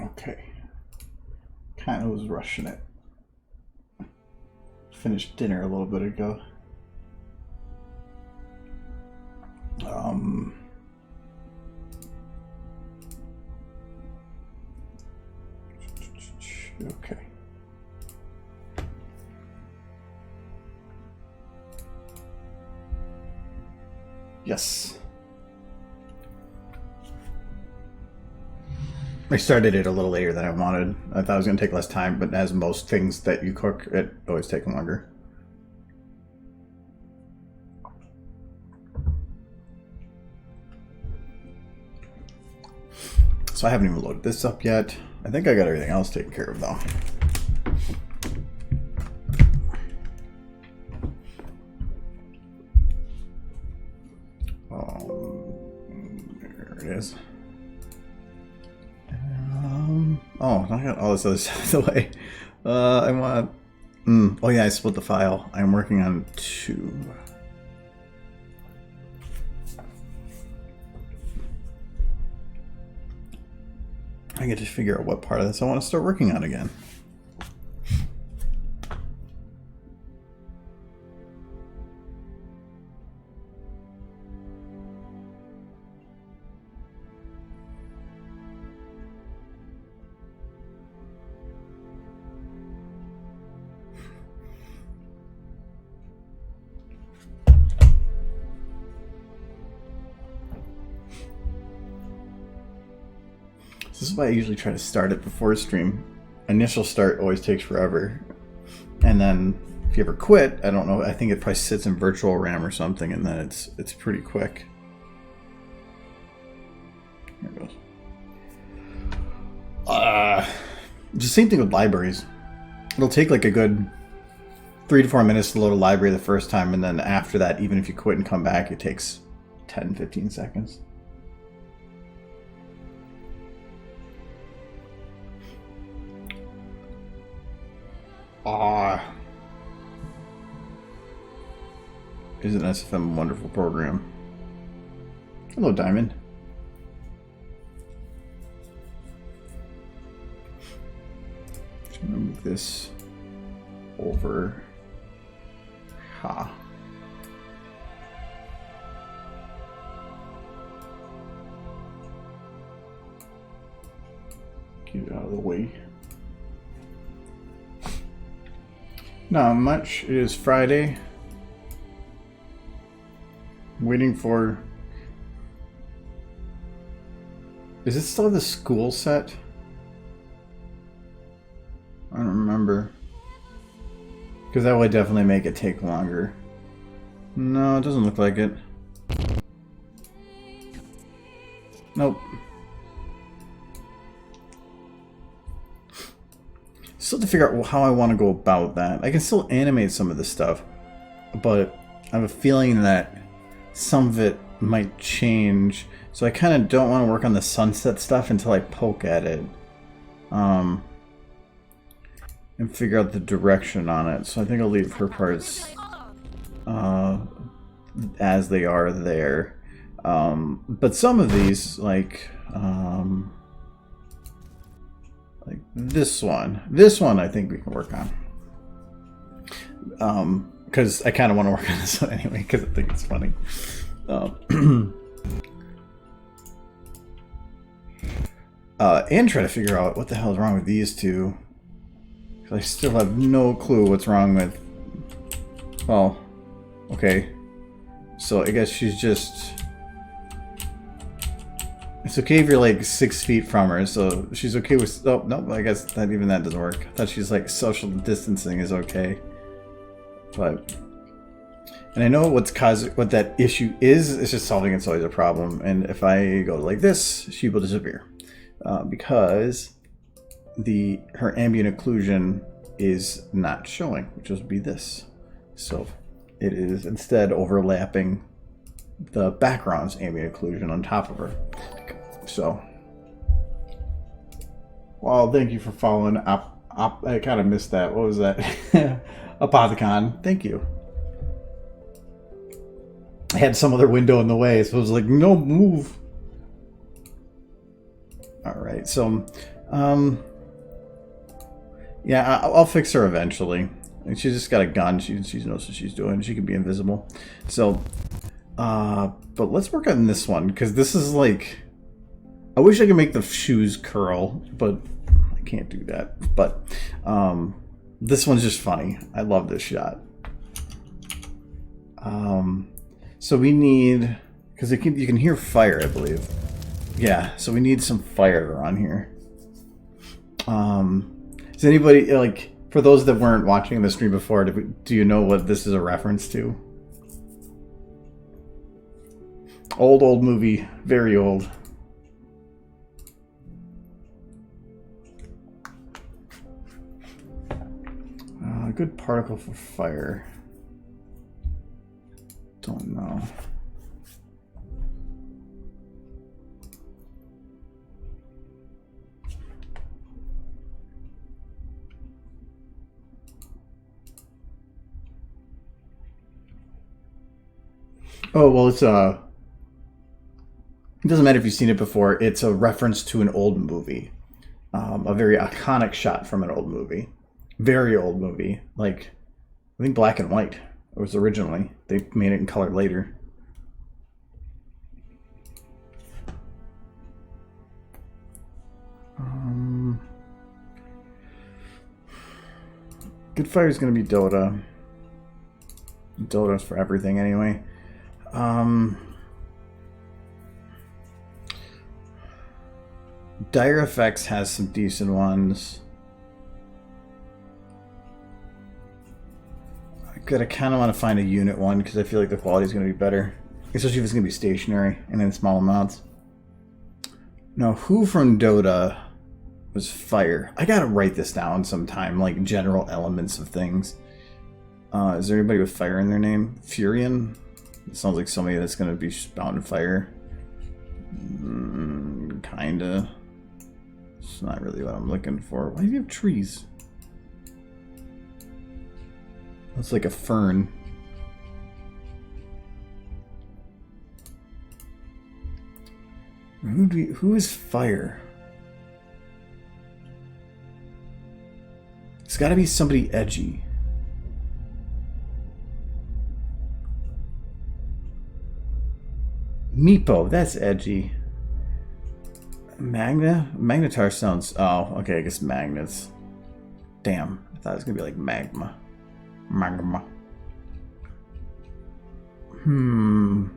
Okay. Kind of was rushing it. Finished dinner a little bit ago. Okay. Yes. I started it a little later than I wanted. I thought it was going to take less time, but as most things that you cook, it always takes longer. So I haven't even loaded this up yet. I think I got everything else taken care of though. There it is. Oh, I got all this other stuff the way. I want. Oh yeah, I split the file. I'm working on 2. I get to figure out what part of this I want to start working on again. This is why I usually try to start it before stream. Initial start always takes forever. And then if you ever quit, I don't know, I think it probably sits in virtual RAM or something, and then it's pretty quick. Here it goes. It's the same thing with libraries. It'll take like a good 3 to 4 minutes to load a library the first time, and then after that, even if you quit and come back, it takes 10, 15 seconds. Isn't SFM a wonderful program? Hello, Diamond. Just gonna move this over. Ha. Get it out of the way. Not much. It is Friday. Waiting for... Is it still the school set? I don't remember. Because that would definitely make it take longer. No, it doesn't look like it. Nope. Still to figure out how I want to go about that. I can still animate some of this stuff, but I have a feeling that some of it might change. So I kind of don't want to work on the sunset stuff until I poke at it. And figure out the direction on it. So I think I'll leave her parts as they are there. But some of these, like this one I think we can work on. Because I kind of want to work on this one anyway, because I think it's funny. And try to figure out what the hell is wrong with these two. Because I still have no clue what's wrong with... Well, okay. So I guess she's just... It's okay if you're like 6 feet from her, so she's okay with... Oh, no, I guess that even that doesn't work. I thought she's like social distancing is okay. But... And I know what that issue is. It's just solving it's always a problem. And if I go like this, she will disappear. Because her ambient occlusion is not showing, which would be this. So it is instead overlapping the background's ambient occlusion on top of her. So, well, thank you for following up. I kind of missed that. What was that? Apothicon. Thank you. I had some other window in the way, so I was like, no, move. All right, so Yeah, I'll fix her eventually. She's just got a gun. She knows what she's doing. She can be invisible. So, but let's work on this one, because this is like... I wish I could make the shoes curl, but I can't do that. But this one's just funny. I love this shot. So we need... Because you can hear fire, I believe. Yeah, so we need some fire on here. Does anybody, like, for those that weren't watching the stream before, do you know what this is a reference to? Old movie. Very old. Good particle for fire. Don't know. Oh, well, it's it doesn't matter if you've seen it before. It's a reference to an old movie. A very iconic shot from an old movie. Very old movie. Like, I think black and white. It was originally. They made it in color later. Good fire is going to be Dota. Dota's for everything anyway. Dire Effects has some decent ones. I kind of want to find a unit one because I feel like the quality is going to be better, especially if it's going to be stationary and in small amounts. Now, who from Dota was fire? I gotta write this down sometime, like general elements of things. Is there anybody with fire in their name? Furion? It sounds like somebody that's going to be spouting fire. Kinda. It's not really what I'm looking for. Why do you have trees? That's like a fern. Who is fire? It's got to be somebody edgy. Meepo, that's edgy. Magnetar sounds... Oh, okay, I guess magnets. Damn, I thought it was going to be like magma. Magma. Who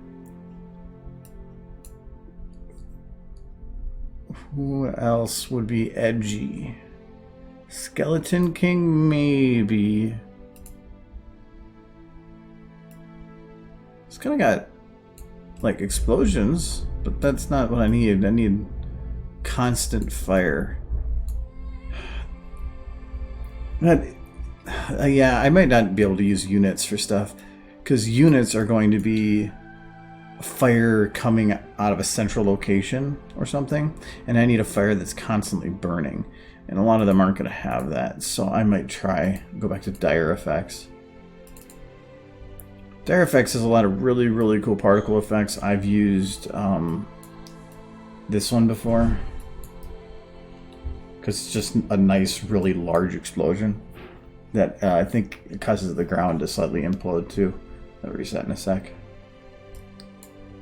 else would be edgy? Skeleton King, maybe. It's kind of got... like explosions, but that's not what I need. I need constant fire. But, yeah, I might not be able to use units for stuff, because units are going to be fire coming out of a central location or something, and I need a fire that's constantly burning, and a lot of them aren't going to have that, so I might go back to Dire Effects. Dire Effects has a lot of really, really cool particle effects. I've used this one before, because it's just a nice, really large explosion that I think it causes the ground to slightly implode too. I'll reset in a sec.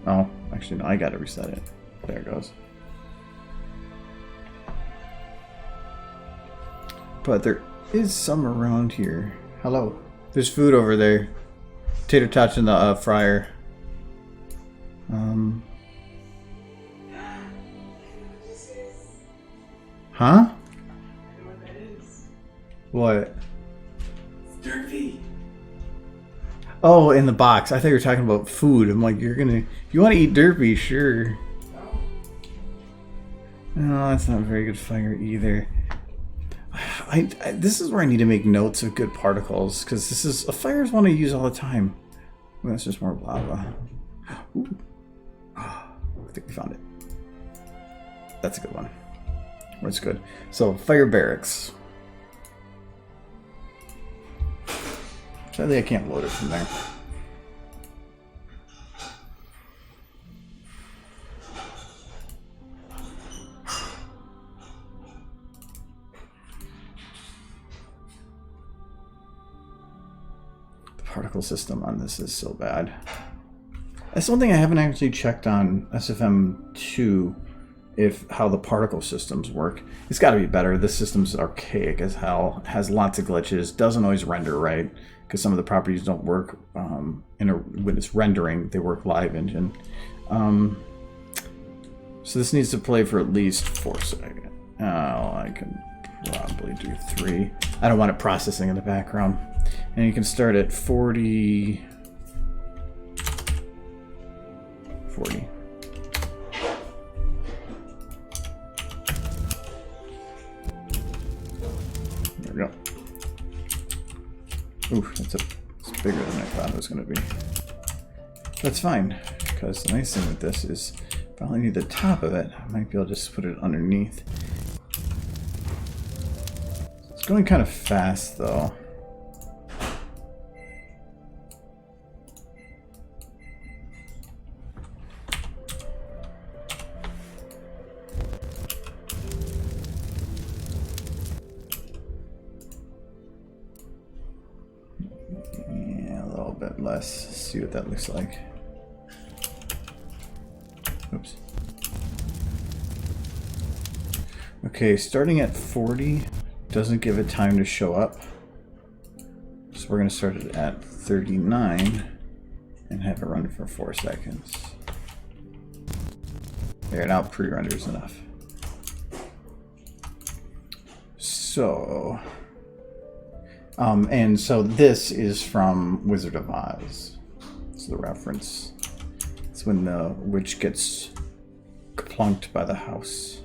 Oh, actually no, I gotta reset it. There it goes. But there is some around here. Hello. There's food over there. Tater tots in the fryer. Huh? What? Derpy. Oh, in the box. I thought you were talking about food. I'm like, if you want to eat Derpy, sure. No, that's not very good fire either. This is where I need to make notes of good particles, because this is a fire is one I use all the time. Ooh, that's just more lava. Ooh. I think we found it. That's a good one. That's good. So, fire barracks. Sadly, I can't load it from there. particle system on this is so bad. That's one thing I haven't actually checked on SFM2, if how the particle systems work. It's got to be better. This system's archaic as hell, has lots of glitches, doesn't always render right, because some of the properties don't work when it's rendering, they work live engine. So this needs to play for at least 4 seconds. Oh, I can probably do 3. I don't want it processing in the background. And you can start at 40. There we go. Ooh, it's bigger than I thought it was going to be. That's fine, because the nice thing with this is if I only need the top of it, I might be able to just put it underneath. It's going kind of fast, though. Let's see what that looks like. Oops. Okay, starting at 40 doesn't give it time to show up. So we're going to start it at 39 and have it run for 4 seconds. There, now pre-renders enough. So... and so this is from Wizard of Oz. It's the reference. It's when the witch gets plunked by the house.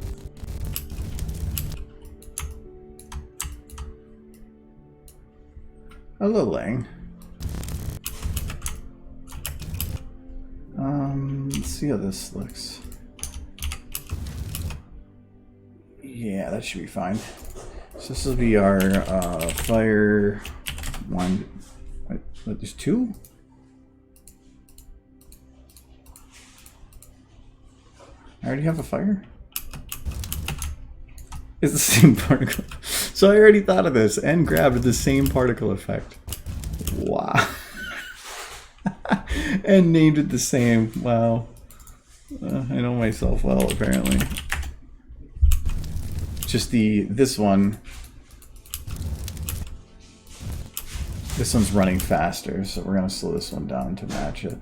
Hello, Lang. Let's see how this looks. Yeah, that should be fine. So this will be our fire one. What, there's 2? I already have a fire? It's the same particle. So I already thought of this and grabbed the same particle effect. Wow. And named it the same. Wow. I know myself well, apparently. Just this one's running faster, so we're gonna slow this one down to match it.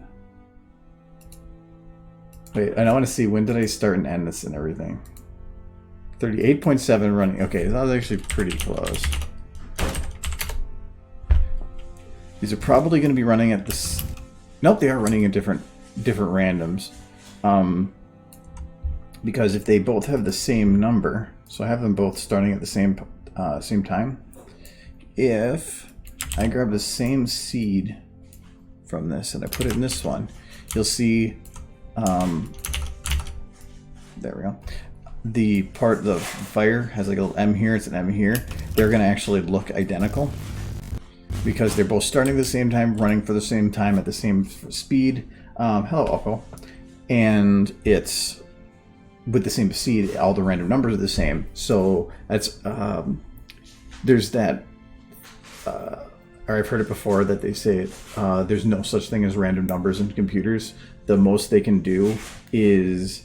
Wait, and I want to see, when did I start and end this and everything? 38.7 running. Okay, that was actually pretty close. These are probably going to be running at this. Nope, they are running at different randoms. Because if they both have the same number, so I have them both starting at the same time. If I grab the same seed from this and I put it in this one, you'll see. There we go. The fire has like a little M here. It's an M here. They're going to actually look identical because they're both starting at the same time, running for the same time at the same speed. Hello, Oko. And it's with the same seed. All the random numbers are the same. So that's there's that. Or I've heard it before that they say there's no such thing as random numbers in computers. The most they can do is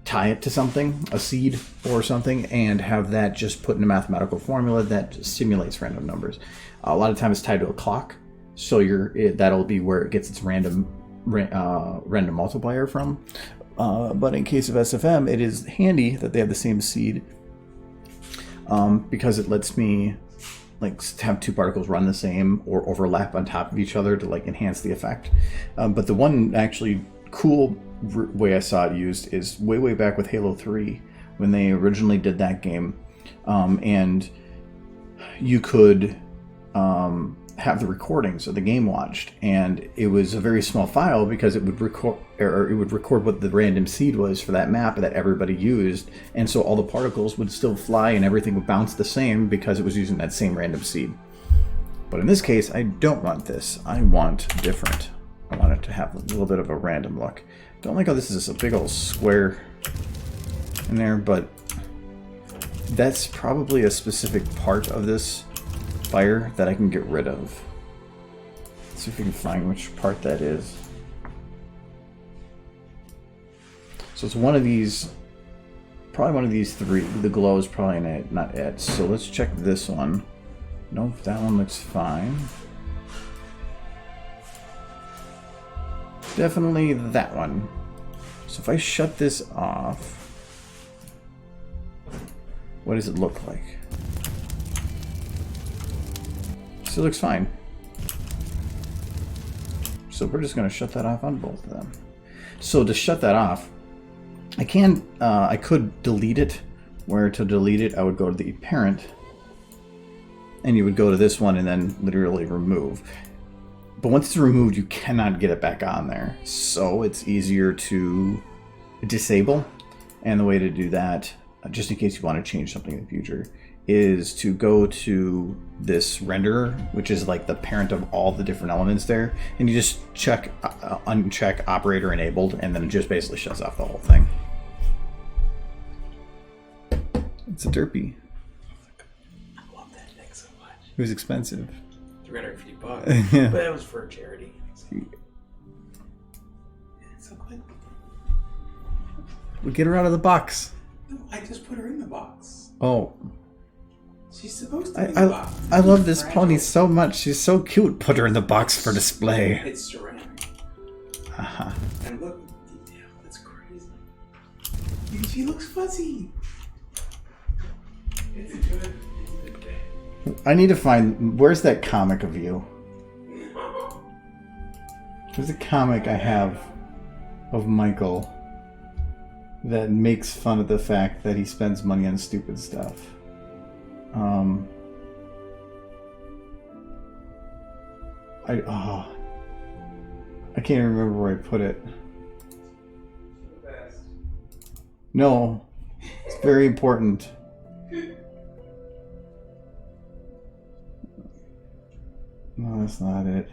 tie it to something, a seed or something, and have that just put in a mathematical formula that simulates random numbers. A lot of times it's tied to a clock, so that'll be where it gets its random multiplier from. But in case of SFM, it is handy that they have the same seed because it lets me like have 2 particles run the same or overlap on top of each other to like enhance the effect. But the one actually cool way I saw it used is way back with Halo 3 when they originally did that game, and you could have the recordings of the game watched, and it was a very small file because it would record what the random seed was for that map that everybody used, and so all the particles would still fly and everything would bounce the same because it was using that same random seed. But in this case, I don't want this. I want different. I want it to have a little bit of a random look. Don't like how this is just a big old square in there, but that's probably a specific part of this fire that I can get rid of. Let's see if we can find which part that is. So it's one of these, probably one of these three. The glow is probably not it. So let's check this one. Nope, that one looks fine. Definitely that one. So if I shut this off, what does it look like? Still looks fine. So we're just going to shut that off on both of them. So to shut that off, I could delete it. Where to delete it, I would go to the parent, and you would go to this one and then literally remove. But once it's removed, you cannot get it back on there. So it's easier to disable. And the way to do that, just in case you want to change something in the future, is to go to this renderer, which is like the parent of all the different elements there, and you just uncheck operator enabled, and then it just basically shuts off the whole thing. It's a derpy. I love that thing so much. It was expensive. $350. Yeah. But it was for a charity. It's so quick. We'll get her out of the box. No, I just put her in the box. Oh. She's supposed to be in the box. I love this Fragile. pony so much. She's so cute. Put her in the box for display. It's ceramic. Uh-huh. And look, detail. That's crazy. Dude, she looks fuzzy. It's a good thing. I need to find... Where's that comic of you? There's a comic I have of Michael that makes fun of the fact that he spends money on stupid stuff. I can't remember where I put it. No, it's very important. No, that's not it.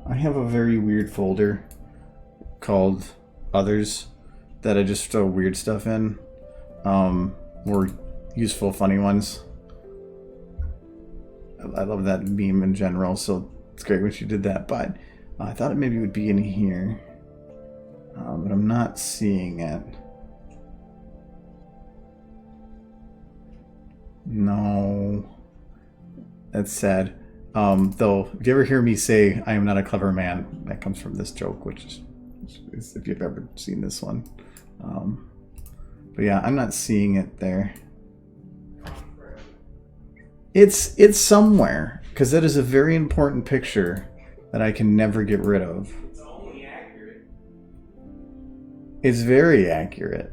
I have a very weird folder called Others that I just throw weird stuff in. More useful, funny ones. I love that meme in general, so it's great when she did that, but I thought it maybe would be in here. But I'm not seeing it. No. That's sad. Though, if you ever hear me say, I am not a clever man, that comes from this joke, which is if you've ever seen this one. But yeah, I'm not seeing it there. It's somewhere, because that is a very important picture that I can never get rid of. It's only accurate. It's very accurate.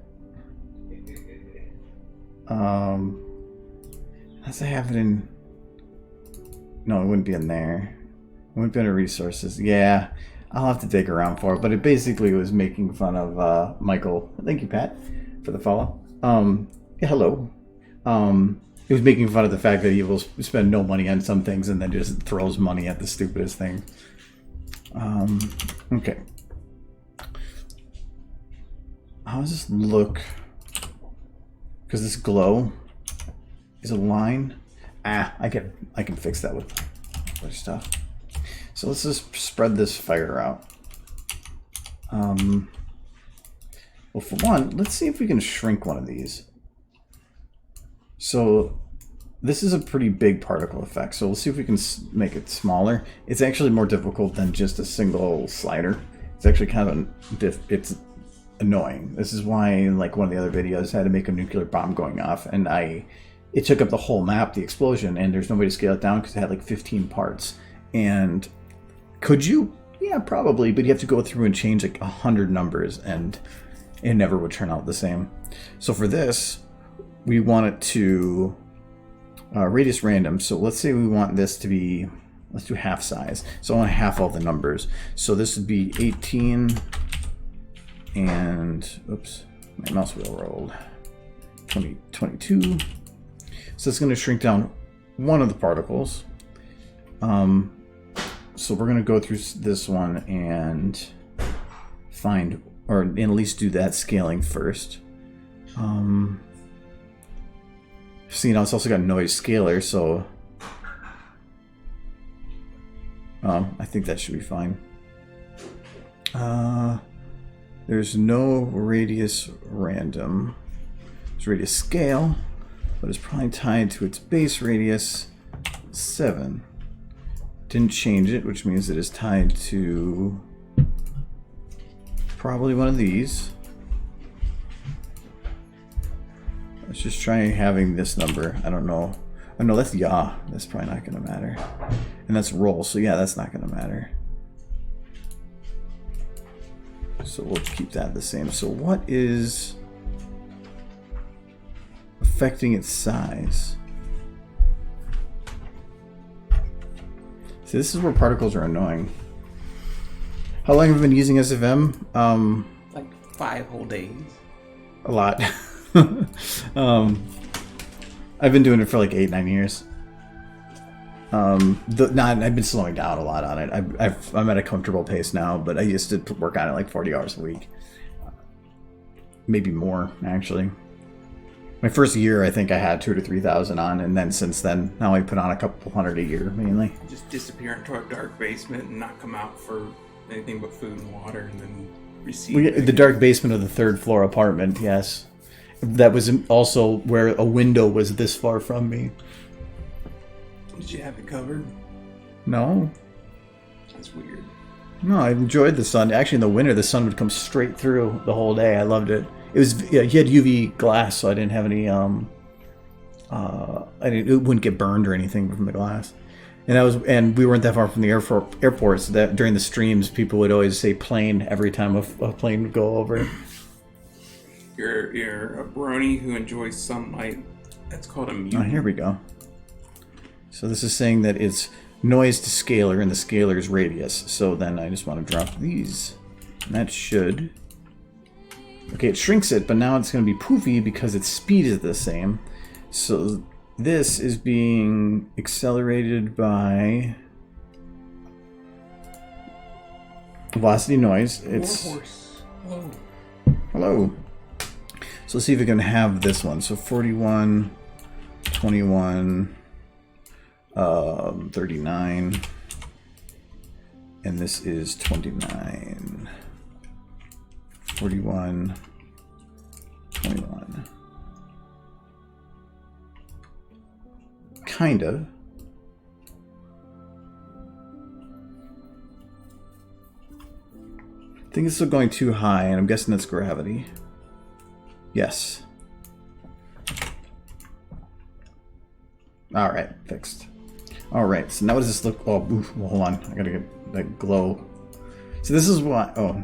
Unless I have it in... No, it wouldn't be in there. It wouldn't be under resources. Yeah, I'll have to dig around for it. But it basically was making fun of Michael. Thank you, Pat, for the follow. Yeah, hello. It was making fun of the fact that he will spend no money on some things and then just throws money at the stupidest thing. Okay. How does this look? Because this glow is a line. I can fix that with other stuff. So let's just spread this fire out. Well, for one, let's see if we can shrink one of these. So this is a pretty big particle effect. So let's see if we can make it smaller. It's actually more difficult than just a single slider. It's actually kind of it's annoying. This is why, like one of the other videos, I had to make a nuclear bomb going off, and it took up the whole map, the explosion, and there's no way to scale it down because it had like 15 parts. And could you? Yeah, probably, but you have to go through and change like 100 numbers, and it never would turn out the same. So for this, we want it to radius random. So let's say we want this to be, let's do half size. So I want half all the numbers. So this would be 18 and, oops, my mouse wheel rolled. 22. So it's going to shrink down one of the particles. So we're going to go through this one and find, or at least do that scaling first. See, now it's also got noise scalar, so I think that should be fine. There's no radius random. There's radius scale, but it's probably tied to its base radius 7. Didn't change it, which means it is tied to probably one of these. Let's just try having this number. I don't know. Oh no, that's yaw. That's probably not going to matter. And that's roll, so yeah, that's not going to matter. So we'll keep that the same. So what is affecting its size? See, this is where particles are annoying. How long have you been using SFM? Like 5 whole days. A lot. I've been doing it for like 8-9 years. I've been slowing down a lot on it. I'm at a comfortable pace now, but I used to work on it like 40 hours a week. Maybe more, actually. My first year, I think I had 2,000 to 3,000 on, and then since then, now I put on a couple hundred a year, mainly. Just disappear into a dark basement and not come out for anything but food and water, and then receive The dark basement of the 3rd floor apartment, yes. That was also where a window was this far from me. Did you have it covered? No. That's weird. No, I enjoyed the sun. Actually, in the winter, the sun would come straight through the whole day. I loved it. It was he had UV glass, so I didn't have any it wouldn't get burned or anything from the glass. And we weren't that far from the airport, so that during the streams, people would always say plane every time a plane would go over. You're a brony who enjoys sunlight. That's called a mutant. Oh, here we go. So this is saying that it's noise to scalar, and the scalar is radius. So then I just want to drop these. And that should... Okay, it shrinks it, but now it's going to be poofy because its speed is the same. So this is being accelerated by... velocity noise. It's... Warhorse. Oh. Hello. So let's see if we can have this one. So 41, 21... 39, and this is 29, 41, 21. Kind of. I think it's still going too high, and I'm guessing that's gravity. Yes. Alright, fixed. Alright, so now what does this look... Oh, oof, well, hold on. I gotta get that glow. So this is what... Oh.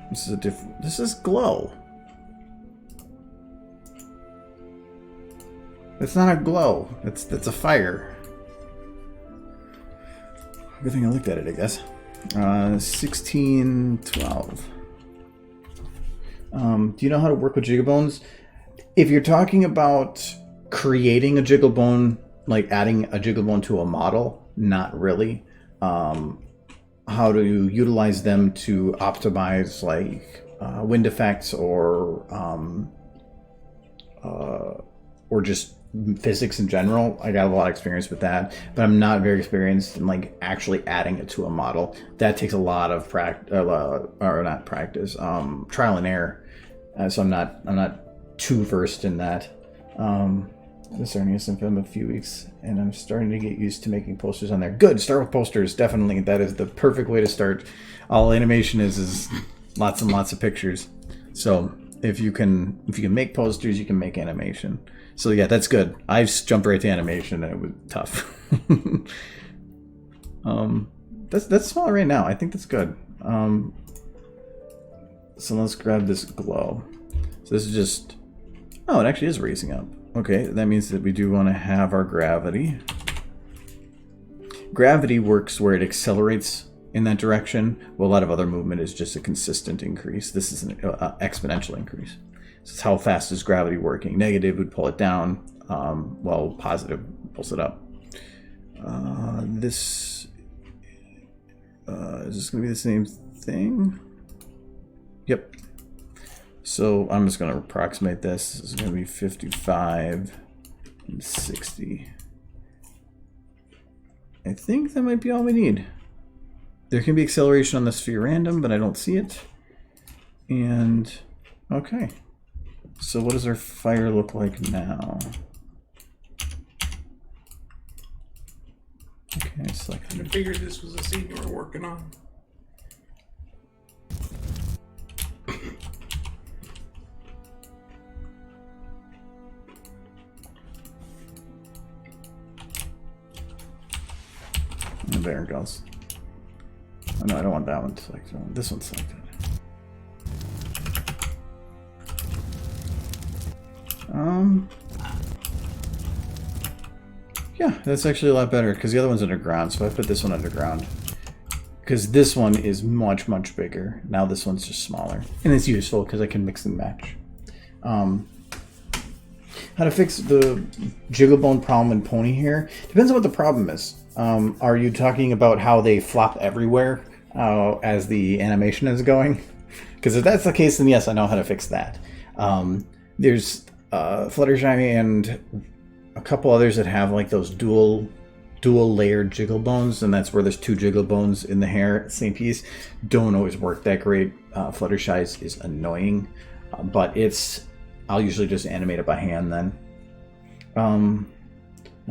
This is a different... This is glow. It's not a glow. It's a fire. Good thing I looked at it, I guess. 1612. Do you know how to work with Jigabones? If you're talking about creating a Jigglebone, like adding a Jigglebone to a model, not really. How to utilize them to optimize like wind effects or just physics in general. I got a lot of experience with that, but I'm not very experienced in like actually adding it to a model. That takes a lot of trial and error. So I'm not too versed in that. Been starting SFM a few weeks, and I'm starting to get used to making posters on there. Good, start with posters, definitely. That is the perfect way to start. All animation is lots and lots of pictures. So if you can make posters, you can make animation. So yeah, that's good. I just jumped right to animation, and it was tough. That's small right now. I think that's good. So let's grab this glow. So this is just... Oh, it actually is raising up. Okay, that means that we do want to have our gravity. Gravity works where it accelerates in that direction, while a lot of other movement is just a consistent increase. This is an exponential increase. So it's how fast is gravity working. Negative would pull it down, while positive pulls it up. Is this going to be the same thing? Yep. So I'm just going to approximate this. This is going to be 55 and 60. I think that might be all we need. There can be acceleration on the sphere random, but I don't see it. And okay. So what does our fire look like now? Okay, select. I figured this was a scene you were working on. And there it goes. Oh, no, I don't want that one selected. This one's selected. Yeah, that's actually a lot better because the other one's underground, so I put this one underground. Because this one is much, much bigger. Now this one's just smaller. And it's useful because I can mix and match. How to fix the Jigglebone problem in pony hair? Depends on what the problem is. Are you talking about how they flop everywhere as the animation is going? Because if that's the case, then yes, I know how to fix that. There's Fluttershy and a couple others that have like those dual layered jiggle bones, and that's where there's two jiggle bones in the hair, same piece. Don't always work that great. Fluttershy's is annoying, but I'll usually just animate it by hand then.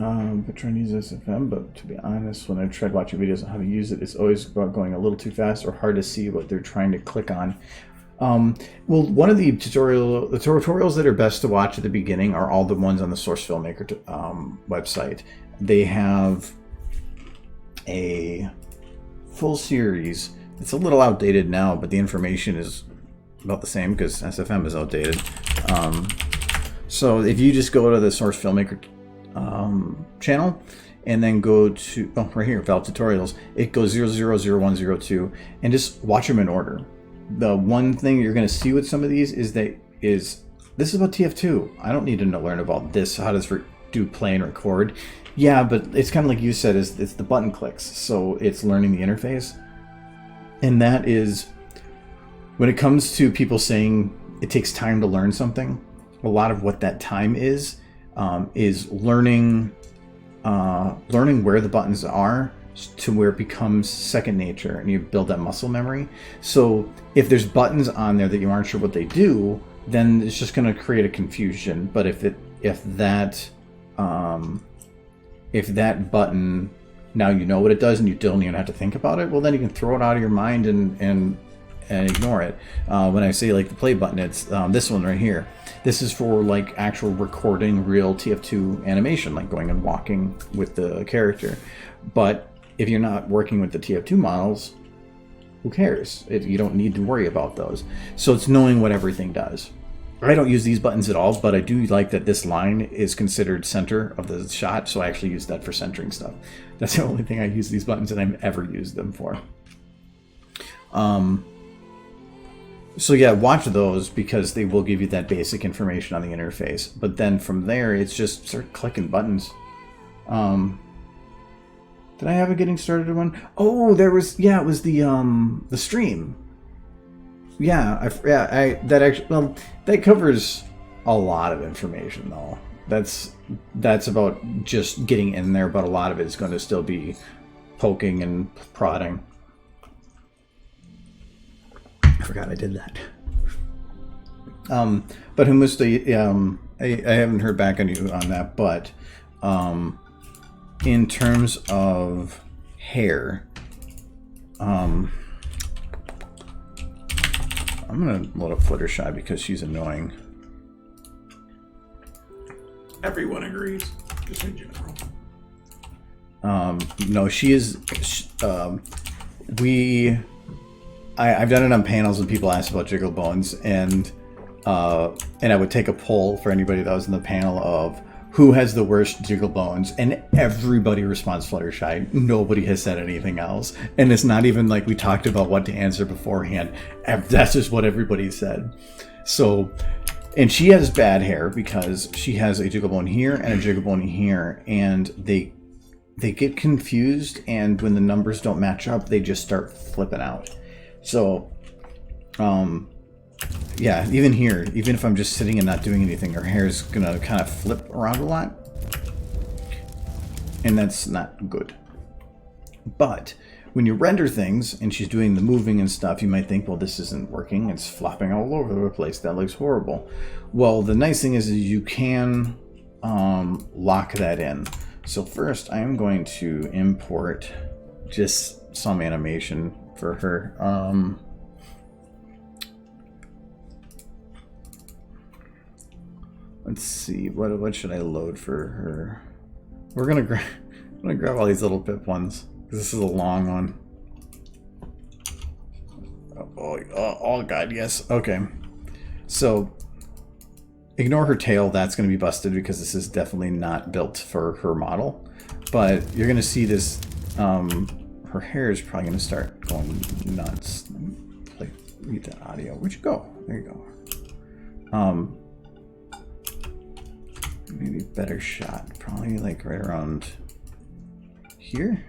But trying to use SFM, but to be honest, when I've tried watching videos on how to use it, it's always about going a little too fast or hard to see what they're trying to click on. Well, one of the tutorials that are best to watch at the beginning are all the ones on the Source Filmmaker website. They have a full series. It's a little outdated now, but the information is about the same because SFM is outdated. So if you just go to the Source Filmmaker channel and then go to right here, Valve Tutorials, it goes 000102, and just watch them in order. The one thing you're going to see with some of these is this is about TF2. I don't need to learn about this. How does do play and record? Yeah, but it's kind of like you said, it's the button clicks. So it's learning the interface. And that is, when it comes to people saying it takes time to learn something, a lot of what that time is learning where the buttons are to where it becomes second nature, and you build that muscle memory. So if there's buttons on there that you aren't sure what they do, then it's just going to create a confusion. But if that button, now you know what it does and you don't even have to think about it, well, then you can throw it out of your mind and ignore it. When I say like the play button, it's this one right here. This is for like actual recording real TF2 animation, like going and walking with the character. But if you're not working with the TF2 models, who cares? You don't need to worry about those. So it's knowing what everything does. I don't use these buttons at all, but I do like that this line is considered center of the shot, so I actually use that for centering stuff. That's the only thing I use these buttons and I've ever used them for. So yeah, watch those because they will give you that basic information on the interface. But then from there, it's just start clicking buttons. Did I have a getting started one? Oh, there was, yeah, it was the stream. Yeah, that covers a lot of information though. That's about just getting in there, but a lot of it is going to still be poking and prodding. I forgot I did that. But Humusta, I haven't heard back on you on that, but in terms of hair, I'm gonna load up Fluttershy because she's annoying. Everyone agrees, just in general. No, she is. I've done it on panels when people ask about Jiggle Bones, and I would take a poll for anybody that was in the panel of who has the worst Jiggle Bones, and everybody responds Fluttershy. Nobody has said anything else, and it's not even like we talked about what to answer beforehand. That's just what everybody said. So, and she has bad hair because she has a Jiggle Bone here and a Jiggle Bone here, and they get confused, and when the numbers don't match up, they just start flipping out. So, yeah, even here, even if I'm just sitting and not doing anything, her hair is gonna kind of flip around a lot. And that's not good. But when you render things and she's doing the moving and stuff, you might think, well, this isn't working. It's flopping all over the place. That looks horrible. Well, the nice thing is you can lock that in. So first, I am going to import just some animation for her. Let's see, what should I load for her? I'm gonna grab all these little pip ones. This is a long one. Oh god, yes. Okay. So ignore her tail. That's going to be busted because this is definitely not built for her model. But you're going to see this. Her hair is probably going to start going nuts. Read that audio. Where'd you go? There you go. Maybe better shot. Probably like right around here.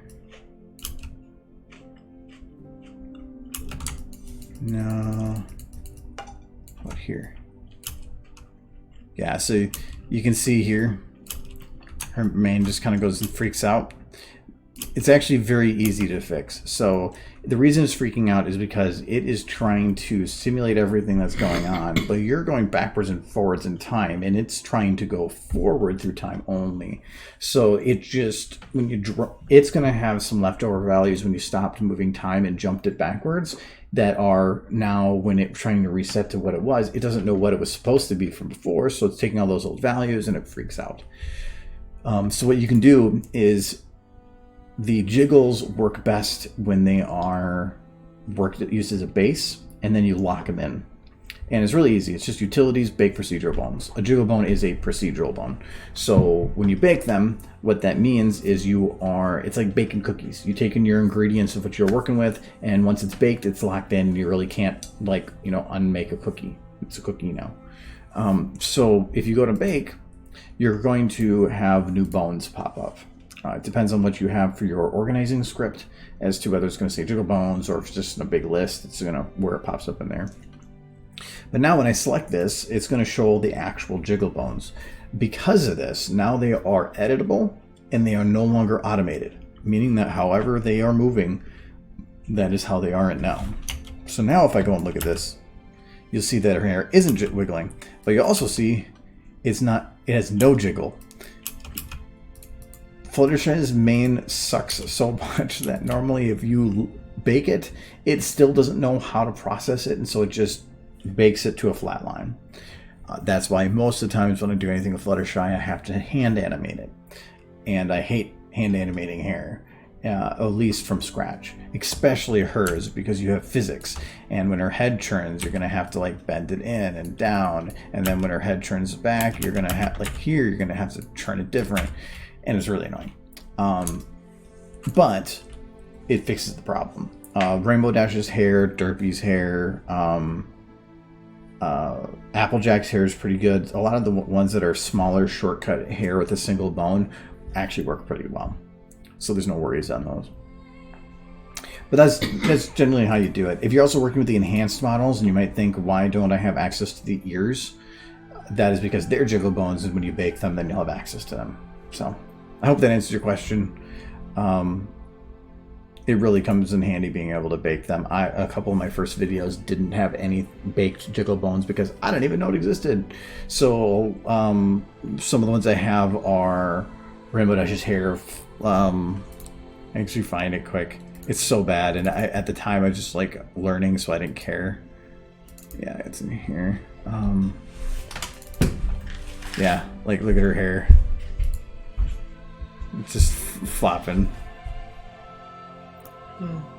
No. What here? Yeah, so you can see here, her mane just kind of goes and freaks out. It's actually very easy to fix. So the reason it's freaking out is because it is trying to simulate everything that's going on, but you're going backwards and forwards in time, and it's trying to go forward through time only. So it just, when you it's going to have some leftover values when you stopped moving time and jumped it backwards that are now, when it's trying to reset to what it was, it doesn't know what it was supposed to be from before, so it's taking all those old values and it freaks out. So what you can do is, the jiggles work best when they are used as a base, and then you lock them in. And it's really easy. It's just utilities, bake procedural bones. A jiggle bone is a procedural bone. So when you bake them, what that means is it's like baking cookies. You take in your ingredients of what you're working with, and once it's baked, it's locked in. You really can't, unmake a cookie. It's a cookie now. So if you go to bake, you're going to have new bones pop up. It depends on what you have for your organizing script as to whether it's going to say jiggle bones or if it's just in a big list, it's going to where it pops up in there. But now when I select this, it's going to show the actual jiggle bones. Because of this, now they are editable and they are no longer automated, meaning that however they are moving, that is how they are now. So now if I go and look at this, you'll see that her hair isn't wiggling, but you'll also see it has no jiggle. Fluttershy's mane sucks so much that normally if you bake it, it still doesn't know how to process it, and so it just bakes it to a flat line. That's why most of the times when I do anything with Fluttershy, I have to hand animate it. And I hate hand animating hair, at least from scratch, especially hers, because you have physics. And when her head turns, you're going to have to bend it in and down. And then when her head turns back, you're going to have, here, you're going to have to turn it different. And it's really annoying. But it fixes the problem. Rainbow Dash's hair, Derpy's hair, Applejack's hair is pretty good. A lot of the ones that are smaller, shortcut hair with a single bone actually work pretty well. So there's no worries on those. But that's generally how you do it. If you're also working with the enhanced models, and you might think, why don't I have access to the ears? That is because they're jiggle bones, and when you bake them, then you'll have access to them. So I hope that answers your question. It really comes in handy being able to bake them. A couple of my first videos didn't have any baked jiggle bones because I didn't even know it existed. So some of the ones I have are Rainbow Dash's hair. I actually find it quick. It's so bad, and at the time I was just learning, so I didn't care. Yeah, it's in here. Yeah, look at her hair. It's just flopping.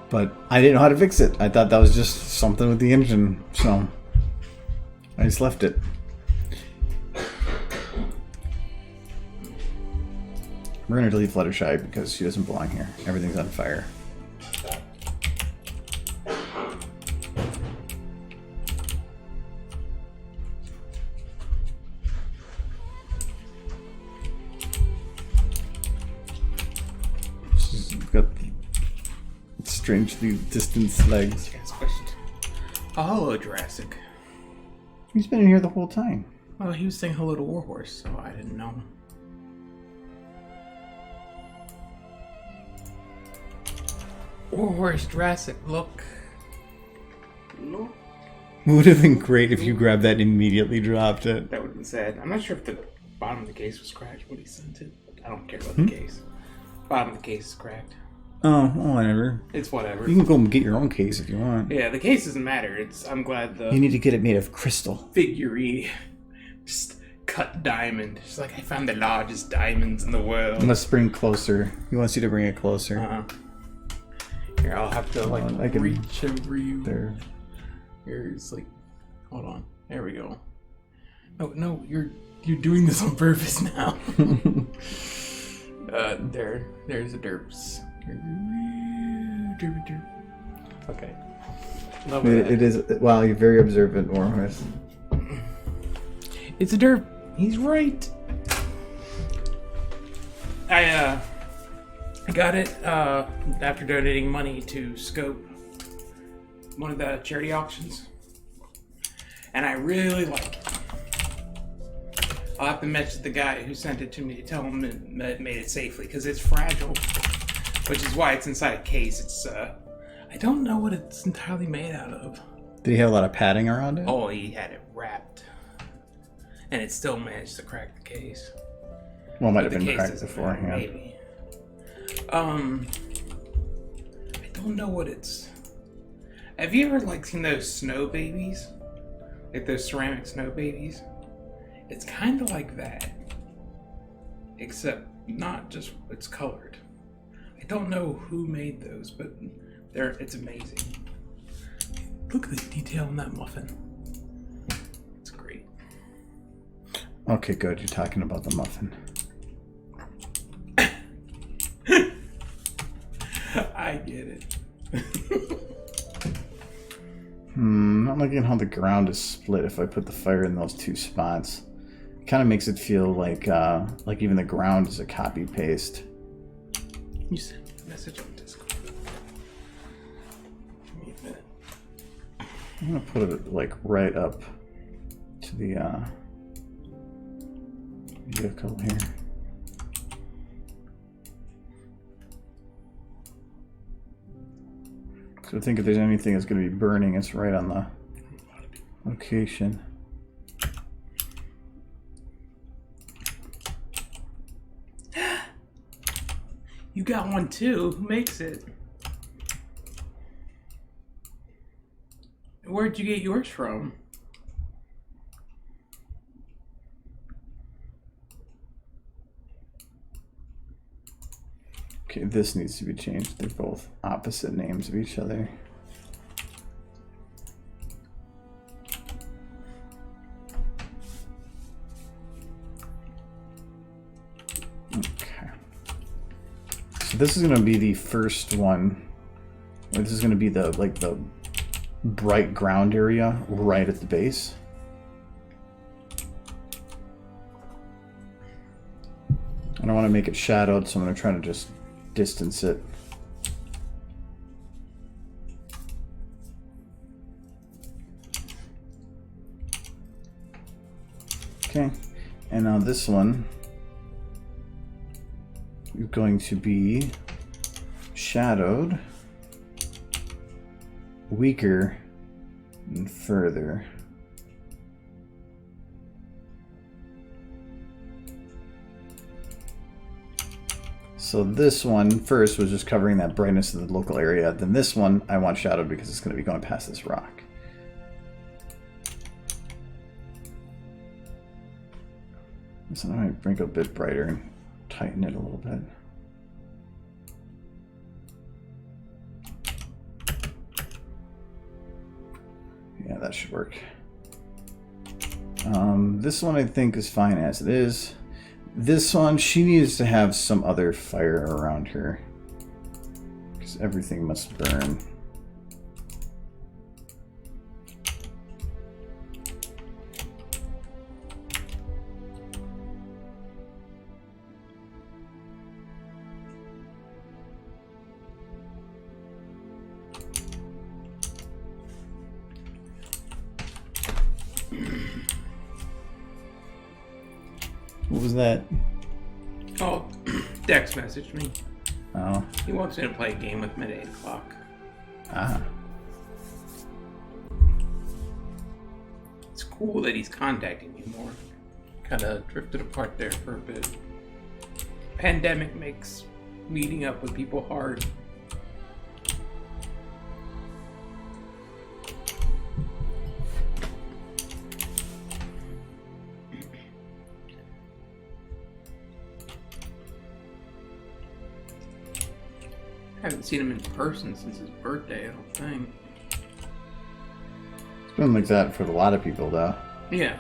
But I didn't know how to fix it. I thought that was just something with the engine, so I just left it. We're going to delete Fluttershy because she doesn't belong here. Everything's on fire. She's got strangely distanced legs. Oh, Jurassic. He's been in here the whole time. Well, he was saying hello to Warhorse, so I didn't know. Warhorse Jurassic, look. Look. It would have been great if you grabbed that and immediately dropped it. That would have been sad. I'm not sure if the bottom of the case was cracked when he sent it. I don't care about the case. Bottom of the case is cracked. Oh, well, whatever. It's whatever. You can go and get your own case if you want. Yeah, the case doesn't matter. I'm glad the You need to get it made of crystal. figurine just cut diamond. It's like I found the largest diamonds in the world. Let's bring closer. He wants you to bring it closer. Here, I'll have to I can- reach over you. There. Here's hold on. There we go. No, you're doing this on purpose now. There's a derps. Okay. It is. Wow, you're very observant, Warhorse. It's a derp. He's right. I got it after donating money to Scope, one of the charity auctions, and I really like it. I'll have to message the guy who sent it to me to tell him it made it safely, because it's fragile, which is why it's inside a case. It's I don't know what it's entirely made out of. Did he have a lot of padding around it? Oh, he had it wrapped, and it still managed to crack the case. Well, it might have The been case cracked doesn't beforehand. matter, maybe. I don't know what it's. Have you ever seen those snow babies? Like those ceramic snow babies? It's kind of like that. Except not just it's colored. I don't know who made those, but it's amazing. Look at the detail in that muffin. It's great. Okay, good. You're talking about the muffin. I get it. Not liking how the ground is split if I put the fire in those two spots. It kind of makes it feel like even the ground is a copy paste. You sent me a message on Discord. Give me a minute. I'm gonna put it right up to the vehicle here. So I think if there's anything that's going to be burning, it's right on the location. You got one too. Who makes it? Where'd you get yours from? Okay, this needs to be changed. They're both opposite names of each other. Okay. So this is going to be the first one. This is going to be the the bright ground area right at the base. I don't want to make it shadowed, so I'm going to try to just distance it. Okay, and now this one is going to be shadowed, weaker, and further. So this one first was just covering that brightness of the local area. Then this one I want shadowed because it's going to be going past this rock. So I might bring it a bit brighter and tighten it a little bit. Yeah, that should work. This one I think is fine as it is. This one, she needs to have some other fire around her, because everything must burn. What was that? Oh, Dex messaged me. Oh. He wants me to play a game with him at 8 o'clock. Ah. It's cool that he's contacting me more. Kind of drifted apart there for a bit. Pandemic makes meeting up with people hard. I haven't seen him in person since his birthday, I don't think. It's been like that for a lot of people, though. Yeah.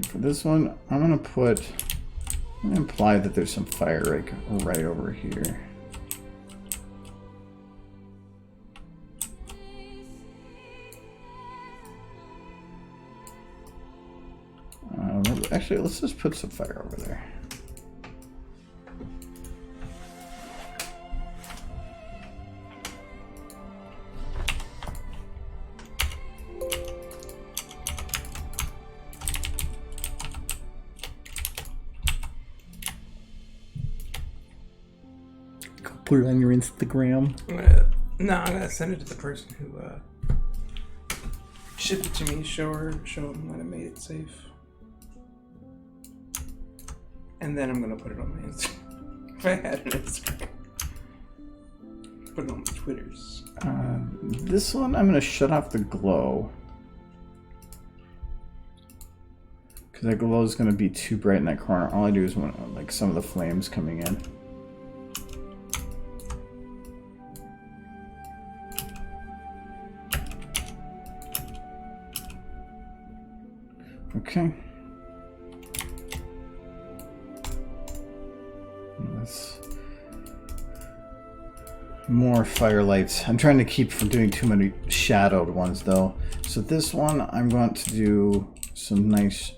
For this one, I'm gonna imply that there's some fire right over here. Actually, let's just put some fire over there. Put it on your Instagram. No, I'm gonna send it to the person who shipped it to me. Show him that I made it safe, and then I'm gonna put it on my Instagram. If I had an Instagram, put it on my Twitters. This one, I'm gonna shut off the glow because that glow is gonna be too bright in that corner. All I do is want like some of the flames coming in. Okay. That's more firelights. I'm trying to keep from doing too many shadowed ones though. So this one, I'm going to do some nice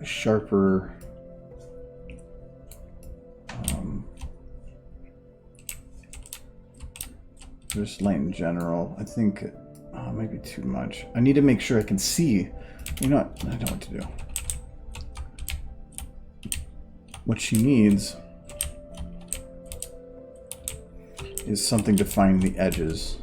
sharper just light in general. I think maybe too much. I need to make sure I can see. You know what? I know what to do. What she needs is something to find the edges.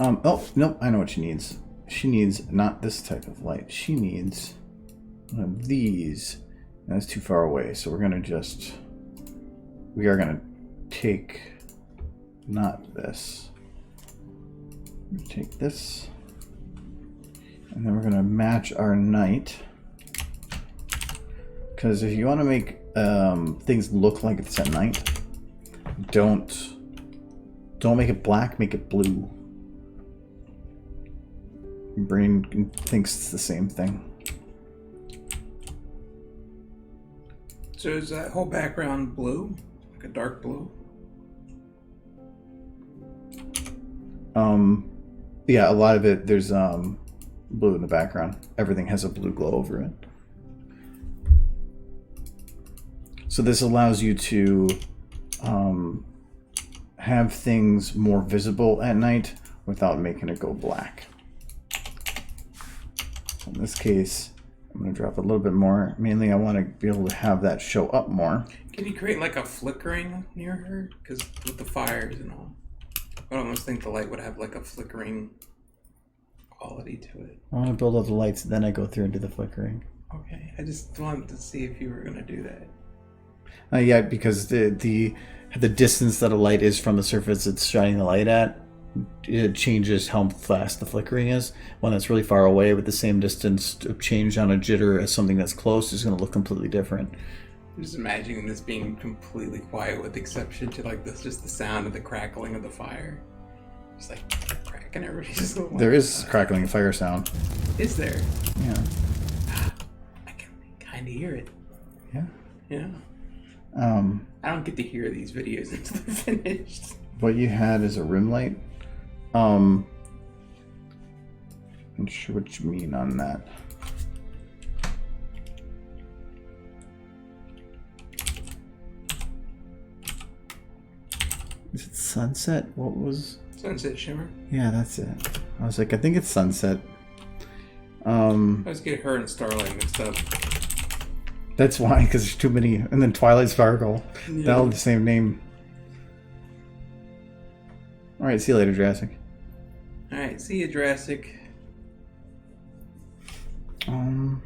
Oh, no, I know what she needs. She needs not this type of light. She needs one of these. That's too far away, so we are gonna take not this. We're gonna take this, and then we're gonna match our night. Because if you want to make things look like it's at night, don't make it black. Make it blue. Your brain thinks it's the same thing. So is that whole background blue? Like a dark blue? Yeah, a lot of it, there's blue in the background. Everything has a blue glow over it. So this allows you to have things more visible at night without making it go black. So in this case, I'm going to drop a little bit more. Mainly, I want to be able to have that show up more. Can you create like a flickering near her? Because with the fires and all, I almost think the light would have like a flickering quality to it. I want to build all the lights, then I go through and do the flickering. Okay, I just wanted to see if you were going to do that. Yeah, because the distance that a light is from the surface it's shining the light at, it changes how fast the flickering is. One that's really far away with the same distance of change on a jitter as something that's close is going to look completely different. I'm just imagining this being completely quiet with the exception to like this, just the sound of the crackling of the fire. Just like cracking, everybody's just going, there is crackling fire sound. Is there? Yeah. I can kind of hear it. Yeah. Yeah. I don't get to hear these videos until they're finished. What you had is a rim light. I'm not sure what you mean on that. Is it sunset? What was... Sunset Shimmer. Yeah, that's it. I was like, I think it's sunset. I always get her and Starlight mixed up. That's why, because there's too many. And then Twilight Sparkle. Yeah. They all have the same name. Alright, see you later, Jurassic. Alright, see you, Jurassic. A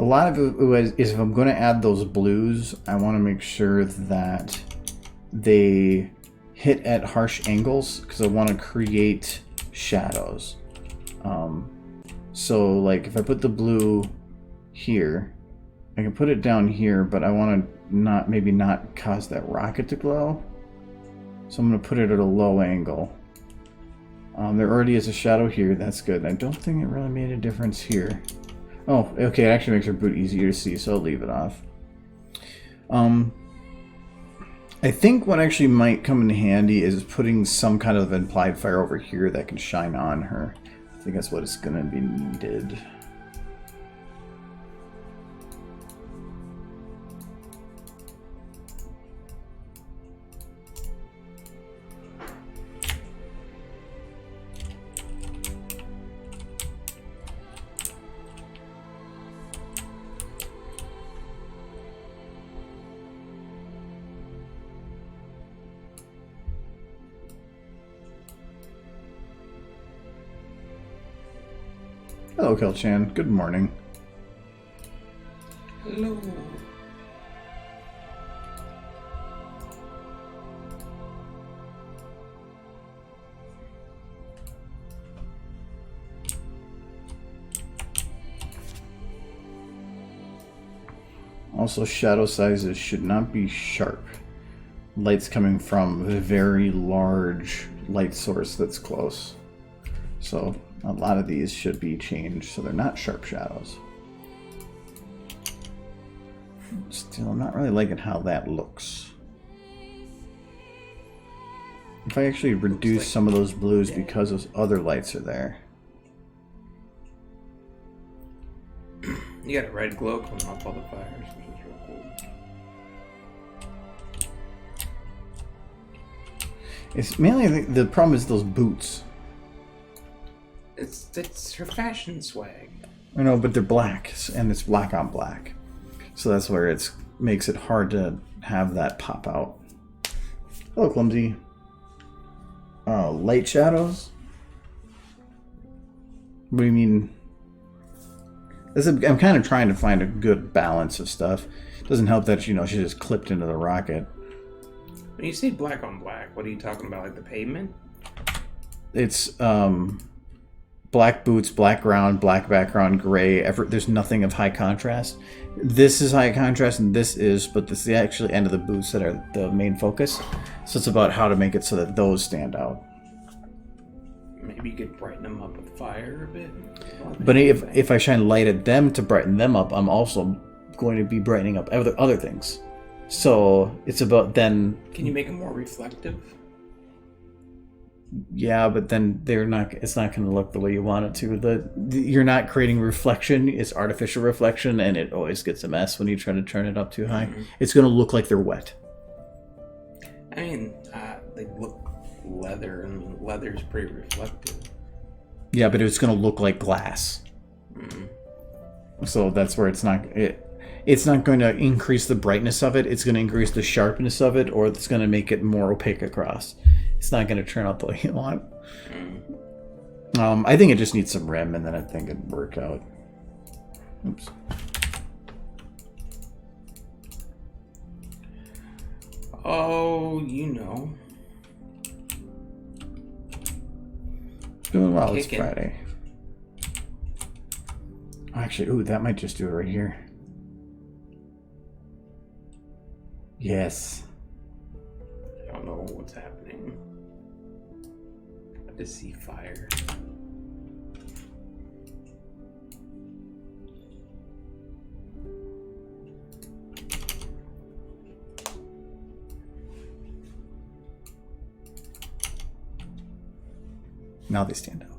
lot of it is if I'm going to add those blues, I want to make sure that they hit at harsh angles because I want to create shadows. So like if I put the blue here, I can put it down here, but I want to maybe not cause that rocket to glow. So I'm going to put it at a low angle. There already is a shadow here. That's good. I don't think it really made a difference here. Oh, okay, it actually makes her boot easier to see, so I'll leave it off. I think what actually might come in handy is putting some kind of implied fire over here that can shine on her. I think that's what is going to be needed. Hello, Kel-chan. Good morning. Hello. Also, shadow sizes should not be sharp. Light's coming from a very large light source that's close. So a lot of these should be changed so they're not sharp shadows. Still, I'm not really liking how that looks. If I actually reduce some of those blues because those other lights are there. You got a red glow coming off all the fires, which is real cool. It's mainly the problem is those boots. It's her fashion swag. I know, but they're black, and it's black on black. So that's where it makes it hard to have that pop out. Hello, Clumsy. Light shadows? What do you mean? I'm kind of trying to find a good balance of stuff. It doesn't help that, she just clipped into the rocket. When you say black on black, what are you talking about? Like the pavement? It's, black boots, black ground, black background, gray. There's nothing of high contrast. This is high contrast, and this is, but this is the actual end of the boots that are the main focus. So it's about how to make it so that those stand out. Maybe you could brighten them up with fire a bit. But if I shine light at them to brighten them up, I'm also going to be brightening up other things. So it's about then. Can you make them more reflective? Yeah, but then it's not going to look the way you want it to. You're not creating reflection, it's artificial reflection, and it always gets a mess when you try to turn it up too high. Mm-hmm. It's going to look like they're wet. I mean, they look leather, and leather's pretty reflective. Yeah, but it's going to look like glass. Mm-hmm. So that's where it's not going to increase the brightness of it, it's going to increase the sharpness of it, or it's going to make it more opaque across. It's not going to turn out the way you want. I think it just needs some rim, and then I think it'd work out. Oops. Oh, you know. Doing well, it's Friday. Actually, ooh, that might just do it right here. Yes. I don't know what's happening. I just see fire. Now they stand out.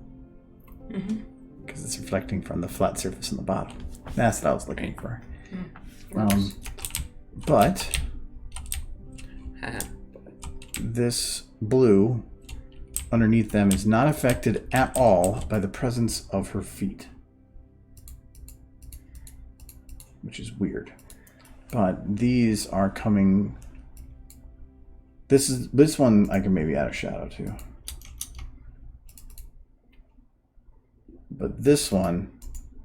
Because it's reflecting from the flat surface on the bottom. That's what I was looking for. But this blue underneath them is not affected at all by the presence of her feet. Which is weird. But these are coming... This one I can maybe add a shadow to. But this one,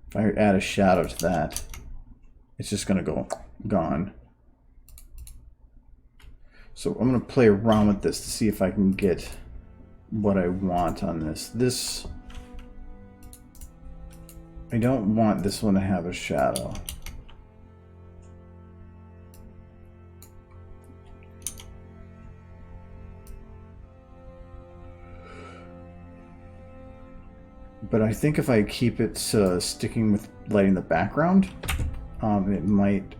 if I add a shadow to that, it's just going to go gone. So I'm going to play around with this to see if I can get what I want on this. I don't want this one to have a shadow. But I think if I keep it sticking with lighting the background, it might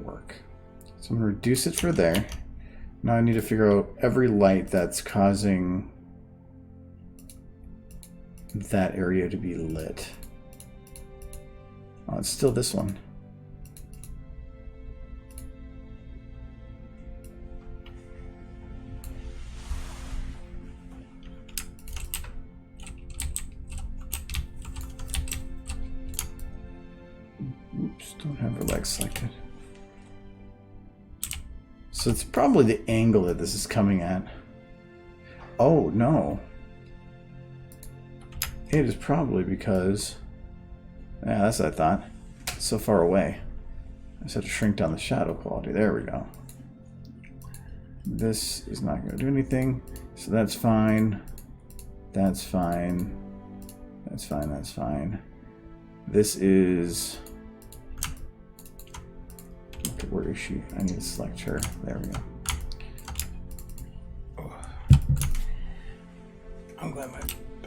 work. So I'm going to reduce it for there. Now I need to figure out every light that's causing that area to be lit. Oh, it's still this one. Oops, don't have her legs selected. So it's probably the angle that this is coming at. Oh, no. It is probably because... Yeah, that's what I thought. It's so far away. I just have to shrink down the shadow quality. There we go. This is not going to do anything. So that's fine. That's fine. That's fine, that's fine. This is... Okay, where is she? I need to select her. There we go. I'm glad my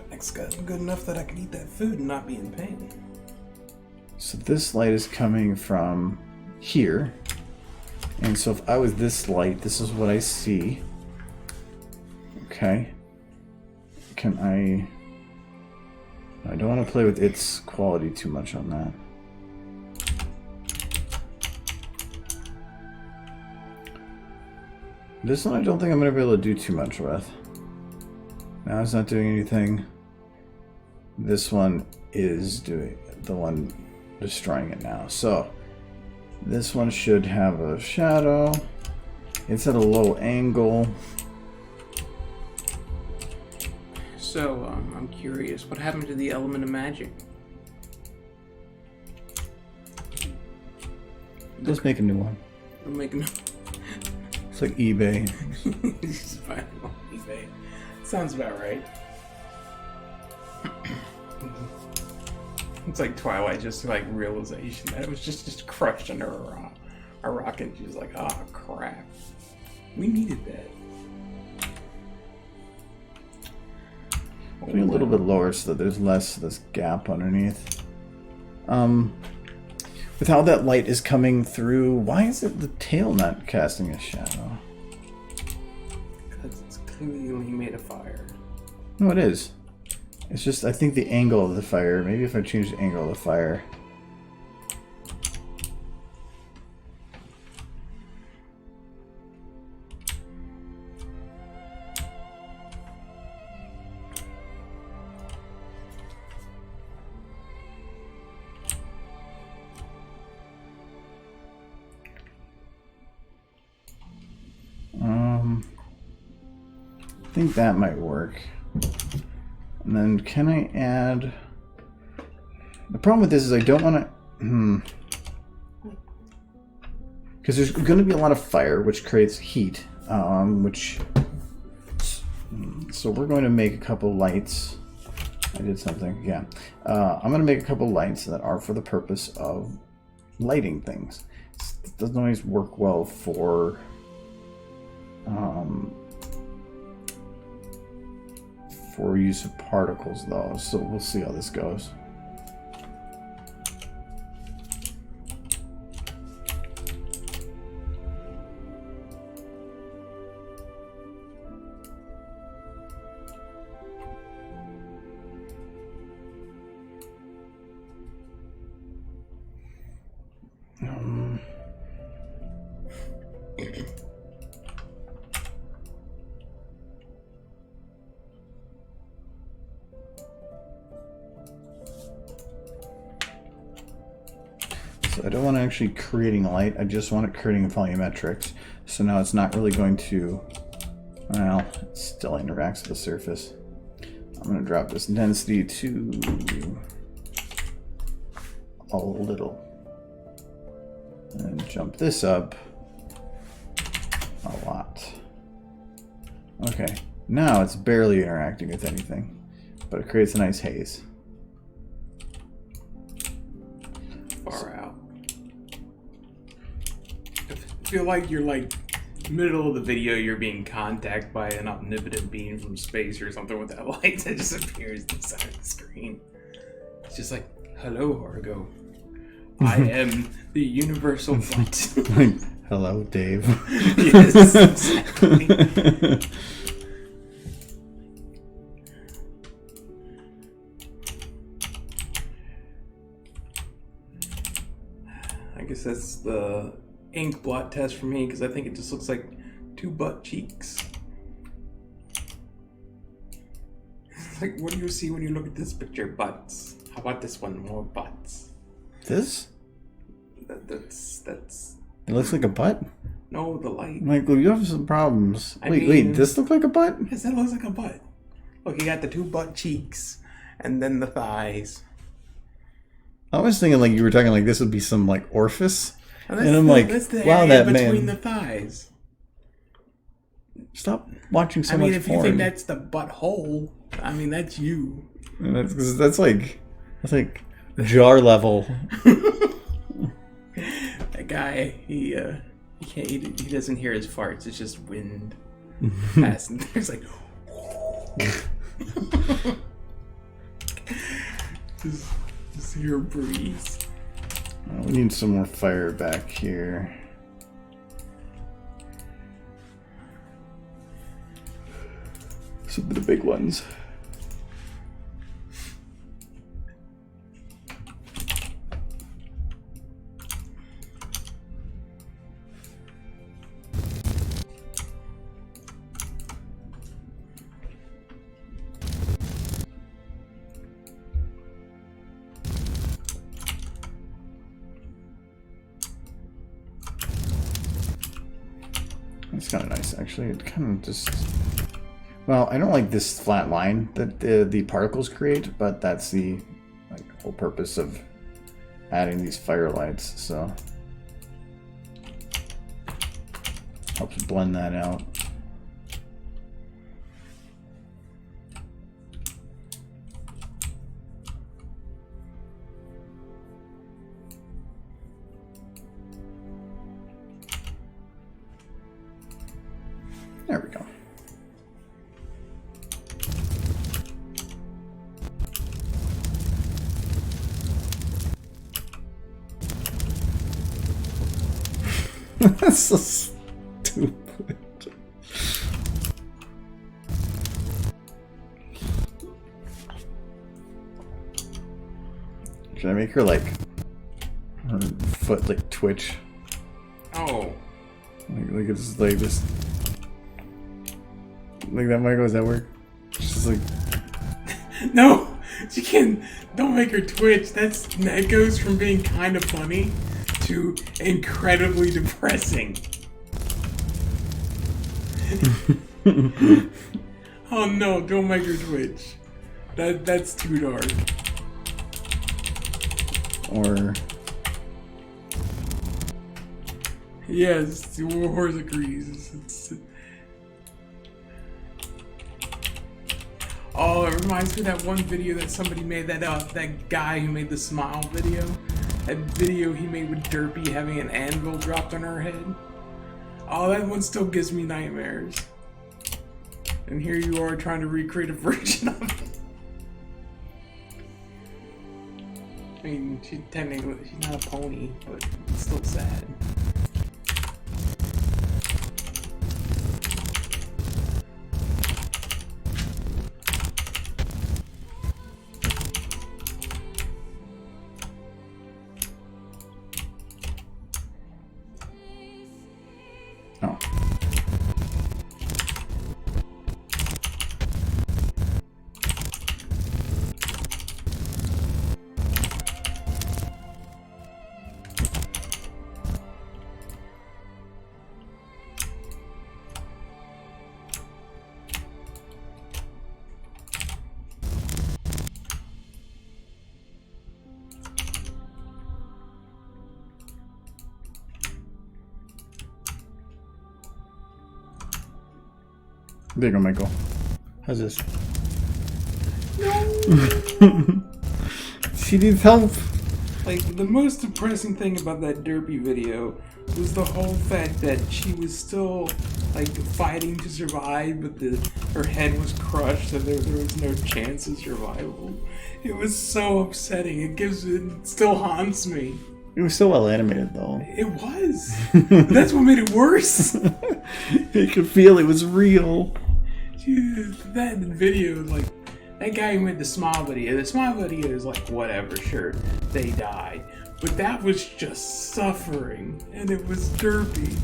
back's gotten good enough that I can eat that food and not be in pain. So this light is coming from here. And so if I was this light, this is what I see. Okay. Can I don't want to play with its quality too much on that. This one I don't think I'm going to be able to do too much with. Now it's not doing anything. This one is doing the one destroying it now. So this one should have a shadow. It's at a low angle. So I'm curious, what happened to the element of magic? Let's make a new one. I'm making. It's like eBay. Just find it on eBay. Sounds about right. It's like Twilight, just like realization that it was just crushed under a rock, and she was like, "Oh crap, we needed that." Putting a little bit lower so that there's less of this gap underneath. With how that light is coming through, why is it the tail not casting a shadow? Because it's clearly made of fire. No, it is. It's just, I think the angle of the fire, maybe if I change the angle of the fire. I think that might work. And then can I add... The problem with this is I don't want to... Because there's going to be a lot of fire, which creates heat. So we're going to make a couple lights. I did something, yeah. I'm going to make a couple lights that are for the purpose of lighting things. It doesn't always work well for... for use of particles though, so we'll see how this goes. So I don't want to actually creating light, I just want it creating volumetrics. So now it's not really going to, well, it still interacts with the surface. I'm going to drop this density to a little. And jump this up a lot. Okay, now it's barely interacting with anything, but it creates a nice haze. Far out. I feel like you're like middle of the video, you're being contacted by an omnipotent being from space or something with that light that just appears inside the screen. It's just like, hello, Argo. I am the universal light. Like, hello, Dave. Yes, exactly. I guess that's the ink blot test for me because I think it just looks like two butt cheeks. It's like, what do you see when you look at this picture? Butts. How about this one? More butts. This? That's. It looks like a butt? No, the light. Michael, you have some problems. I Wait, mean- this look like a butt? Yes, that looks like a butt. Look, you got the two butt cheeks and then the thighs. I was thinking like you were talking like this would be some like orifice. And And I'm like, that's the wow, area that between man. the thighs. Stop watching so I mean, much if you porn. think that's the butthole, I mean, that's you. And that's like jar level. That guy, he can't. He doesn't hear his farts. It's just wind passing. There's like, just hear a breeze. We need some more fire back here. Some of the big ones. It's kind of nice, actually. It kind of just... Well, I don't like this flat line that the particles create, but that's the whole purpose of adding these fire lights, so... Helps blend that out. There we go. That's so stupid. Should I make her like her foot like twitch? Oh, Like it's like just like that, Michael. Does that work? Just like no, she can't. Don't make her twitch. That goes from being kind of funny to incredibly depressing. Oh no! Don't make her twitch. That's too dark. or Yes, Warhorse agrees. Oh, it reminds me of that one video that somebody made, that guy who made the smile video. That video he made with Derpy having an anvil dropped on her head. Oh, that one still gives me nightmares. And here you are trying to recreate a version of it. I mean, she's not a pony, but it's still sad. oh. There you go, Michael. How's this? No. She needs help. Like, the most depressing thing about that derpy video was the whole fact that she was still, like, fighting to survive, but her head was crushed and there was no chance of survival. It was so upsetting. It still haunts me. It was so well animated, though. It was. That's what made it worse. You could feel it was real. Dude, that video, like, that guy who made the smile video is like, whatever, sure, they died. But that was just suffering, and it was derpy.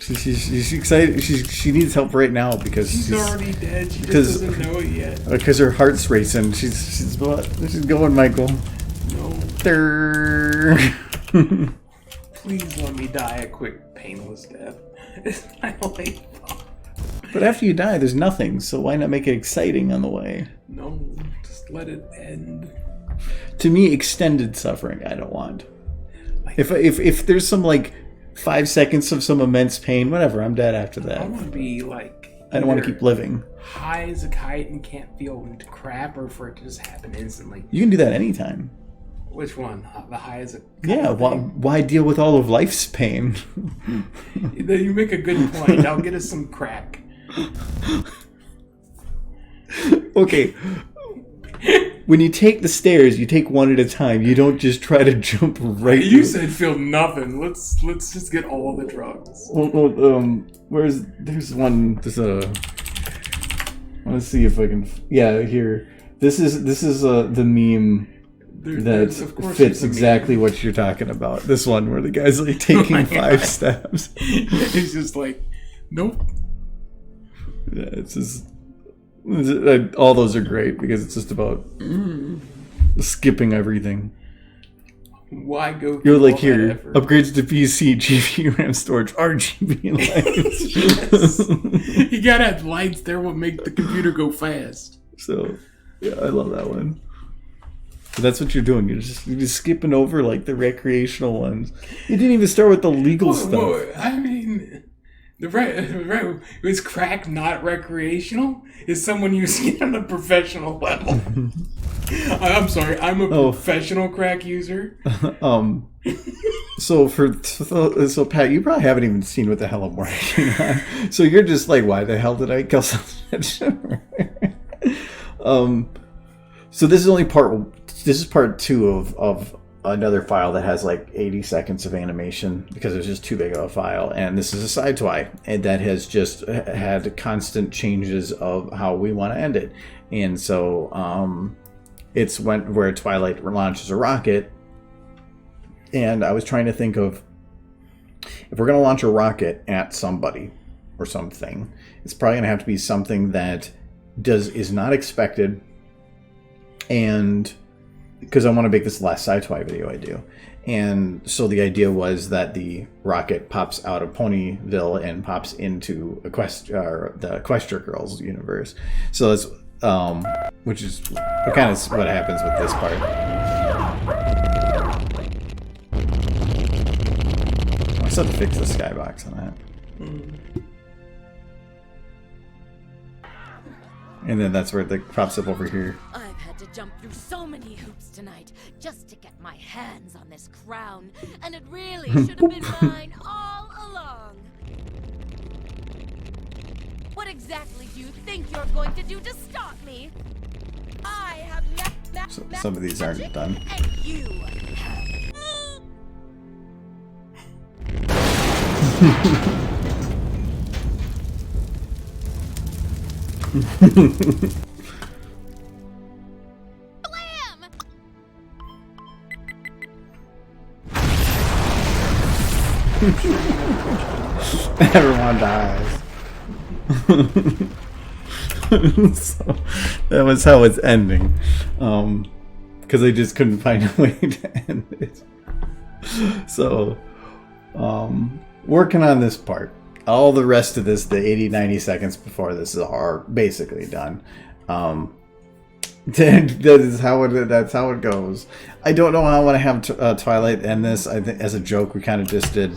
She's excited. She needs help right now because she's already dead. She just doesn't know it yet. Because her heart's racing. She's going, Michael. No. Durr. Please let me die a quick, painless death. It's my life. But after you die, there's nothing. So why not make it exciting on the way? No, just let it end. To me, extended suffering I don't want. If there's some like 5 seconds of some immense pain, whatever, I'm dead after that. I want to be like, I don't want to keep living. High as a kite and can't feel crap, or for it to just happen instantly. You can do that anytime. Which one? The high as a kite? Yeah, why deal with all of life's pain? You make a good point. I'll get us some crack. Okay. When you take the stairs, you take one at a time. You don't just try to jump right. You said feel nothing. Let's just get all the drugs. Well, there's one. There's a. I want to see if I can. Yeah, here. This is the meme that fits exactly what you're talking about. This one where the guy's like taking 5 steps. He's just like, nope. Yeah, it's just. All those are great because it's just about skipping everything. Why go? You're like, here, upgrades to PC, GPU, RAM storage, RGB lights. Yes. You gotta have lights there will make the computer go fast. So, yeah, I love that one. But that's what you're doing. You're just skipping over like the recreational ones. You didn't even start with the legal stuff. Whoa, I mean. Is crack not recreational? Is someone using it on a professional level? I'm sorry, I'm a professional crack user. So Pat, you probably haven't even seen what the hell I'm working on. So you're just like, why the hell did I kill someone? So this is only part 2 of another file that has like 80 seconds of animation because it's just too big of a file, and this is a side twi and that has just had constant changes of how we want to end it. And so it's where Twilight launches a rocket, and I was trying to think of, if we're going to launch a rocket at somebody or something, it's probably going to have to be something that is not expected, and because I want to make this the last sci-fi video I do. And so the idea was that the rocket pops out of Ponyville and pops into the Equestria Girls universe. So that's, which is kind of what happens with this part. I still have to fix the skybox on that. And then that's where it pops up over here. I've had to jump through so many hoops tonight just to get my hands on this crown, and it really should have been mine all along. What exactly do you think you're going to do to stop me? I have some of these aren't done. And you have. Everyone dies. So that was how it's ending, because I just couldn't find a way to end it. So working on this part. All the rest of this, the 80-90 seconds before this, are basically done. That's how it goes. I don't know how I want to have Twilight end this. I think as a joke we kind of just did.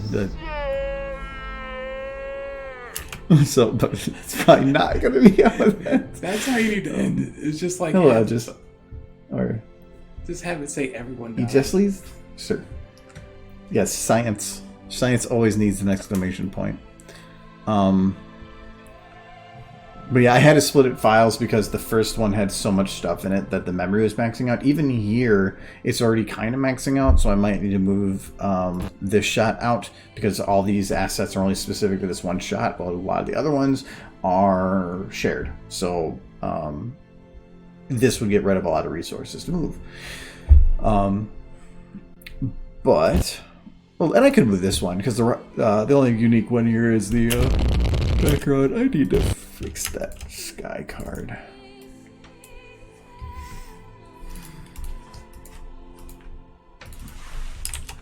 So, but it's probably not going to be how it ends. That's how you need to end it. It's just like No, or just have it say everyone he died. just leaves? Sure. Yes, science. Science always needs an exclamation point. But yeah, I had to split it files because the first one had so much stuff in it that the memory was maxing out. Even here, it's already kind of maxing out, so I might need to move this shot out because all these assets are only specific to this one shot, while a lot of the other ones are shared. So this would get rid of a lot of resources to move. But... Well, and I could move this one because the only unique one here is the background. I need to fix that sky card.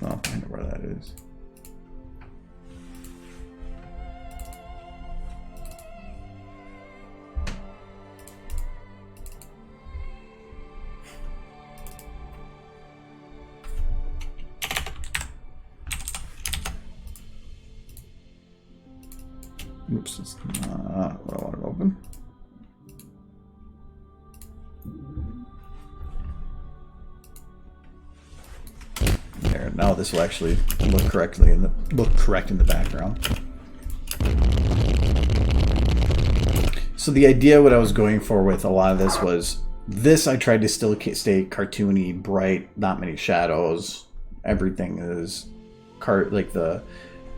Oh, I know where that is. Oops, it's not what I want to open. There, now this will actually look correct in the background. So the idea, what I was going for with a lot of this was this. I tried to still stay cartoony, bright, not many shadows. Everything is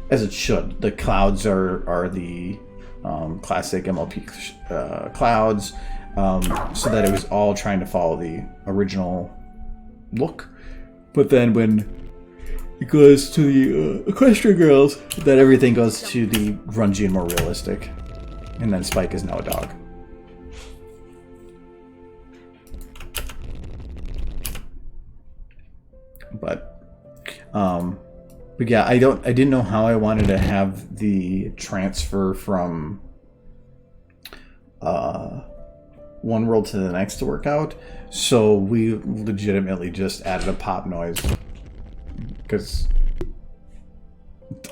as it should. The clouds are the classic MLP clouds, so that it was all trying to follow the original look. But then when it goes to the Equestria Girls, then everything goes to the grungy and more realistic. And then Spike is now a dog. But yeah, I didn't know how I wanted to have the transfer from one world to the next to work out. So we legitimately just added a pop noise because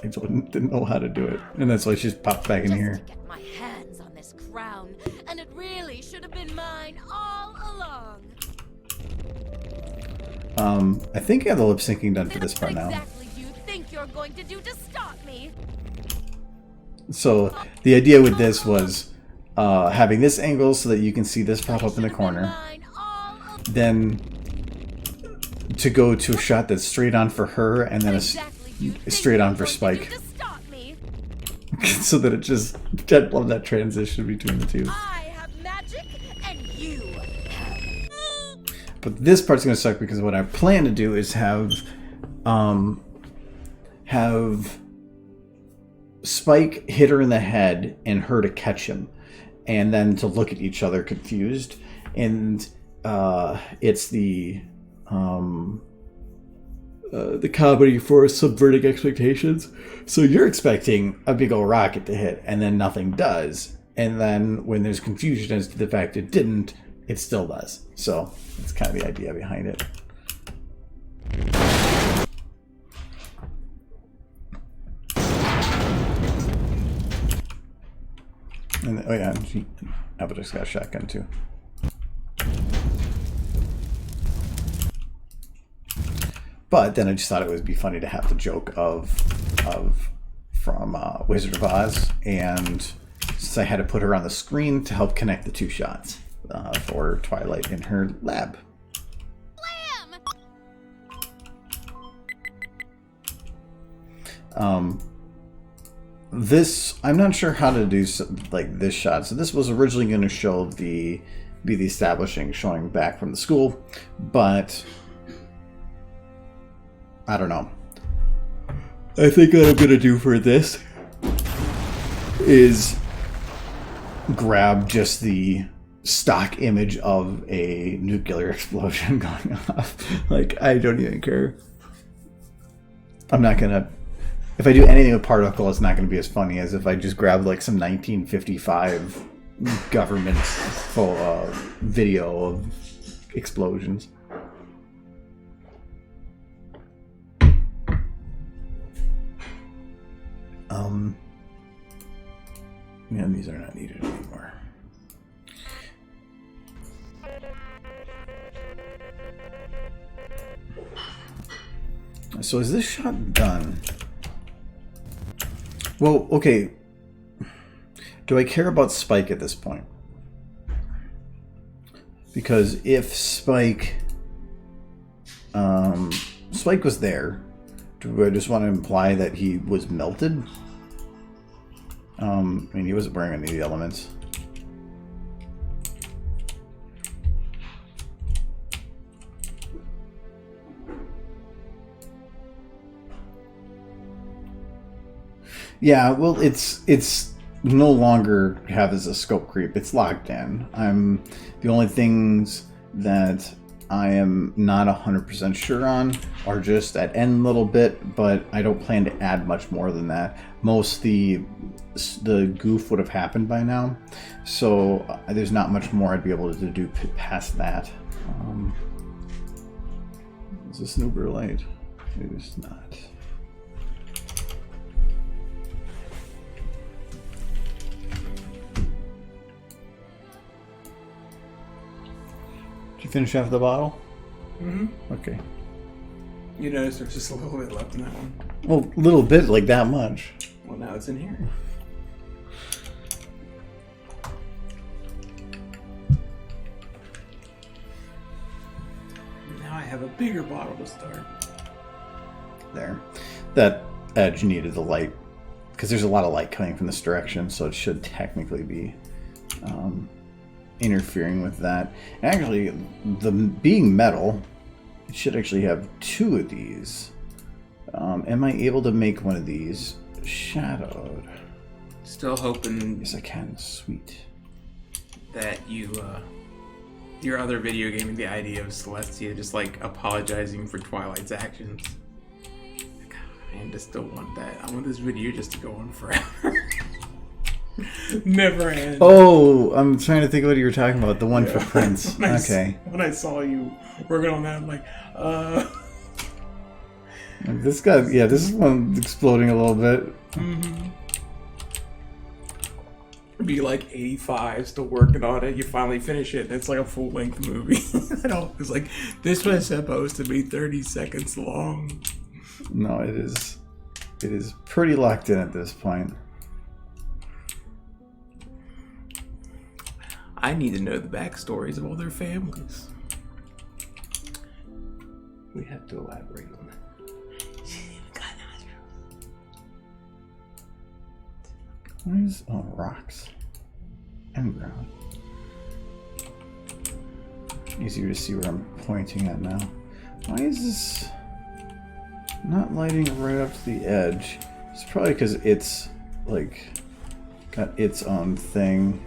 I didn't know how to do it, and that's why she just popped back in here. To get my hands on this crown, and it really should have been mine all along. I think I have the lip syncing done for this part now. What exactly do you think you're going to do to stop me? So the idea with this was having this angle so that you can see this pop up in the corner. Then to go to a shot that's straight on for her and then a straight on for Spike. So that it just... I love that transition between the two. I have magic and you have... But this part's going to suck because what I plan to do is have Spike hit her in the head and her to catch him, and then to look at each other confused. And it's the comedy for subverting expectations. So you're expecting a big old rocket to hit, and then nothing does. And then when there's confusion as to the fact it didn't, it still does. So that's kind of the idea behind it. And oh yeah, Apple just got a shotgun too. But then I just thought it would be funny to have the joke from Wizard of Oz, and since I had to put her on the screen to help connect the two shots for Twilight in her lab. This, I'm not sure how to do like this shot. So this was originally going to show be the establishing, showing back from the school, but I don't know. I think what I'm going to do for this is grab just the stock image of a nuclear explosion going off. Like, I don't even care. I'm not going to... If I do anything with particle, it's not going to be as funny as if I just grab like some 1955 government full video of explosions. Yeah, these are not needed anymore. So is this shot done? Well, okay. Do I care about Spike at this point? Because if Spike... Spike was there, do I just want to imply that he was melted? I mean, he wasn't wearing any of the elements. Yeah, well, it's no longer have as a scope creep. It's locked in. The only things that I am not 100% sure on are just that end little bit, but I don't plan to add much more than that. Most the goof would have happened by now, so there's not much more I'd be able to do past that. Is this an Uber light? It is not. Did you finish half the bottle? Mm-hmm. Okay. You notice there's just a little bit left in that one. Well, a little bit, like that much. Well, now it's in here. Now I have a bigger bottle to start. There. That edge needed the light, because there's a lot of light coming from this direction, so it should technically be interfering with that. And actually, being metal, it should actually have two of these. Am I able to make one of these shadowed? Still hoping Yes, I can. Sweet. that your other video game, the idea of Celestia just like apologizing for Twilight's actions. God, I just don't want that. I want this video just to go on forever. Never end. Oh, I'm trying to think of what you were talking about. The one for Prince. When Okay. When I saw you working on that, I'm like, This guy, yeah, this is one exploding a little bit. mm-hmm. Be like 85, still working on it. You finally finish it, and it's like a full-length movie. It's like, this was supposed to be 30 seconds long. No, it is pretty locked in at this point. I need to know the backstories of all their families. We have to elaborate on that. What is... Oh, rocks. And ground. Easier to see where I'm pointing at now. Why is this not lighting right up to the edge? It's probably because it's, like, got its own thing.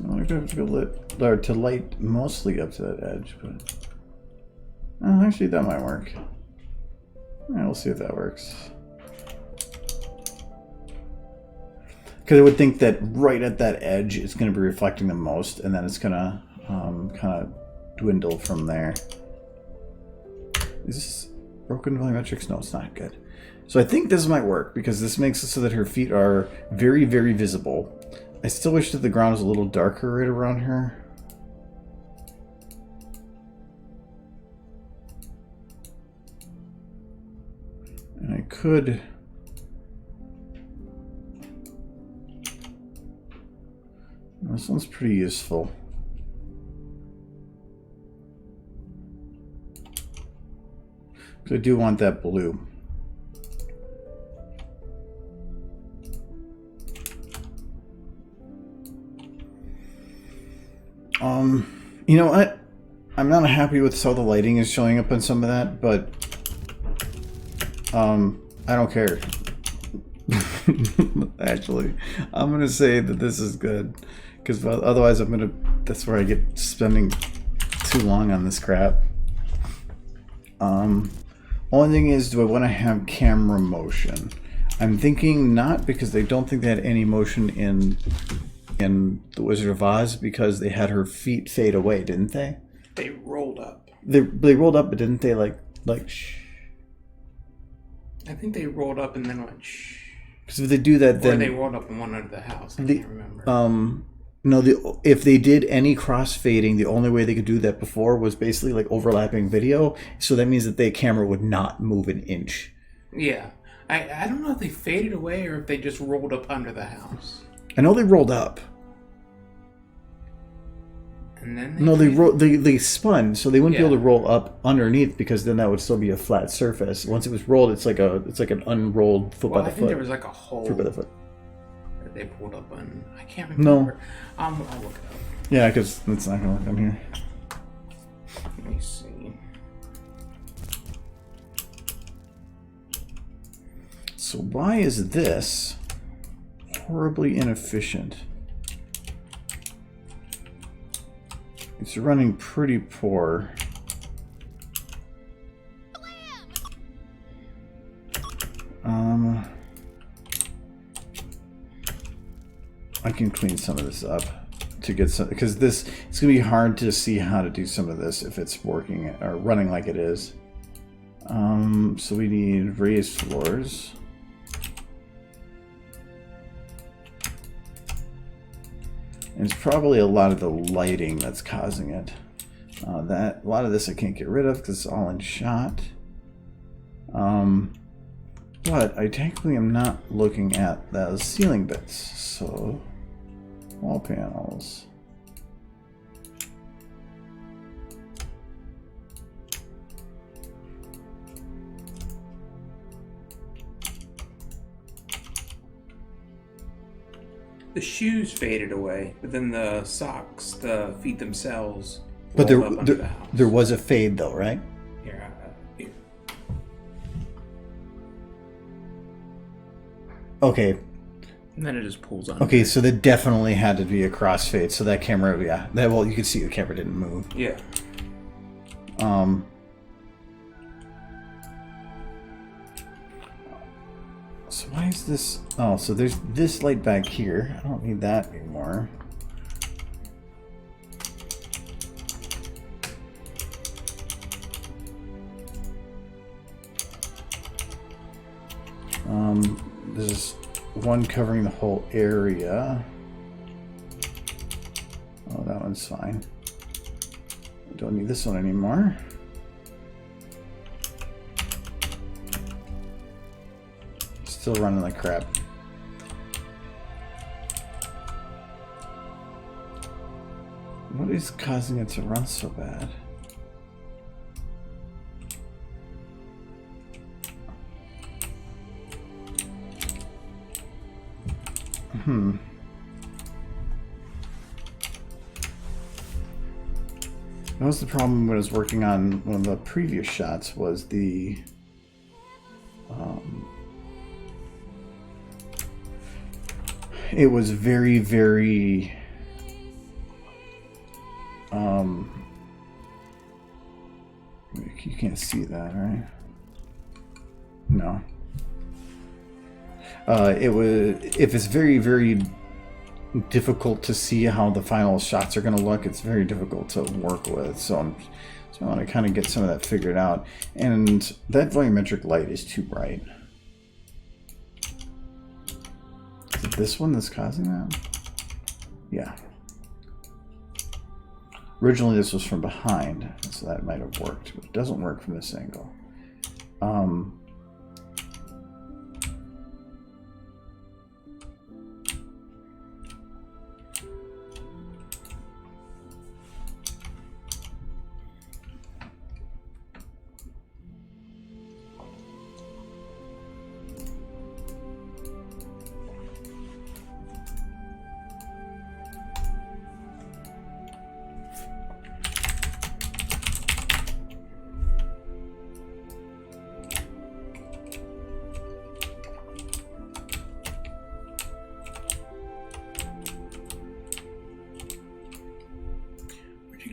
I'm gonna have to go lit, or to light mostly up to that edge, but actually that might work. Yeah, we'll see if that works. Because I would think that right at that edge, it's going to be reflecting the most, and then it's going to kind of dwindle from there. Is this broken volumetrics? No, it's not good. So I think this might work, because this makes it so that her feet are very, very visible. I still wish that the ground was a little darker right around her. And I could... This one's pretty useful. Because I do want that blue. You know what? I'm not happy with how the lighting is showing up on some of that, but I don't care. Actually, I'm gonna say that this is good, because otherwise that's where I get spending too long on this crap. Only thing is, do I want to have camera motion? I'm thinking not, because they don't think they had any motion in in The Wizard of Oz because they had her feet fade away, didn't they? They rolled up. They rolled up, but didn't they like shh? I think they rolled up and then went shh. Because if they do that, Or then they rolled up and went under the house. I can't remember. no, if they did any crossfading, the only way they could do that before was basically like overlapping video. So that means that the camera would not move an inch. Yeah. I don't know if they faded away or if they just rolled up under the house. I know they rolled up. And then they spun, so they wouldn't be Yeah. able to roll up underneath because then that would still be a flat surface. Once it was rolled, it's like an unrolled foot Well, by I the think there foot. was like a hole Foot by the foot. that they pulled up on. I can't No. remember. I'll look it up. Yeah, because it's not gonna work on here. Let me see. So why is this horribly inefficient? It's running pretty poor. I can clean some of this up to get some, because it's gonna be hard to see how to do some of this if it's working or running like it is. So we need raised floors. And it's probably a lot of the lighting that's causing it. A lot of this I can't get rid of because it's all in shot. But I technically am not looking at those ceiling bits. So, wall panels. The shoes faded away, but then the socks, the feet themselves. But rolled up under the house. there was a fade though, right? Here. Okay. And then it just pulls on. Okay, so there definitely had to be a crossfade. So that camera, yeah. Well, you could see the camera didn't move. Yeah. So why is this? Oh, so there's this light back here. I don't need that anymore. There's one covering the whole area. Oh, that one's fine. Don't need this one anymore. Still running like crap. What is causing it to run so bad? That was the problem when I was working on one of the previous shots, was the it was very, very you can't see that, right? No. It was, if it's very, very difficult to see how the final shots are going to look, it's very difficult to work with. So I want to kind of get some of that figured out. And that volumetric light is too bright. Is it this one that's causing that? Yeah. Originally this was from behind, so that might have worked, but it doesn't work from this angle.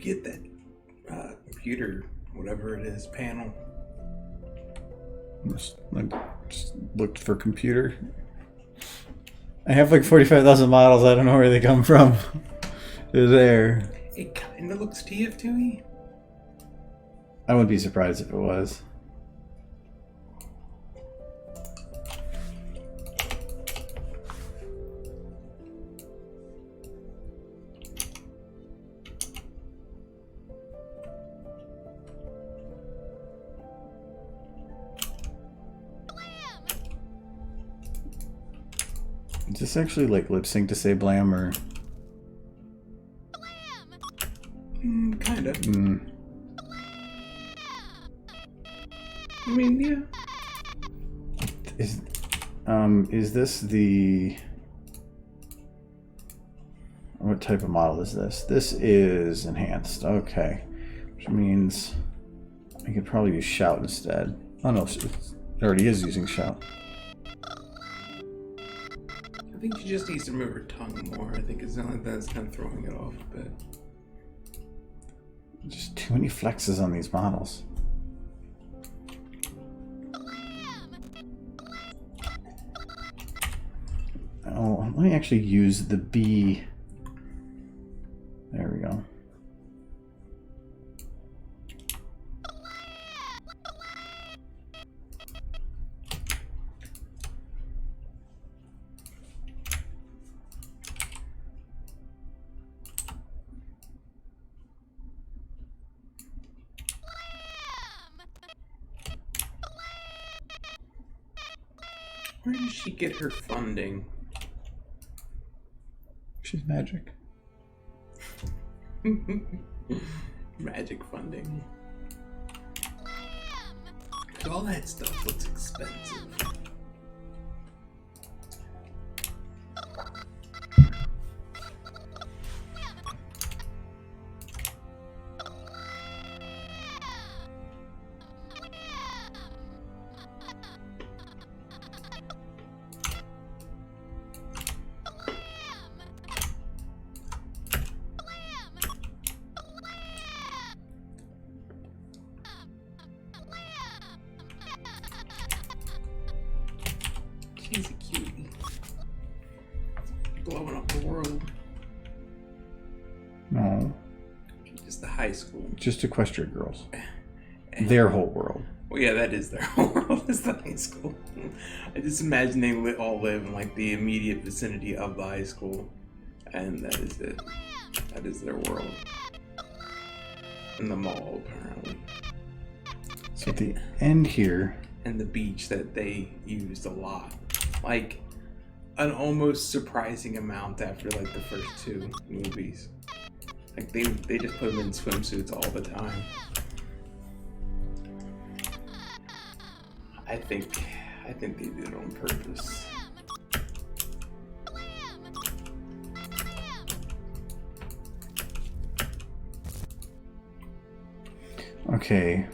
Get that computer, whatever it is, panel. I just looked for computer. I have like 45,000 models. I don't know where they come from. They're there. It kind of looks TF2-y. I wouldn't be surprised if it was. Is this actually like lip sync to say blam or? Kind of. Mm. I mean, yeah. Is this the? What type of model is this? This is enhanced. Okay, which means I could probably use shout instead. Oh no, it already is using shout. I think she just needs to move her tongue more. I think it's not like that's kind of throwing it off a bit. Just too many flexes on these models. Oh, let me actually use the B. There we go. Where does she get her funding? She's magic. Magic funding. All that stuff looks expensive. She's a cutie. Blowing up the world. No, Just the high school. just Equestria girls. Their whole world. Well, yeah, that is their whole world, is the high school. I just imagine they all live in like the immediate vicinity of the high school, and that is it. That is their world. And the mall, apparently. So at the end here, And the beach that they used a lot. Like, an almost surprising amount after like the first two movies. Like they just put them in swimsuits all the time. I think they did it on purpose. okay.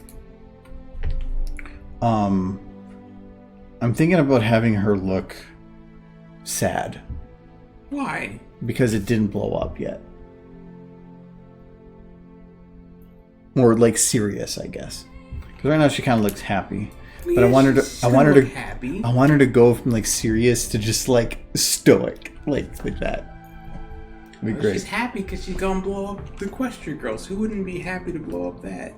I'm thinking about having her look sad Why? because it didn't blow up yet. Or like serious, I guess. Because right now she kind of looks happy. But I want her to happy. I want her to go from like serious to just like stoic, like that. It'd be great. She's happy because she's gonna blow up the Equestria Girls. Who wouldn't be happy to blow up that?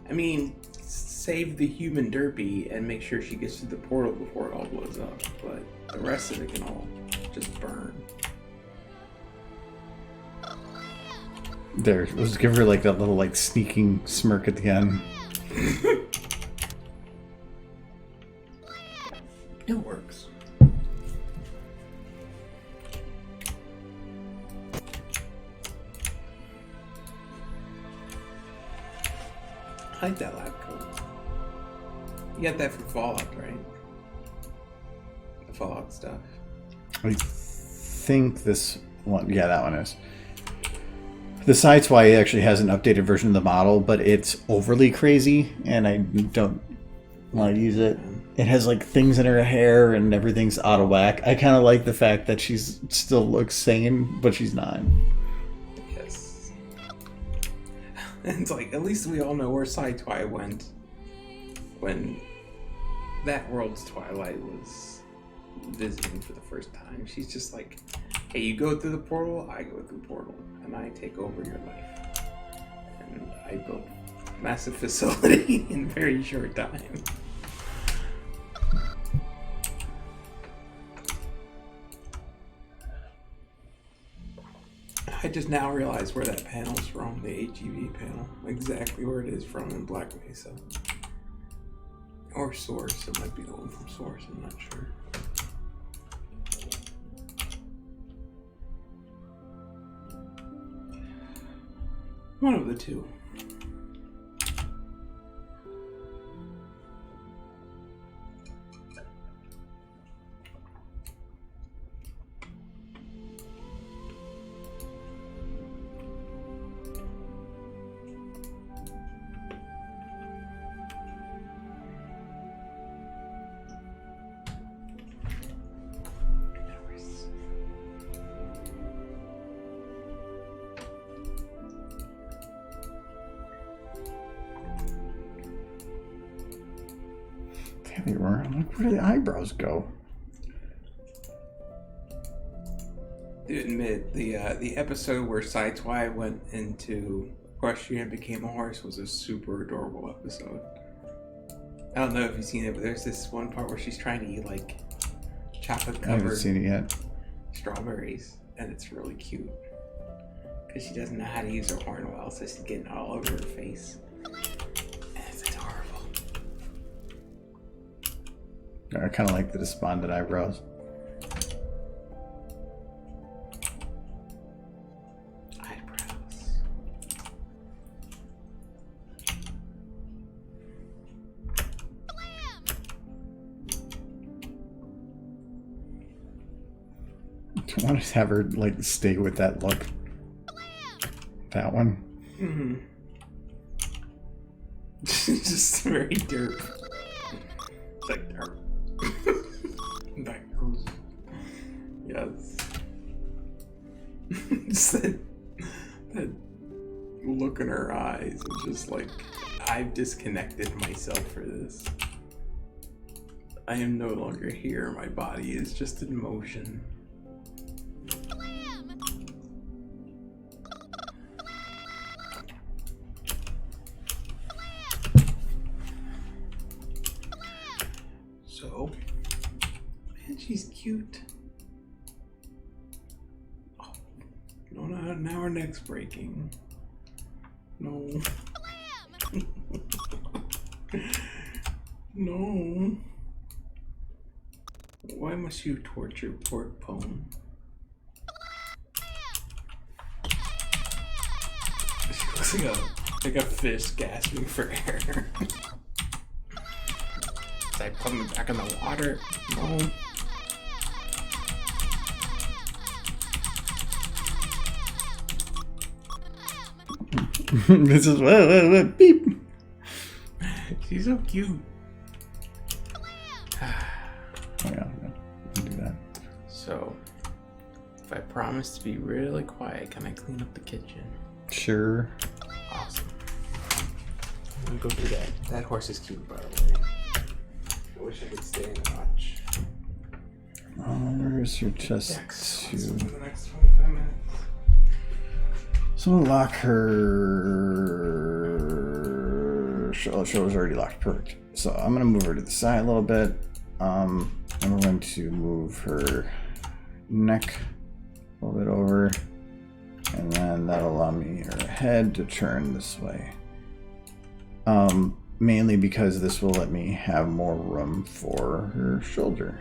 I mean, save the human derpy and make sure she gets to the portal before it all blows up. But the rest of it can all just burn. There, let's give her like that little like sneaking smirk at the end. It works. I like that lab coat. You got that from Fallout, right? The Fallout stuff. I think this one, yeah, that one is. The Sideswipe actually has an updated version of the model, but it's overly crazy, and I don't want to use it. It has like things in her hair, and everything's out of whack. I kind of like the fact that she's still looks sane, but she's not. Yes. It's like, at least we all know where Sideswipe went when that world's Twilight was visiting for the first time. She's just like, hey, you go through the portal, I go through the portal, and I take over your life. And I built a massive facility in a very short time. I just now realize where that panel's from, the HEV panel. Exactly where it is from in Black Mesa. Or Source, it might be the one from Source, I'm not sure. One of the two. They were. I'm like, where do the eyebrows go? To admit, the episode where Sideswipe went into equestrian and became a horse was a super adorable episode. I don't know if you've seen it, but there's this one part where she's trying to eat like chocolate I haven't covered seen it yet. strawberries, and it's really cute because she doesn't know how to use her horn well, so she's getting all over her face. And it's adorable. I kind of like the despondent eyebrows. Eyebrows. Do you want to have her like stay with that look? That one. Mm-hmm. Just very derp. Like derp. Like, yes. Just that look in her eyes is just like, I've disconnected myself for this. I am no longer here. My body is just in motion. So, man, she's cute. Oh, no, now her neck's breaking. No. No. Why must you torture poor Pone? She looks like a fish gasping for air. I put him back in the water. No. This is what beep. She's so cute. Oh yeah, do that. So, if I promise to be really quiet, can I clean up the kitchen? Sure. Awesome. Let me go do that. That horse is cute, by the way. I wish I could stay and watch. Where's your chest Dex. to? For the next 25 minutes. So lock her. Show's already locked. Perfect. So I'm gonna move her to the side a little bit. And we're going to move her neck a little bit over, and then that'll allow me her head to turn this way. Mainly because this will let me have more room for her shoulder.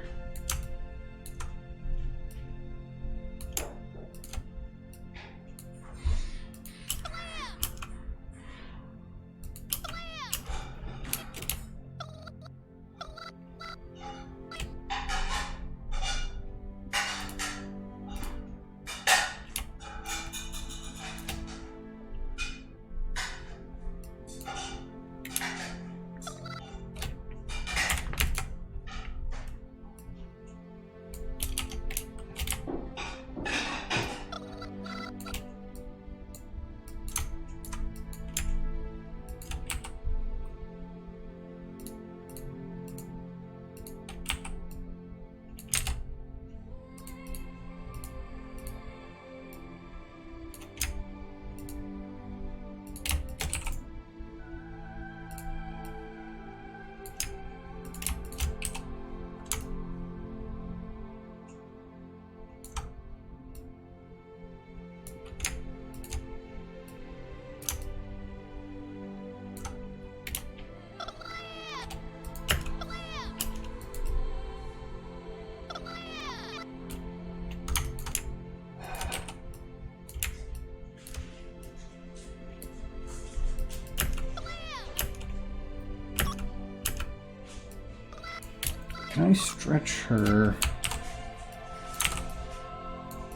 Can I stretch her?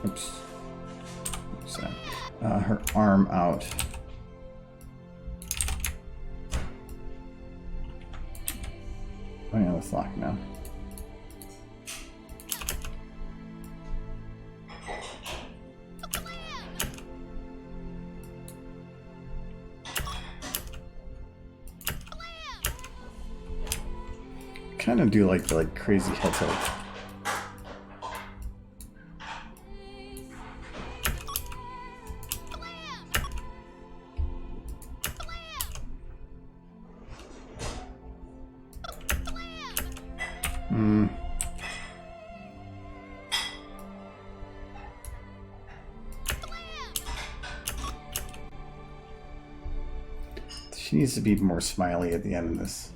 Oops. What's that? Her arm out. Oh yeah, it's locked now. Kind of do like the crazy head tilt. She needs to be more smiley at the end of this.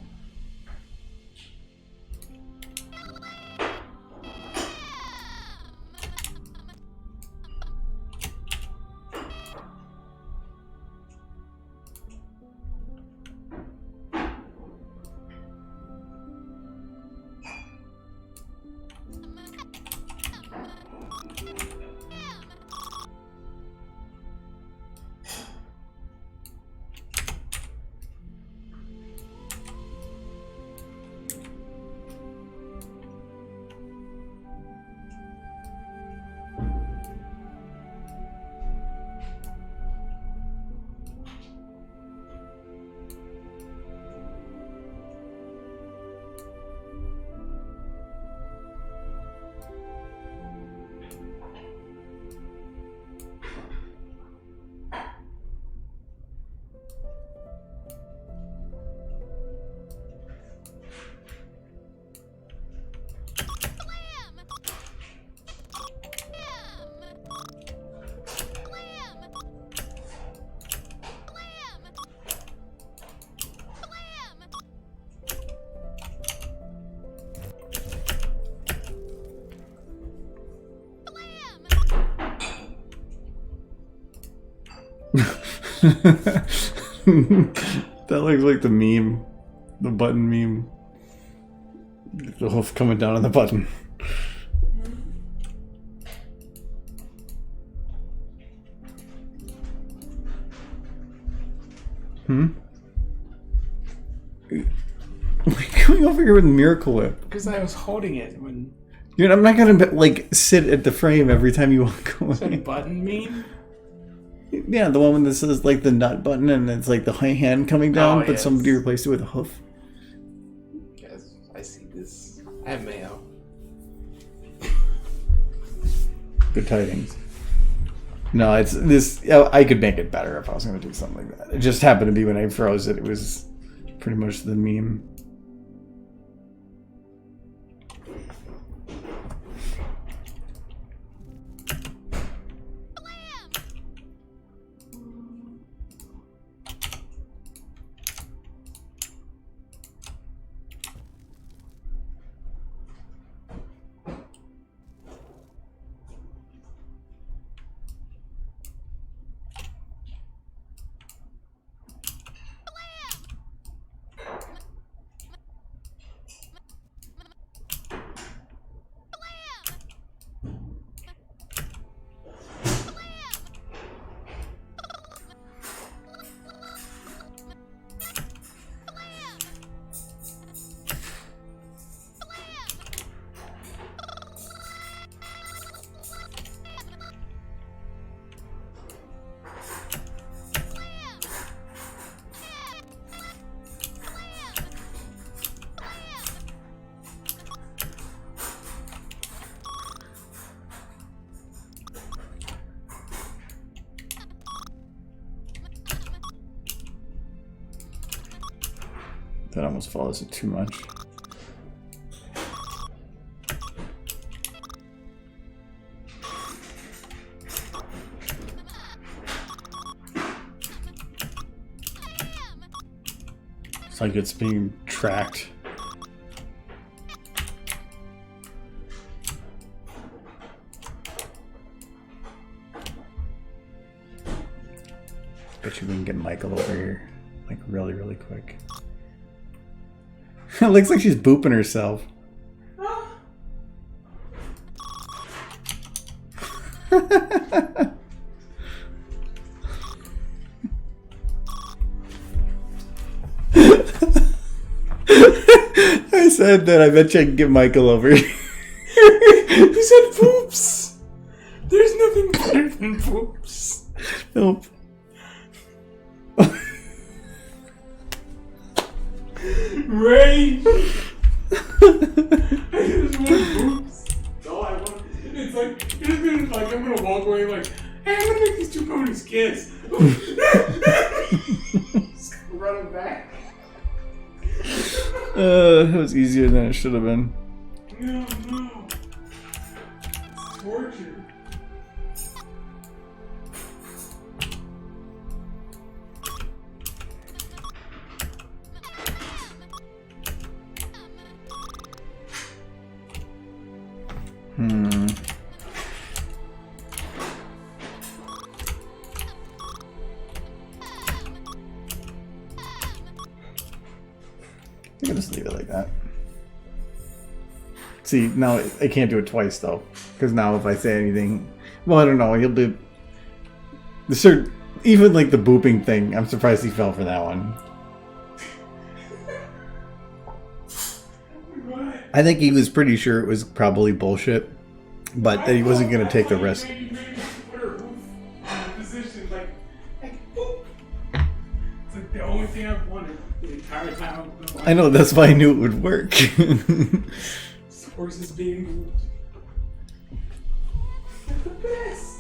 That looks like the meme. The button meme. The hoof coming down on the button. Coming over here with Miracle Whip. Because I was holding it when... I'm not gonna sit at the frame every time you walk away. Is that a button meme? Yeah, the one that says the nut button and it's the hand coming down, but yes. somebody replaced it with a hoof. Yes, I see this. I have mayo. Good tidings. No, it's this. I could make it better if I was going to do something like that. It just happened to be when I froze it. It was pretty much the meme. That almost follows it too much. It's like it's being tracked. Bet you we can get Michael over here, really, really quick. It looks like she's booping herself. I said that I bet you I can get Michael over here. You said poops. There's nothing better than poops. Nope. Ray. I just want poops. That's all I want. It's like I'm gonna walk away like, hey, I'm gonna make these two ponies kiss. Just run them back. It was easier than it should have been. No. It's torture. I can just leave it like that. See, now I can't do it twice though, because now if I say anything, well, I don't know. He'll do the certain, even like the booping thing. I'm surprised he fell for that one. I think he was pretty sure it was probably bullshit, but that he wasn't going to take the risk. It's like the only thing I've wanted the entire time. I know, that's why I knew it would work. This horse is being moved. It's the best.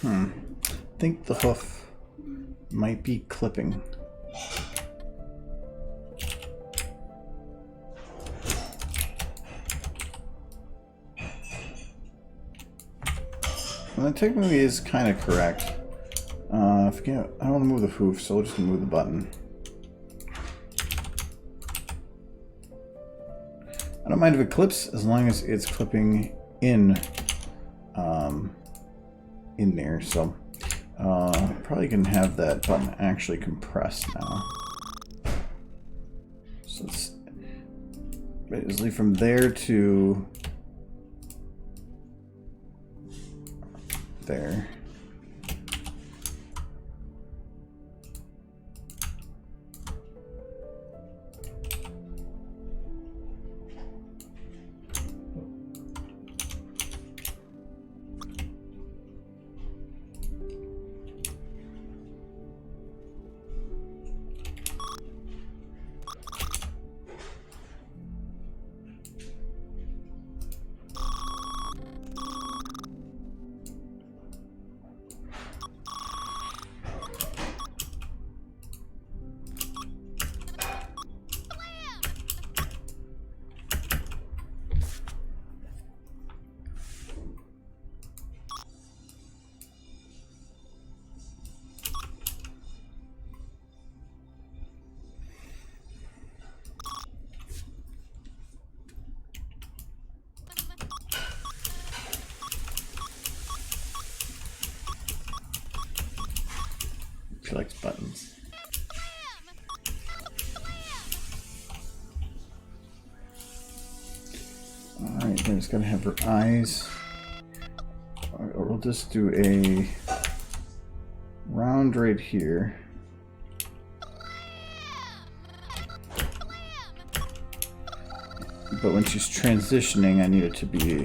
I think the hoof might be clipping. Well, that technically is kind of correct. I don't want to move the hoof, so we'll just move the button. I don't mind if it clips as long as it's clipping in there. So probably can have that button actually compressed now. So it's basically from there to there. She likes buttons. Alright, then it's gonna have her eyes. Alright, we'll just do a round right here. But when she's transitioning, I need it to be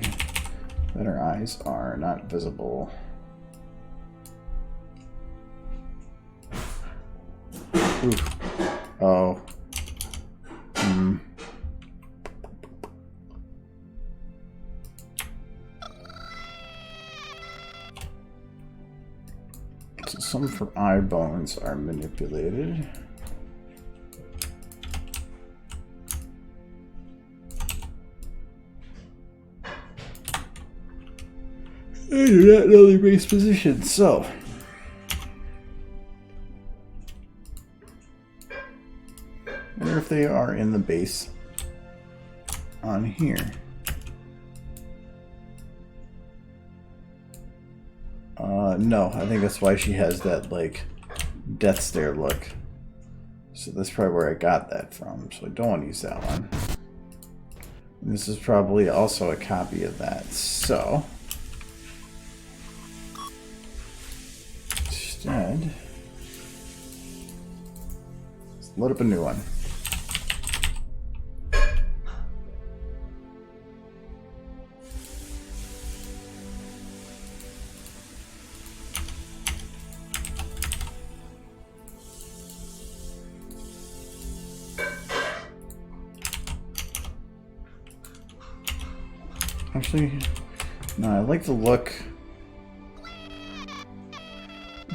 that her eyes are not visible. Oof. Oh. So some of her eye bones are manipulated. I do not know their base position, so I wonder if they are in the base on here. No, I think that's why she has that, like, death stare look. So that's probably where I got that from, so I don't want to use that one. And this is probably also a copy of that, so instead, let's load up a new one. Actually, no, I like the look,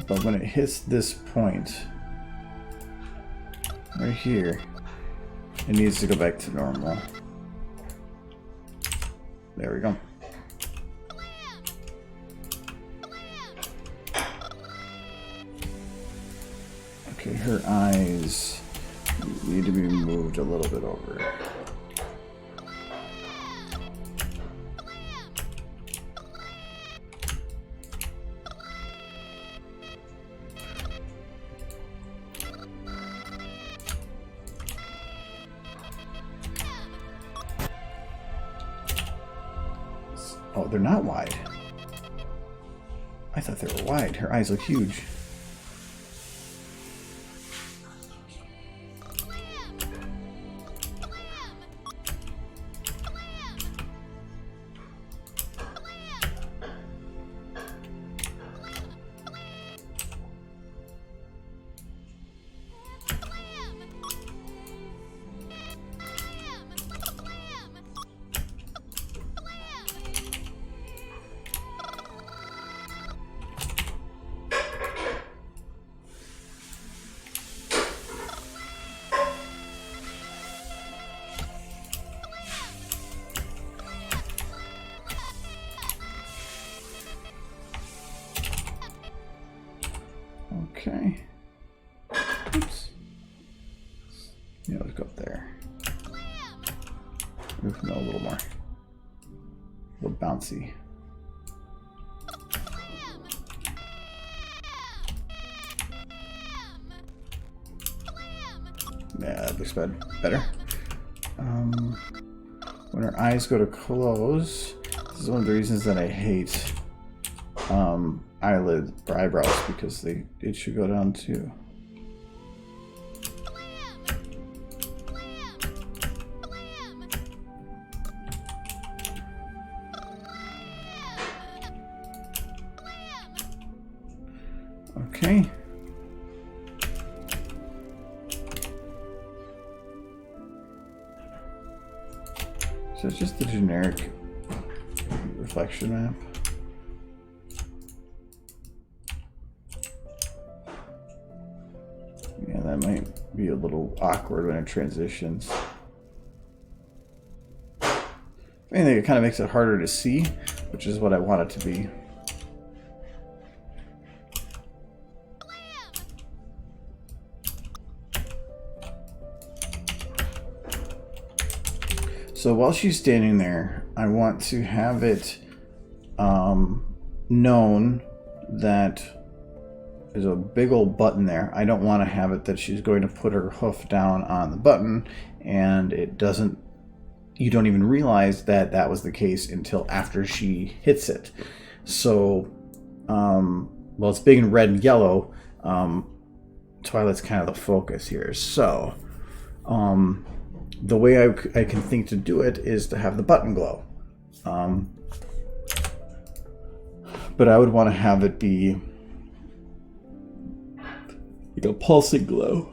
but when it hits this point right here, it needs to go back to normal. There we go. Okay, her eyes need to be moved a little bit over. Oh, they're not wide. I thought they were wide. Her eyes look huge. Okay. Oops. Yeah, let's go up there. Oof, no, a little more. A little bouncy. Yeah, that looks better. When her eyes go to close, this is one of the reasons that I hate eyelid or eyebrows, because it should go down too. Okay. So it's just the generic reflection map. Yeah, that might be a little awkward when it transitions. If anything, it kind of makes it harder to see, which is what I want it to be. So while she's standing there, I want to have it known that there's a big old button there. I don't want to have it that she's going to put her hoof down on the button and it doesn't, you don't even realize that that was the case until after she hits it. So, well, it's big and red and yellow. Twilight's kind of the focus here. So, the way I can think to do it is to have the button glow. But I would want to have it be like a pulsing glow.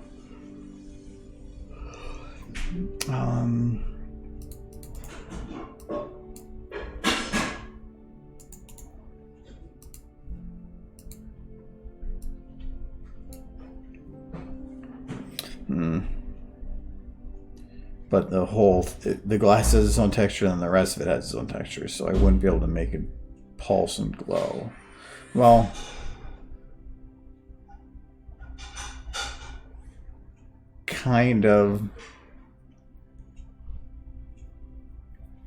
But the glass has its own texture and the rest of it has its own texture, so I wouldn't be able to make it pulse and glow. Well, kind of.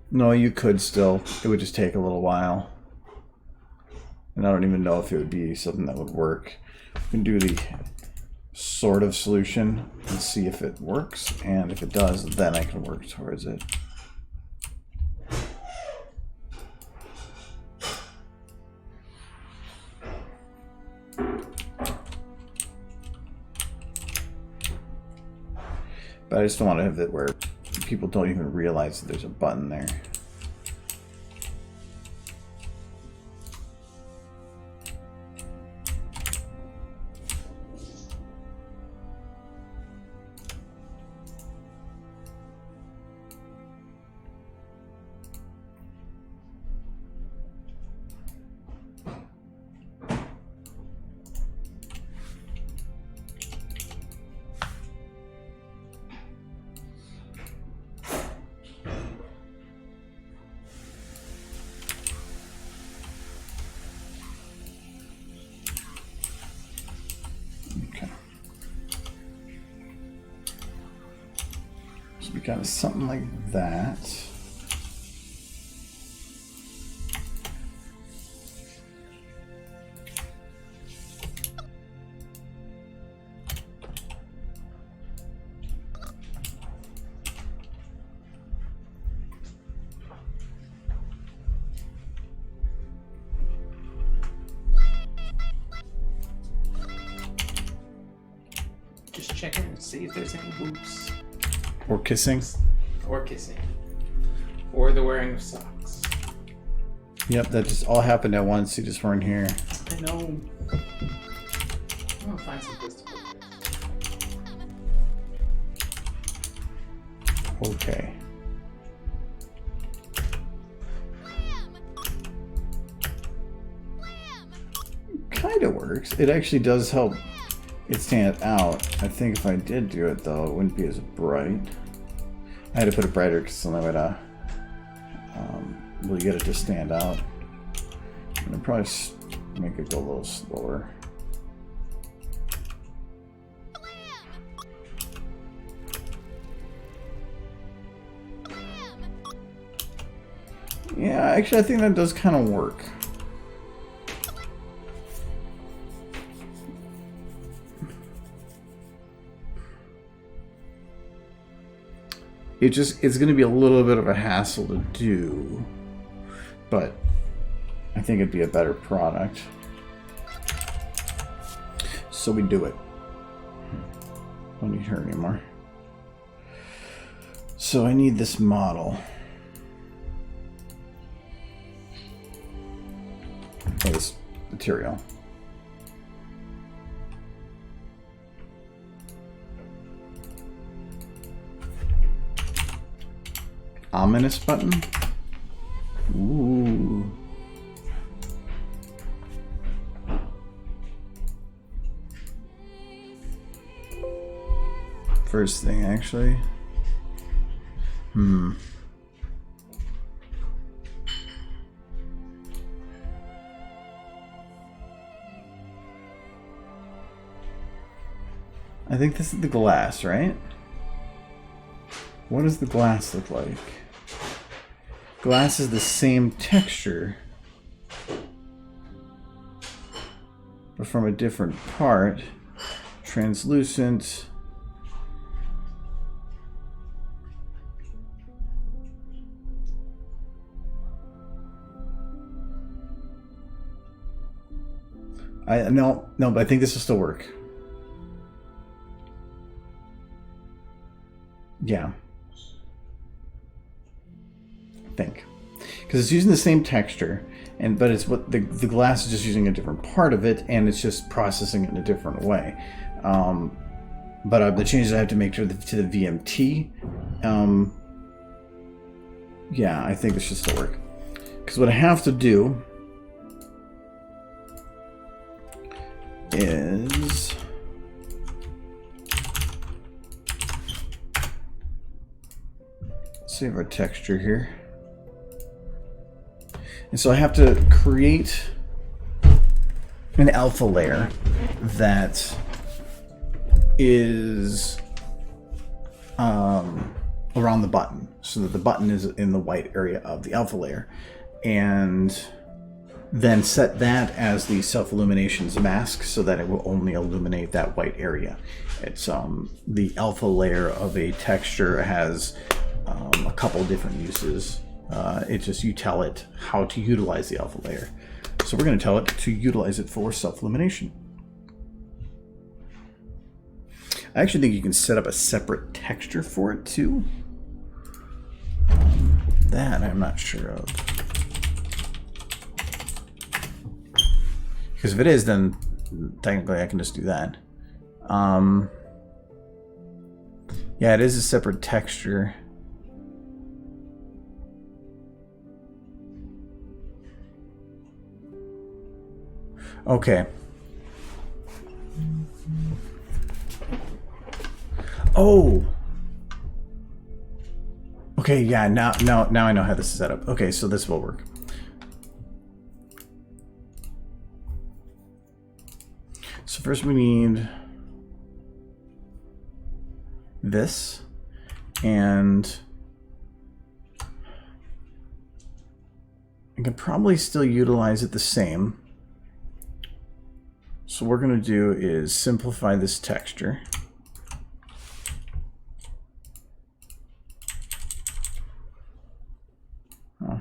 No, you could still. It would just take a little while. And I don't even know if it would be something that would work. We can do the sort of solution and see if it works, and if it does, then I can work towards it. But I just don't want to have it where people don't even realize that there's a button there. Kind of something like that. Just checking and see if there's any hoops. Or kissing. Or kissing. Or the wearing of socks. Yep, that just all happened at once. You just weren't here. I know. I'm gonna find some place to put this. Okay. Kind of works. It actually does help it stand out. I think if I did do it though, it wouldn't be as bright. I had to put it brighter because it's the only way to really get it to stand out. I'm gonna probably make it go a little slower. Yeah, actually I think that does kind of work. It's going to be a little bit of a hassle to do, but I think it'd be a better product. So we do it. Don't need her anymore. So I need this model. Or this material. Ominous button? Ooh. First thing, actually. I think this is the glass, right? What does the glass look like? Glass is the same texture. from a different part. Translucent. No, but I think this will still work. Yeah. I think. Because it's using the same texture, but it's what the glass is just using a different part of it, and it's just processing it in a different way. But the changes I have to make to the VMT, yeah, I think this should still work. Because what I have to do is save our texture here. And so I have to create an alpha layer that is around the button, so that the button is in the white area of the alpha layer, and then set that as the self-illuminations mask so that it will only illuminate that white area. It's the alpha layer of a texture has a couple different uses. You tell it how to utilize the alpha layer. So we're going to tell it to utilize it for self-illumination. I actually think you can set up a separate texture for it too. That I'm not sure of. Because if it is, then technically I can just do that. Yeah, it is a separate texture. Okay. Oh. Okay, yeah, now I know how this is set up. Okay, so this will work. So first we need this, and I can probably still utilize it the same. So what we're going to do is simplify this texture. Oh.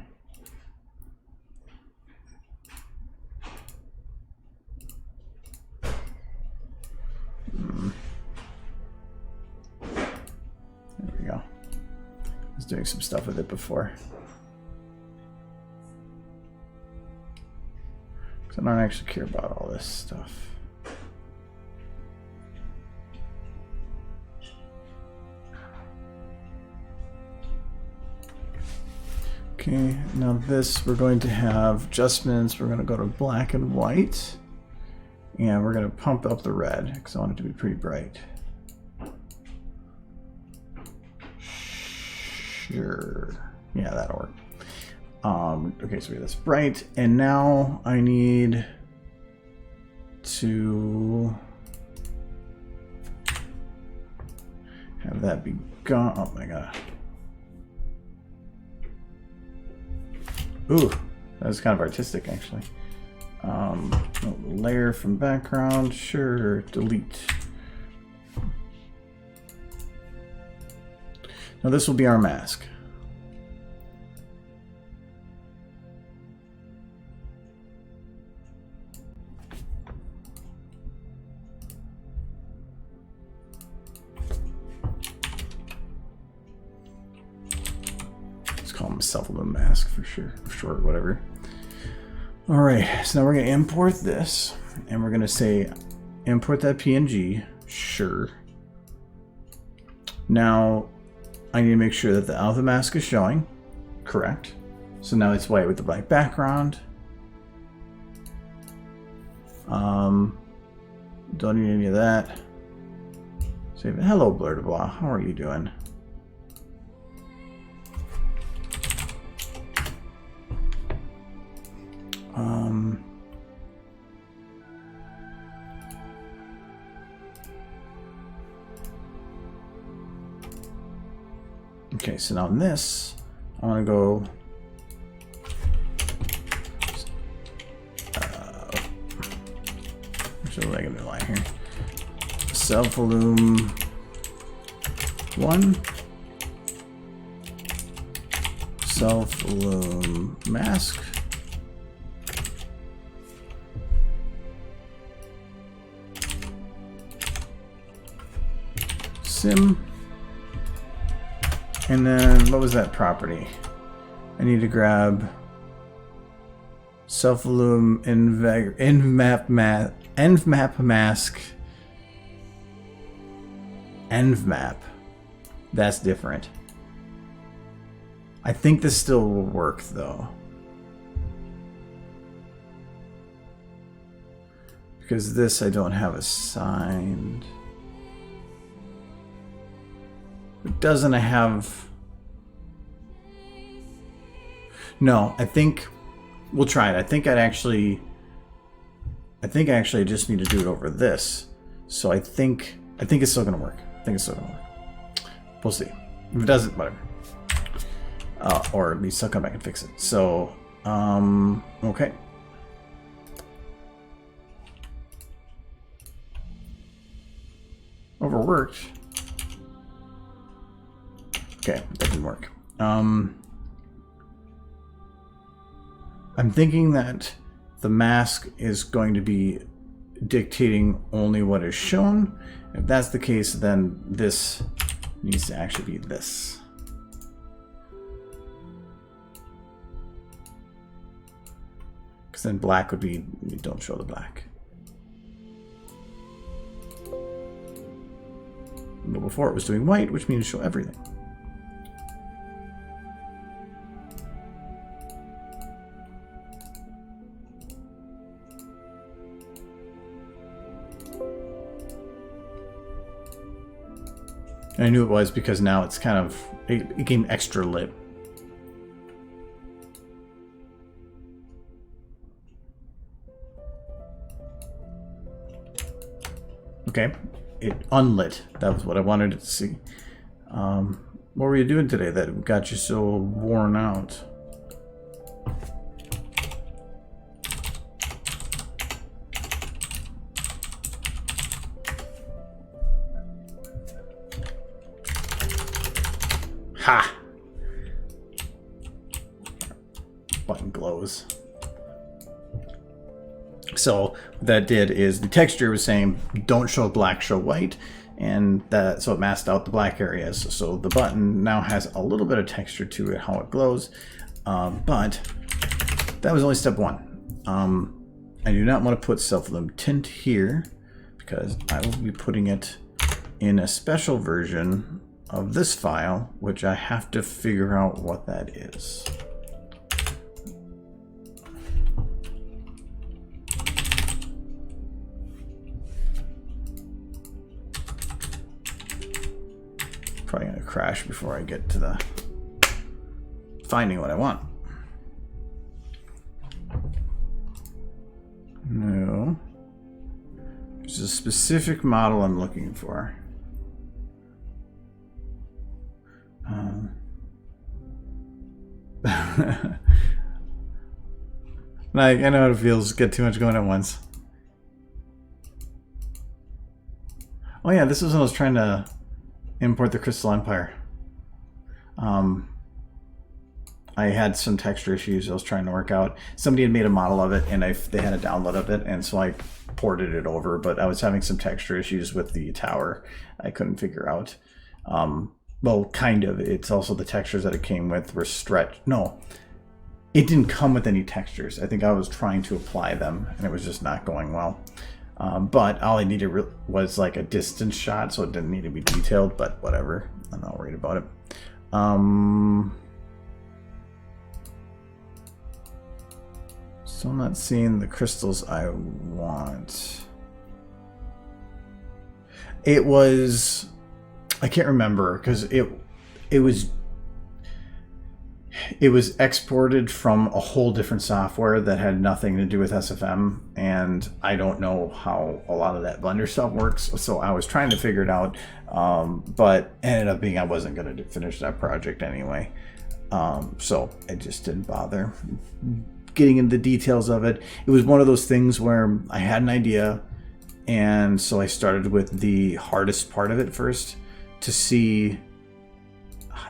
There we go. I was doing some stuff with it before. I don't actually care about all this stuff. Okay, now this, we're going to have adjustments. We're going to go to black and white. And we're going to pump up the red because I want it to be pretty bright. Sure. Yeah, that'll work. Okay, so we have this bright, and now I need to have that be gone. Oh my god. Ooh, that was kind of artistic, actually. Layer from background, sure, delete. Now this will be our mask. Call them self-illumination mask for sure, for short, whatever. All right, so now we're going to import this, and we're going to say import that PNG. Sure. Now I need to make sure that the alpha mask is showing. Correct. So now it's white with the black background. Don't need any of that. Save it. Hello, Blur de Blah. How are you doing? Okay, so now in this, I want to go Self-Illume 1. Self-Illume mask. Sim. And then, what was that property? I need to grab Self-Illume Env map mask. Env map. That's different. I think this still will work though. Because this I don't have assigned. It doesn't have... No, I think we'll try it. I think I actually just need to do it over this. So I think it's still gonna work. I think it's still gonna work. We'll see. If it doesn't, whatever. Or at least I'll come back and fix it. So, okay. Overworked. Okay, that didn't work. I'm thinking that the mask is going to be dictating only what is shown. If that's the case, then this needs to actually be this. Because then black would be, you don't show the black. But before it was doing white, which means show everything. And I knew it was because now it's kind of, it became extra lit. Okay, it unlit. That was what I wanted to see. What were you doing today that got you so worn out? Ha! Button glows. So what that did is the texture was saying don't show black, show white, and that so it masked out the black areas. So the button now has a little bit of texture to it, how it glows, but that was only step one. I do not want to put Self-Illume tint here because I will be putting it in a special version of this file, which I have to figure out what that is. Probably gonna crash before I get to the finding what I want. No. There's a specific model I'm looking for. Like, I know how it feels to get too much going at once. Oh yeah, this was when I was trying to import the Crystal Empire. I had some texture issues I was trying to work out. Somebody had made a model of it and they had a download of it, and so I ported it over, but I was having some texture issues with the tower I couldn't figure out. Well, kind of. It's also the textures that it came with were stretched. No, it didn't come with any textures. I think I was trying to apply them and it was just not going well. But all I needed was like a distance shot, so it didn't need to be detailed, but whatever. I'm not worried about it. Still not seeing the crystals I want. It was... I can't remember because it was exported from a whole different software that had nothing to do with SFM, and I don't know how a lot of that Blender stuff works, so I was trying to figure it out, but ended up being I wasn't going to finish that project anyway, so I just didn't bother getting into the details of it. It was one of those things where I had an idea, And so I started with the hardest part of it first to see.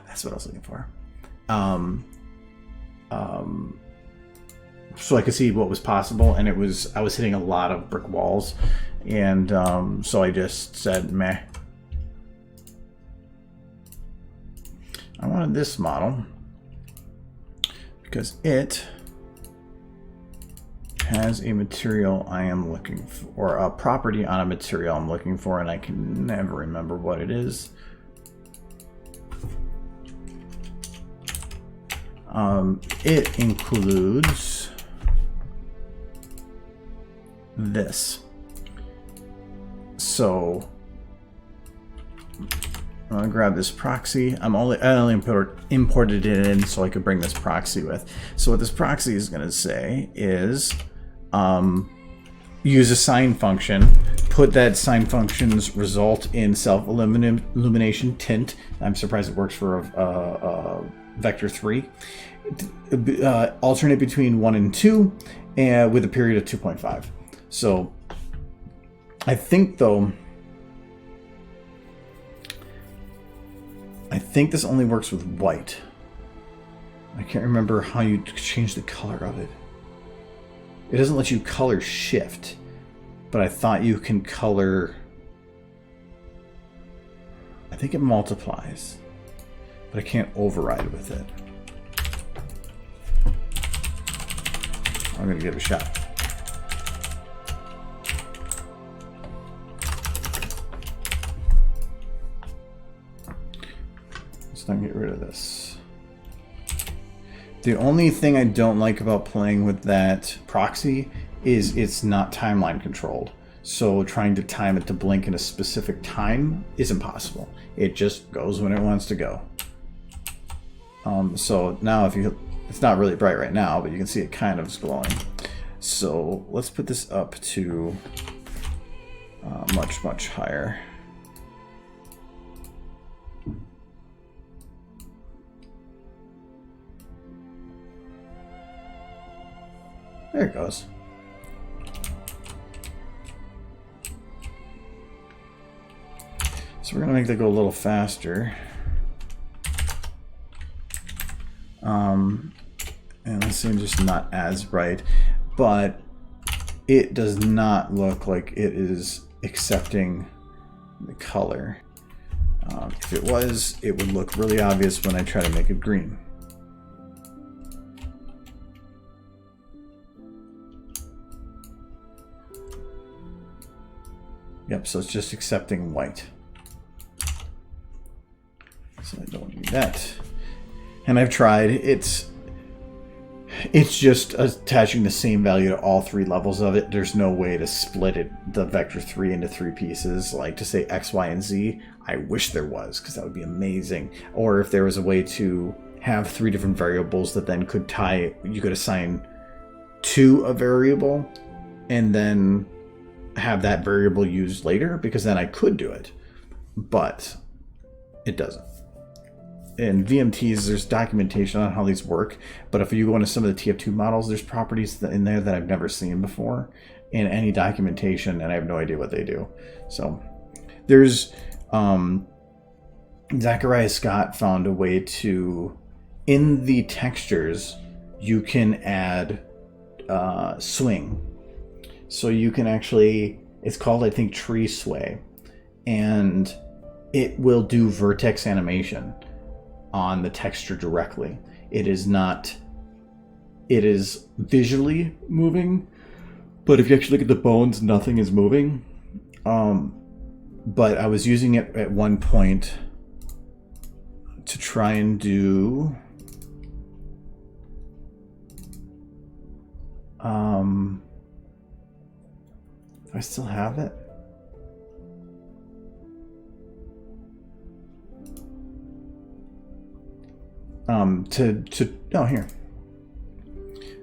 That's what I was looking for. So I could see what was possible, and I was hitting a lot of brick walls, and so I just said, meh. I wanted this model because it has a material I am looking for, or a property on a material I'm looking for, and I can never remember what it is. It includes this. So I'm gonna grab this proxy. I only imported it in so I could bring this proxy with. So what this proxy is gonna say is use a sign function, put that sign function's result in self-illumination tint. I'm surprised it works for a vector 3. Alternate between 1 and 2, and with a period of 2.5. So I think though, this only works with white. I can't remember how you change the color of it. It doesn't let you color shift, but I thought you can color. I think it multiplies, but I can't override with it. I'm gonna give it a shot. Let's not get rid of this. The only thing I don't like about playing with that proxy is it's not timeline controlled. So trying to time it to blink in a specific time is impossible. It just goes when it wants to go. So now it's not really bright right now, but you can see it kind of is glowing. So let's put this up to much, much higher. There it goes. So we're gonna make that go a little faster. And this seems just not as bright, but it does not look like it is accepting the color. If it was, it would look really obvious when I try to make it green. Yep, so it's just accepting white. So I don't need that. And I've tried, it's just attaching the same value to all 3 levels of it. There's no way to split it, the vector 3, into 3 pieces, like to say X, Y, and Z. I wish there was, because that would be amazing. Or if there was a way to have 3 different variables that then could you could assign to a variable and then have that variable used later, because then I could do it, but it doesn't. In VMTs, there's documentation on how these work, but if you go into some of the TF2 models, there's properties in there that I've never seen before in any documentation, and I have no idea what they do. So there's Zachariah Scott found a way to, in the textures, you can add swing. So you can actually, it's called, I think, tree sway, and it will do vertex animation on the texture directly. It is visually moving, but if you actually look at the bones, nothing is moving. But I was using it at one point to try and do I still have it.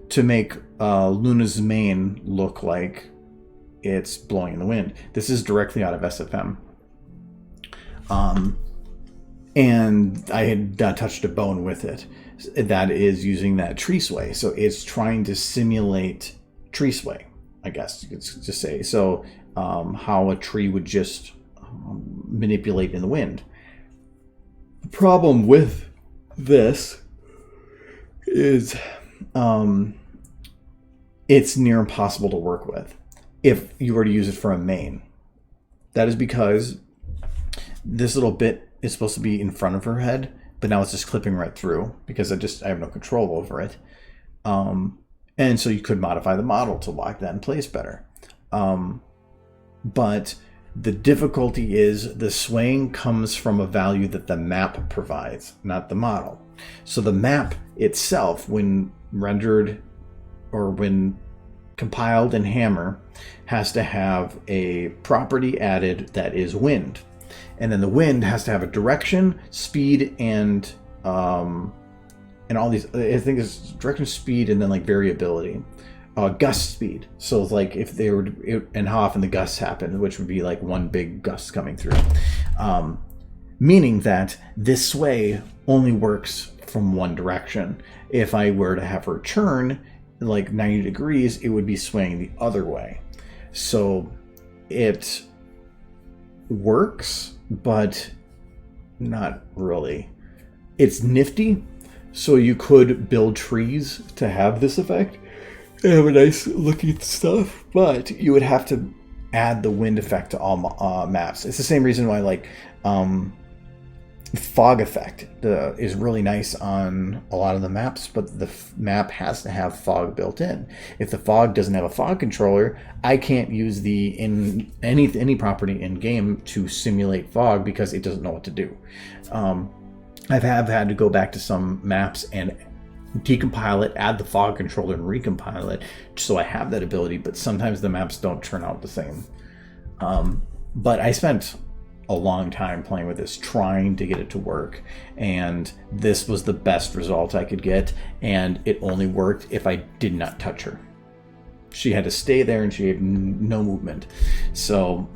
To make Luna's mane look like it's blowing in the wind. This is directly out of SFM. And I had not touched a bone with it. That is using that tree sway. So it's trying to simulate tree sway, I guess you could just say. So how a tree would just manipulate in the wind. The problem with this is it's near impossible to work with if you were to use it for a main. That is because this little bit is supposed to be in front of her head, but now it's just clipping right through because I have no control over it. And so you could modify the model to lock that in place better. But the difficulty is the swaying comes from a value that the map provides, not the model. So the map itself, when rendered or when compiled in Hammer, has to have a property added that is wind. And then the wind has to have a direction, speed, and all these, I think it's direction, speed, and then like variability. Gust speed. So it's like if they were, and how often the gusts happen, which would be like one big gust coming through. Meaning that this sway only works from one direction. If I were to have her turn like 90 degrees, it would be swaying the other way. So it works, but not really. It's nifty, so you could build trees to have this effect. They have a nice looking stuff, but you would have to add the wind effect to all maps. It's the same reason why like fog effect is really nice on a lot of the maps, but the map has to have fog built in. If the fog doesn't have a fog controller, I can't use any property in game to simulate fog because it doesn't know what to do. I've had to go back to some maps and decompile it, add the fog controller, and recompile it, so I have that ability. But sometimes the maps don't turn out the same. But I spent a long time playing with this, trying to get it to work, and this was the best result I could get, and it only worked if I did not touch her. She had to stay there and she had no movement. So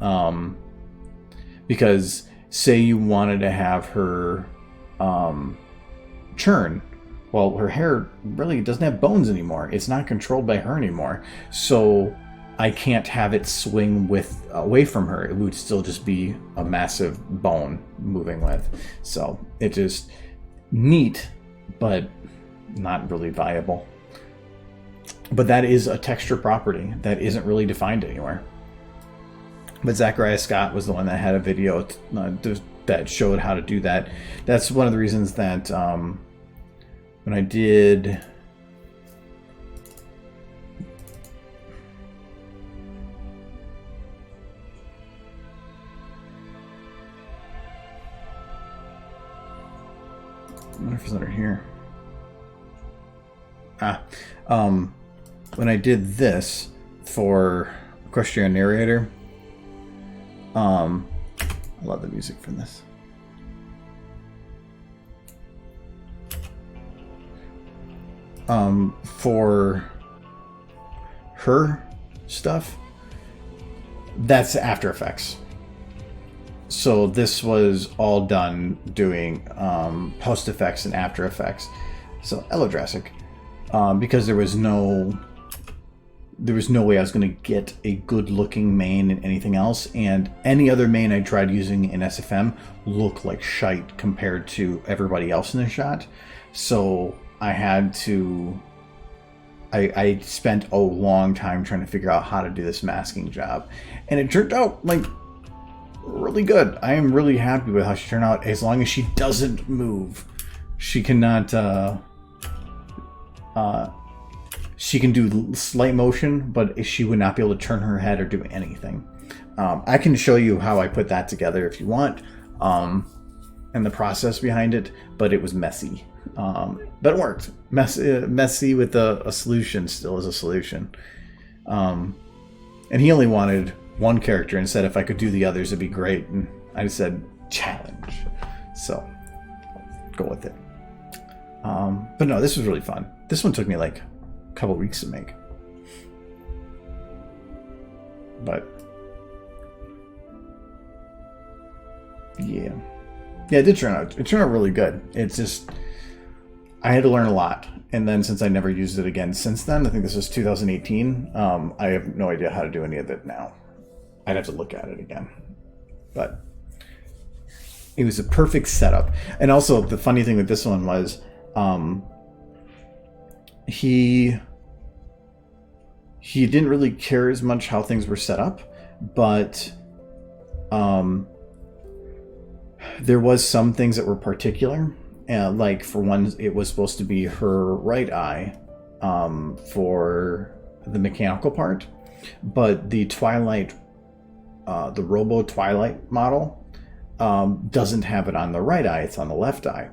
because say you wanted to have her churn, well, her hair really doesn't have bones anymore. It's not controlled by her anymore, so I can't have it swing away from her. It would still just be a massive bone moving with. So it just neat, but not really viable. But that is a texture property that isn't really defined anywhere. But Zachariah Scott was the one that had a video that showed how to do that. That's one of the reasons that when I did... I wonder if it's under here. When I did this for Equestria Narrator, I love the music from this. For her stuff, that's After Effects. So this was all done doing post effects and After Effects. So hello, Jurassic. Because there was no way I was going to get a good looking main in anything else, and any other main I tried using in SFM looked like shite compared to everybody else in the shot. So I had to... I spent a long time trying to figure out how to do this masking job, and it turned out like really good. I am really happy with how she turned out. As long as she doesn't move, she cannot she can do slight motion, but she would not be able to turn her head or do anything. I can show you how I put that together if you want, and the process behind it, but it was messy. But it worked. Messy with a solution still is a solution. And he only wanted one character and said if I could do the others it'd be great, and I just said challenge, so go with it. But no, this was really fun. This one took me like a couple weeks to make, but yeah, it did turn out. It turned out really good. It's just I had to learn a lot, and then since I never used it again since then, I think this was 2018. I have no idea how to do any of it now. I'd have to look at it again. But it was a perfect setup. And also, the funny thing with this one was he didn't really care as much how things were set up, but there was some things that were particular. Like, for one, it was supposed to be her right eye for the mechanical part, but the Twilight, the Robo Twilight model doesn't have it on the right eye, it's on the left eye.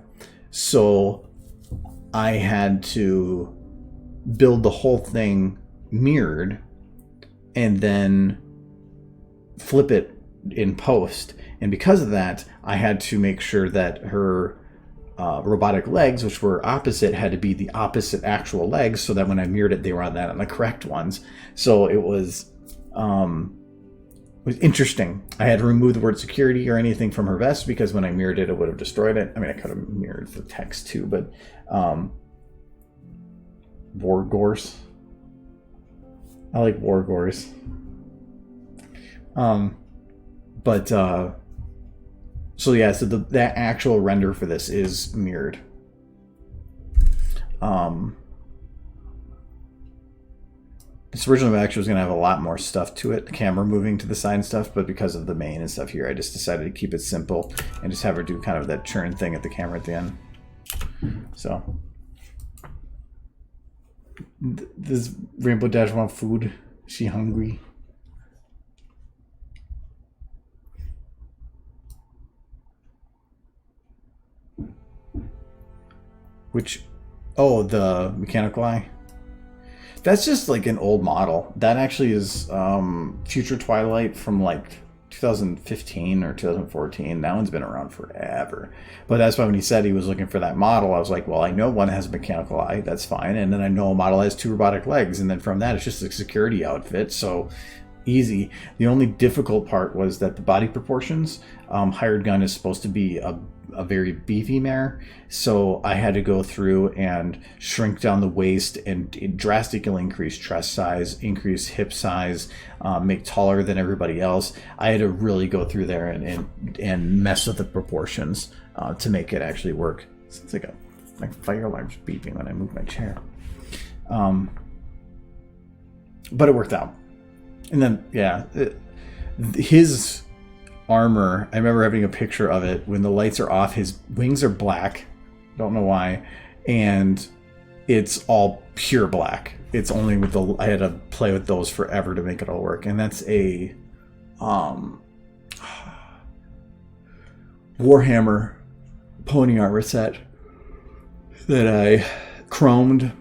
So I had to build the whole thing mirrored and then flip it in post. And because of that, I had to make sure that her robotic legs, which were opposite, had to be the opposite actual legs, so that when I mirrored it, they were on the correct ones. So it was interesting. I had to remove the word security or anything from her vest, because when I mirrored it, it would have destroyed it. I mean, I could have mirrored the text too, but Wargors. I like Wargors. So yeah, so that actual render for this is mirrored. This original actually was going to have a lot more stuff to it, the camera moving to the side and stuff, but because of the mane and stuff here, I just decided to keep it simple and just have her do kind of that churn thing at the camera at the end. So does Rainbow Dash want food? Is she hungry? Which, oh, the mechanical eye? That's just like an old model. That actually is Future Twilight from like 2015 or 2014. That one's been around forever. But that's why when he said he was looking for that model, I was like, well, I know one has a mechanical eye. That's fine. And then I know a model has 2 robotic legs. And then from that, it's just a security outfit. So easy. The only difficult part was that the body proportions, Hired Gun is supposed to be a very beefy mare, so I had to go through and shrink down the waist and drastically increase chest size, increase hip size, make taller than everybody else. I had to really go through there and mess with the proportions to make it actually work. It's like my fire alarm's beeping when I move my chair, but it worked out. And then his armor, I remember having a picture of it. When the lights are off, his wings are black, don't know why, and it's all pure black. It's only with I had to play with those forever to make it all work. And that's a Warhammer pony armor set that I chromed,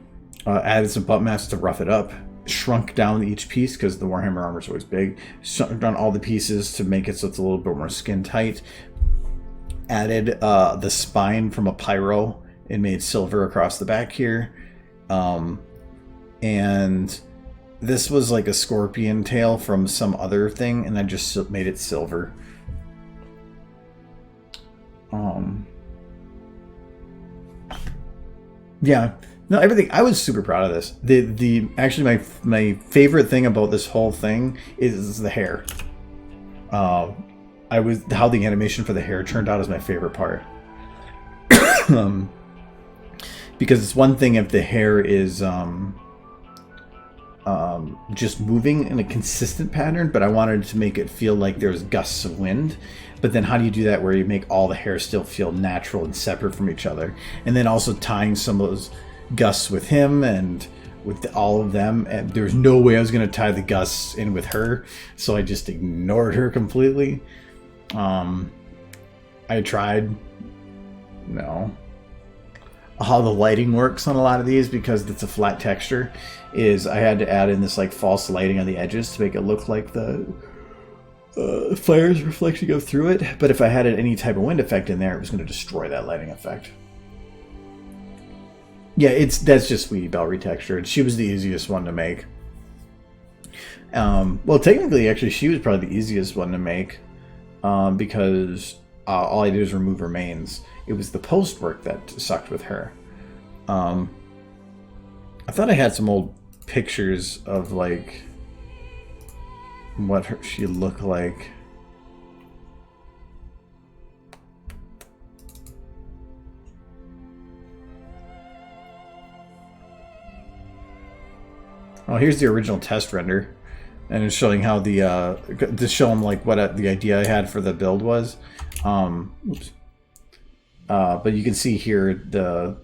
added some butt masks to rough it up, shrunk down each piece because the Warhammer armor is always big, shrunk down all the pieces to make it so it's a little bit more skin tight, added the spine from a pyro and made silver across the back here, and this was like a scorpion tail from some other thing, and I just made it silver. Yeah. No, everything. I was super proud of this. The actually my favorite thing about this whole thing is the hair. How the animation for the hair turned out is my favorite part. Because it's one thing if the hair is just moving in a consistent pattern, but I wanted to make it feel like there's gusts of wind. But then how do you do that where you make all the hair still feel natural and separate from each other? And then also tying some of those gusts with him and with all of them, and there was no way I was going to tie the gusts in with her, so I just ignored her completely. I tried. No. How the lighting works on a lot of these, because it's a flat texture, is I had to add in this like false lighting on the edges to make it look like the fire's reflecting up through it. But if I had any type of wind effect in there, it was going to destroy that lighting effect. Yeah, that's just Sweetie Belle retextured. She was the easiest one to make. Well, technically, actually, she was probably the easiest one to make, because all I did was remove her manes. It was the post work that sucked with her. I thought I had some old pictures of like what she looked like. Oh, here's the original test render, and it's showing how the to show them like what the idea I had for the build was. Oops. But you can see here the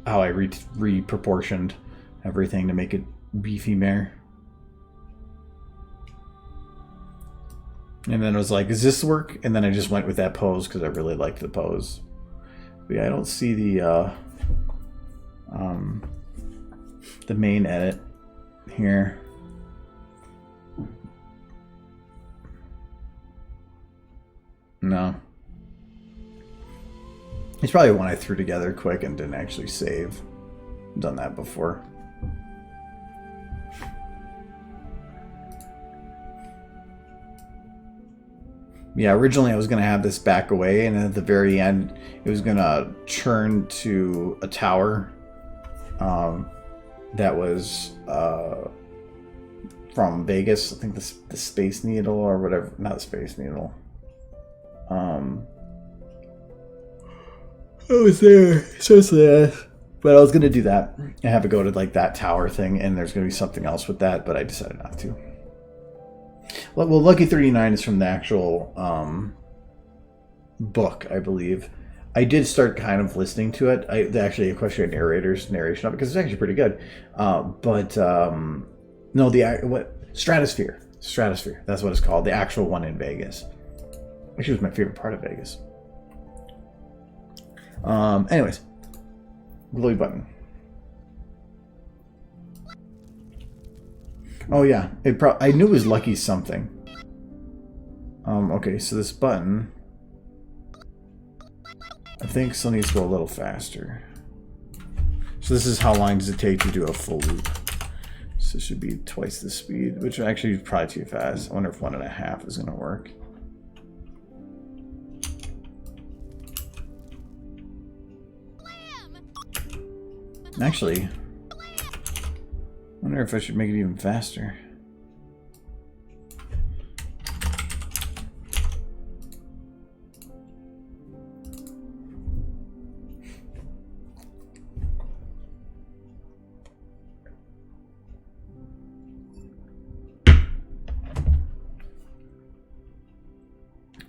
how I reproportioned everything to make it beefy mare. And then it was like, does this work? And then I just went with that pose because I really liked the pose. But yeah, I don't see the main edit here. No. It's probably one I threw together quick and didn't actually save. Done that before. Yeah, originally I was going to have this back away, and at the very end it was going to turn to a tower that was from Vegas. I think the Space Needle or whatever. Not the Space Needle. I was there. So sad. But I was going to do that and have it go to like that tower thing, and there's going to be something else with that, but I decided not to. Well, Lucky 39 is from the actual book, I believe. I did start kind of listening to it. I actually equestrian narrator's narration of it because it's actually pretty good. No, Stratosphere. Stratosphere. That's what it's called. The actual one in Vegas. Actually, it was my favorite part of Vegas. Anyways, glowy button. Oh yeah, I knew it was Lucky something. Okay, so this button, I think still needs to go a little faster. So this is how long does it take to do a full loop. So it should be twice the speed, which actually is probably too fast. I wonder if 1.5 is going to work. Actually, I wonder if I should make it even faster.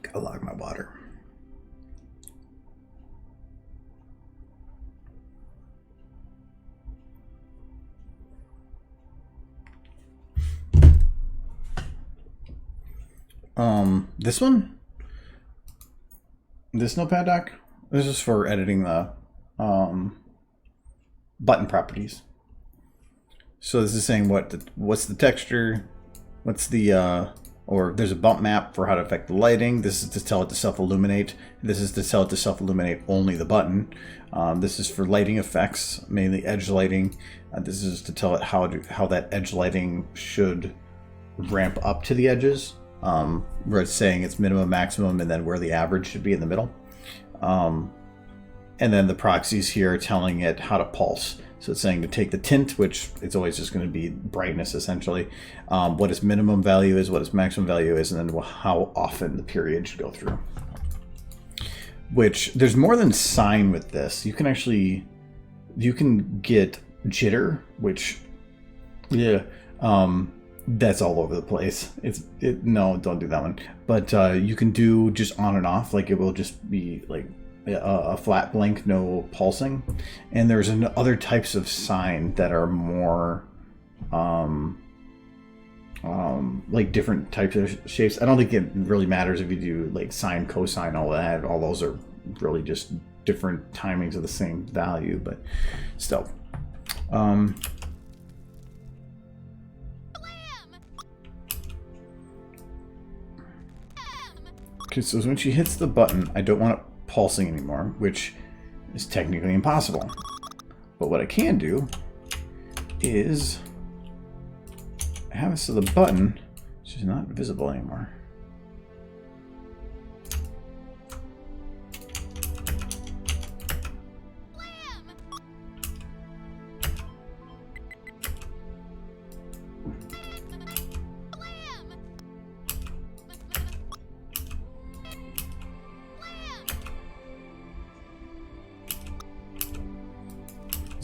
Gotta log my water. This one? This notepad doc? This is for editing the button properties. So this is saying what's the texture, what's the or there's a bump map for how to affect the lighting. This is to tell it to self-illuminate. This is to tell it to self-illuminate only the button. This is for lighting effects, mainly edge lighting. This is to tell it how that edge lighting should ramp up to the edges. Where it's saying it's minimum, maximum, and then where the average should be in the middle. And then the proxies here are telling it how to pulse. So it's saying to take the tint, which it's always just going to be brightness essentially, what its minimum value is, what its maximum value is, and then how often the period should go through. Which, there's more than sine with this. You can get jitter, which, yeah, that's all over the place. No, don't do that one. But you can do just on and off, like it will just be like a flat blink, no pulsing. And there's other types of sine that are more like different types of shapes. I don't think it really matters if you do like sine, cosine, all that. All those are really just different timings of the same value, but still. Okay, so when she hits the button, I don't want it pulsing anymore, which is technically impossible. But what I can do is have it so the button is not visible anymore.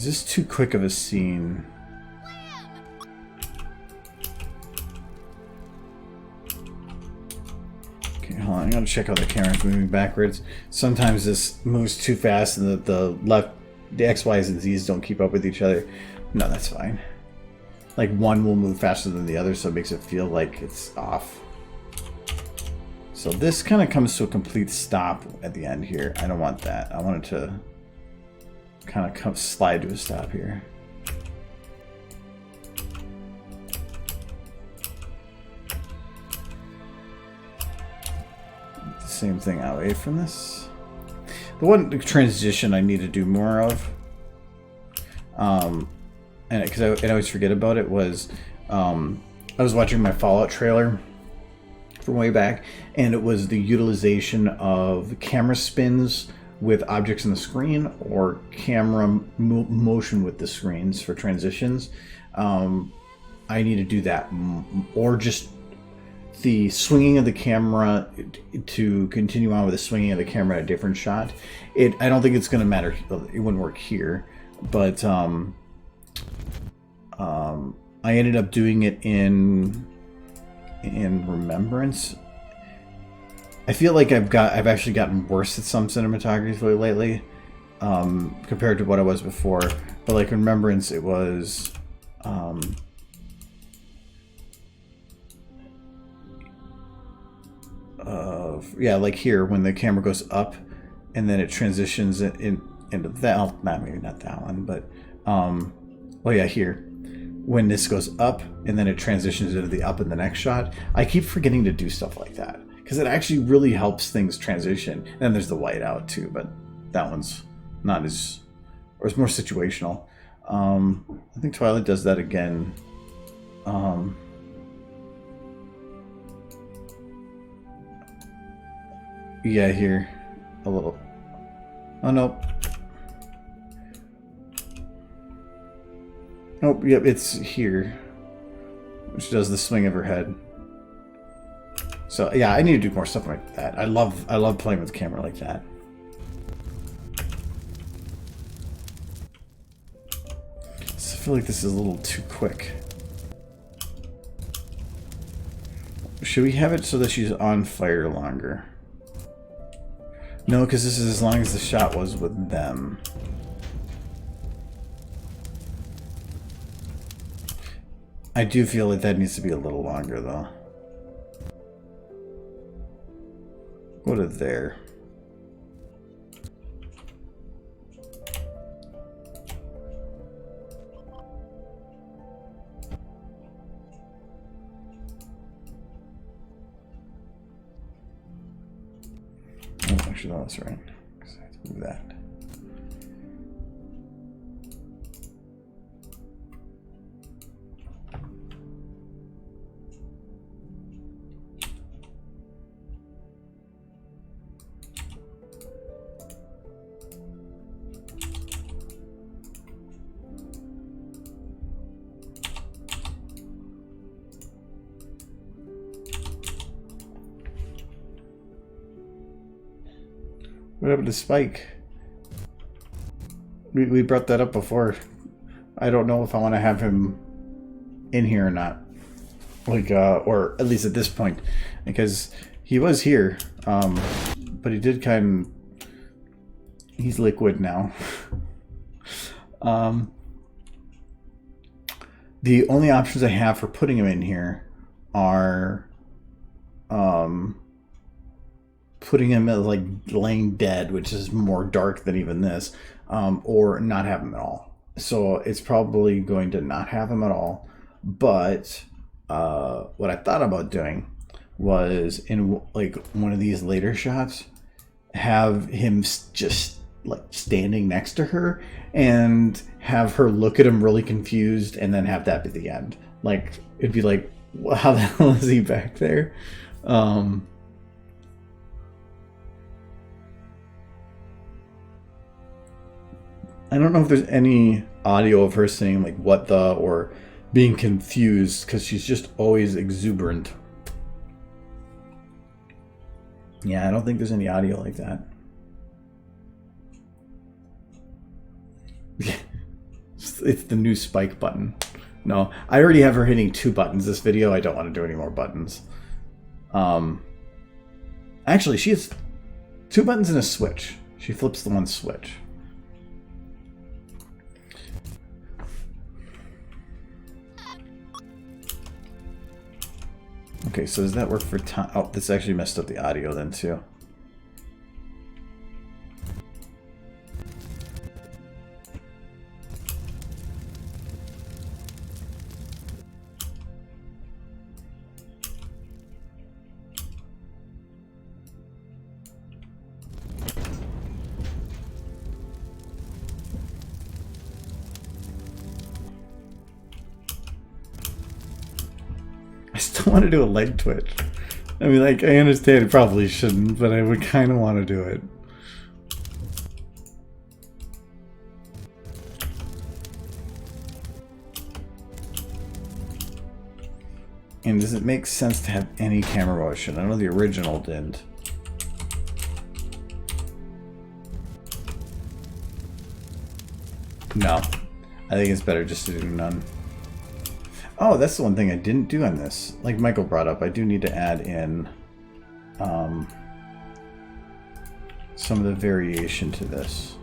Is this too quick of a scene? Okay, hold on. I gotta check how the camera's moving backwards. Sometimes this moves too fast and the X, Y's, and Z's don't keep up with each other. No, that's fine. Like one will move faster than the other, so it makes it feel like it's off. So this kind of comes to a complete stop at the end here. I don't want that. I want it to kind of slide to a stop here. Same thing away from this. The one transition I need to do more of, and because I always forget about it, was I was watching my Fallout trailer from way back, and it was the utilization of camera spins with objects on the screen or camera motion with the screens for transitions. I need to do that, or just the swinging of the camera to continue on with the swinging of the camera at a different shot. I don't think it's going to matter. It wouldn't work here, but I ended up doing it in Remembrance. I feel like I've actually gotten worse at some cinematography lately, compared to what I was before. But like in Remembrance, it was yeah, like here when the camera goes up and then it transitions into that. Oh, maybe not that one, but oh yeah, here when this goes up and then it transitions into the up in the next shot. I keep forgetting to do stuff like that because it actually really helps things transition. And then there's the whiteout too, but that one's not as, or it's more situational. I think Twilight does that again. Yeah, here a little. Oh no. Nope. Yep, it's here. She does the swing of her head. So yeah, I need to do more stuff like that. I love playing with the camera like that. So I feel like this is a little too quick. Should we have it so that she's on fire longer? No, because this is as long as the shot was with them. I do feel like that needs to be a little longer, though. Go to there. Oh, actually, no, that's right. 'Cause I have to move that. What happened to Spike? We brought that up before. I don't know if I want to have him in here or not. Like, or at least at this point. Because he was here. But he did he's liquid now. The only options I have for putting him in here are putting him as like laying dead, which is more dark than even this, or not have him at all. So it's probably going to not have him at all. But what I thought about doing was in like one of these later shots, have him just like standing next to her and have her look at him really confused, and then have that be the end. Like it'd be like, how the hell is he back there? I don't know if there's any audio of her saying like what the, or being confused, because she's just always exuberant. Yeah, I don't think there's any audio like that. It's the new spike button. No, I already have her hitting 2 buttons this video. I don't want to do any more buttons. Actually, she has 2 buttons and a switch. She flips the one switch. Okay, so does that work for time? Oh, this actually messed up the audio then too. I still want to do a leg twitch. I mean, like, I understand it probably shouldn't, but I would kind of want to do it. And does it make sense to have any camera motion? I know the original didn't. No. I think it's better just to do none. Oh, that's the one thing I didn't do on this. Like Michael brought up, I do need to add in some of the variation to this.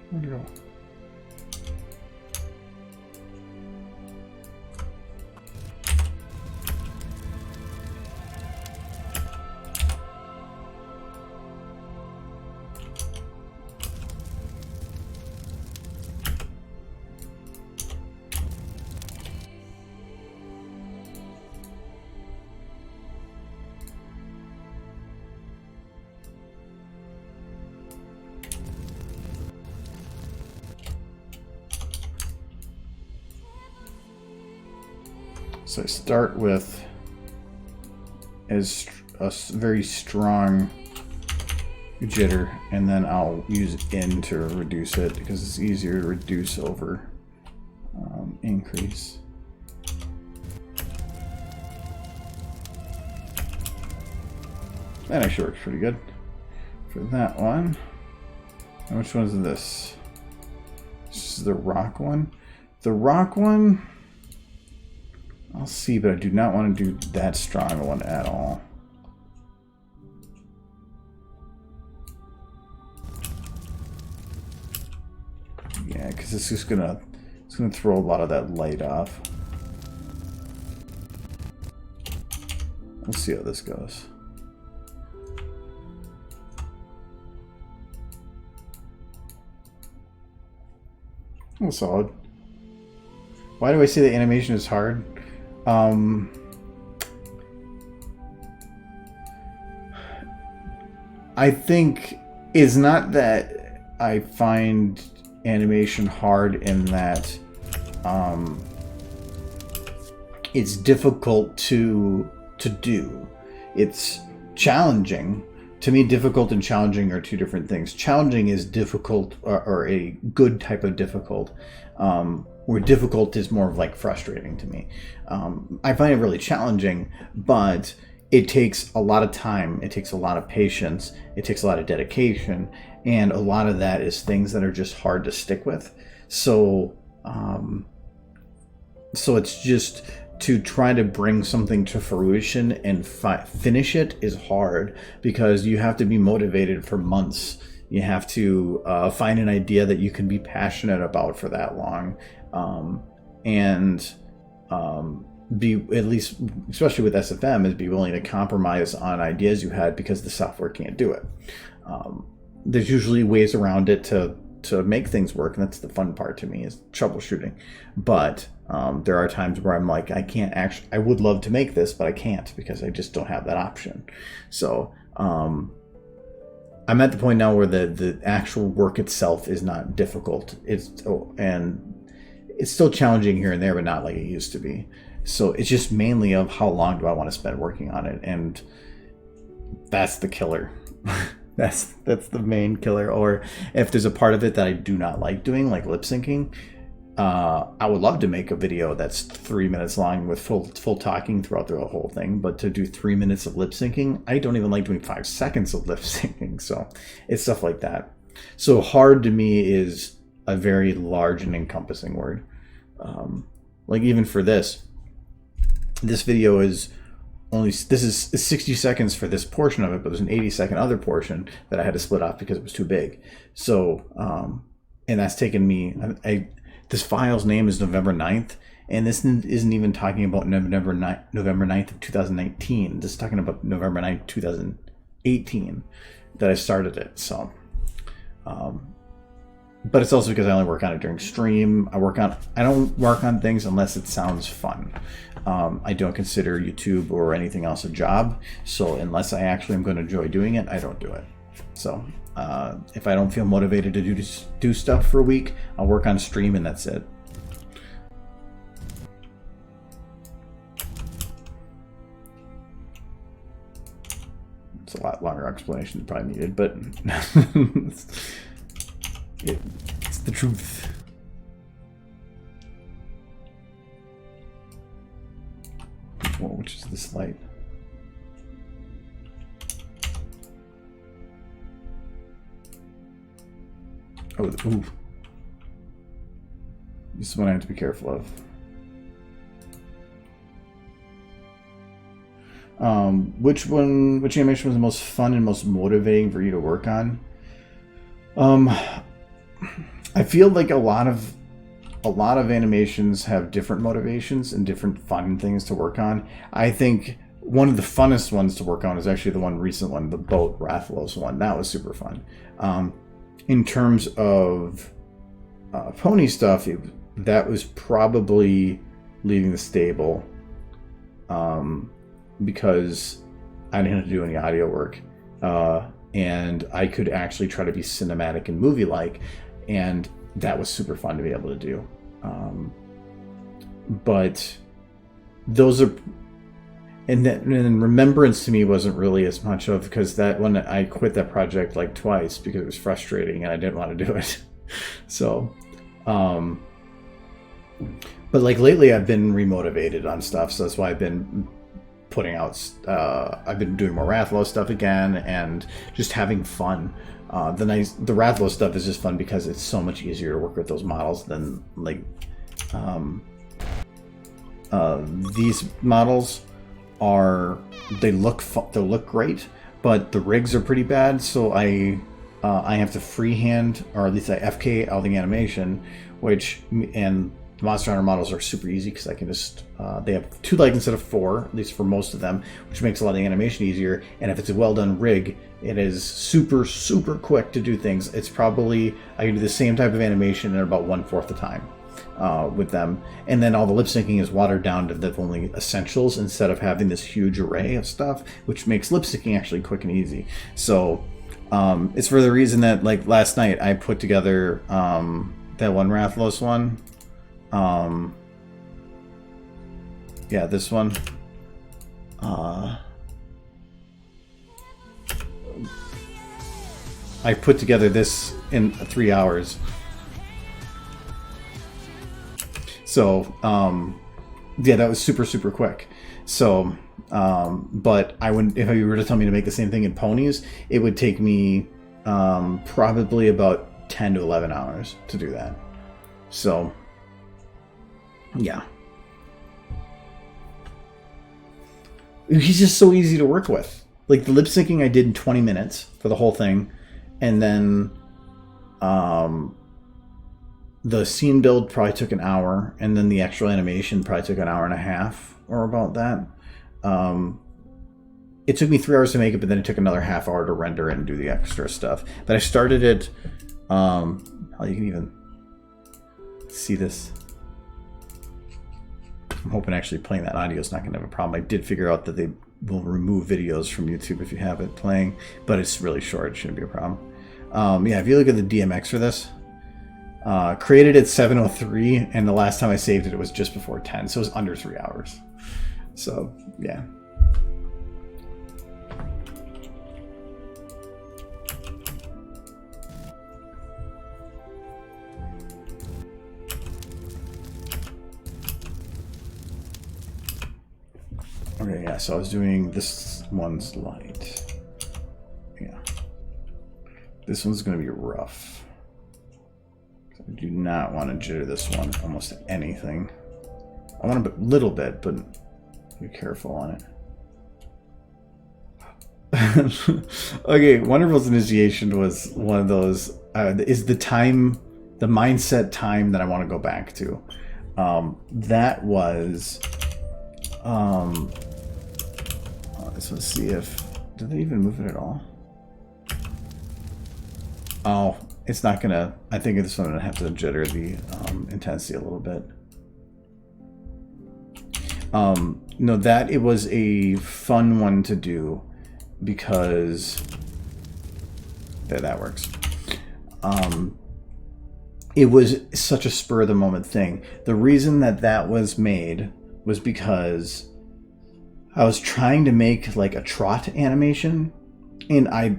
Where'd it go? So I start with a very strong jitter, and then I'll use in to reduce it because it's easier to reduce over increase. That actually works pretty good for that one. And which one is this? This is the rock one. The rock one, I'll see, but I do not want to do that strong a one at all. Yeah, because it's just gonna throw a lot of that light off. Let's see how this goes. Oh, solid. Why do I say the animation is hard? I think it's not that I find animation hard in that it's difficult to do. It's challenging. To me, difficult and challenging are two different things. Challenging is difficult, or a good type of difficult. Where difficult is more of like frustrating to me. I find it really challenging, but it takes a lot of time. It takes a lot of patience. It takes a lot of dedication. And a lot of that is things that are just hard to stick with. So it's just to try to bring something to fruition and finish it is hard because you have to be motivated for months. You have to find an idea that you can be passionate about for that long. Be, at least, especially with SFM, is be willing to compromise on ideas you had because the software can't do it. There's usually ways around it to make things work, and that's the fun part to me, is troubleshooting. But there are times where I'm like, I can't actually, I would love to make this, but I can't because I just don't have that option. So I'm at the point now where the actual work itself is not difficult. It's still challenging here and there, but not like it used to be. So it's just mainly of how long do I want to spend working on it. And that's the killer. that's the main killer. Or if there's a part of it that I do not like doing, like lip syncing, I would love to make a video that's 3 minutes long with full talking throughout the whole thing. But to do 3 minutes of lip syncing, I don't even like doing 5 seconds of lip syncing. So it's stuff like that. So hard to me is a very large and encompassing word. Like even for this video is this is 60 seconds for this portion of it, but there's an 80-second other portion that I had to split off because it was too big. So and that's taken me, this file's name is November 9th, and this isn't even talking about November 9th of 2019. This is talking about November 9th, 2018 that I started it. So but it's also because I only work on it during stream. I don't work on things unless it sounds fun. I don't consider YouTube or anything else a job. So unless I actually am going to enjoy doing it, I don't do it. So if I don't feel motivated to do stuff for a week, I'll work on stream and that's it. It's a lot longer explanation than probably needed, but it's the truth. Which is this light? Oh, ooh. This is one I have to be careful of. Which animation was the most fun and most motivating for you to work on? I feel like a lot of animations have different motivations and different fun things to work on. I think one of the funnest ones to work on is actually the recent one, the boat Rathalos one. That was super fun. In terms of pony stuff, that was probably Leaving the Stable, because I didn't have to do any audio work, and I could actually try to be cinematic and movie-like, and that was super fun to be able to do. But those are, and Remembrance to me wasn't really as much of, because that one I quit that project like twice because it was frustrating and I didn't want to do it. So, but like lately I've been remotivated on stuff, so that's why I've been putting out, I've been doing more Rathalos stuff again and just having fun. The Rathalos stuff is just fun because it's so much easier to work with those models than like these models are. They look great, but the rigs are pretty bad. So I have to freehand, or at least I FK all the animation, and the Monster Hunter models are super easy because I can just, they have 2 legs instead of 4, at least for most of them, which makes a lot of the animation easier. And if it's a well done rig, it is super, super quick to do things. It's probably, I can do the same type of animation in about 1/4 the time with them. And then all the lip syncing is watered down to the only essentials instead of having this huge array of stuff, which makes lip syncing actually quick and easy. So it's for the reason that, like, last night I put together that one Rathalos one. Yeah, this one. I put together this in 3 hours. So, yeah, that was super, super quick. So, but I wouldn't, if you were to tell me to make the same thing in ponies, it would take me probably about 10 to 11 hours to do that. So, yeah. He's just so easy to work with. Like, the lip syncing I did in 20 minutes for the whole thing. And then the scene build probably took an hour. And then the actual animation probably took an hour and a half or about that. It took me 3 hours to make it, but then it took another half hour to render it and do the extra stuff. But I started it... you can even see this. I'm hoping actually playing that audio is not going to have a problem. I did figure out that they will remove videos from YouTube if you have it playing, but it's really short. It shouldn't be a problem. Yeah, if you look at the DMX for this, created at 7:03, and the last time I saved it, it was just before 10, so it was under 3 hours. So, yeah. Okay, yeah, so I was doing this one's light. Yeah. This one's going to be rough. I do not want to jitter this one almost anything. I want a little bit, but be careful on it. Okay, Wonderful's initiation was one of those, is the mindset time that I want to go back to. That was, let's see if, did they even move it at all? Oh, it's not gonna, I think this one I'm gonna have to jitter the intensity a little bit. No, that it was a fun one to do because that works. It was such a spur of the moment thing. The reason that was made was because I was trying to make like a trot animation, and I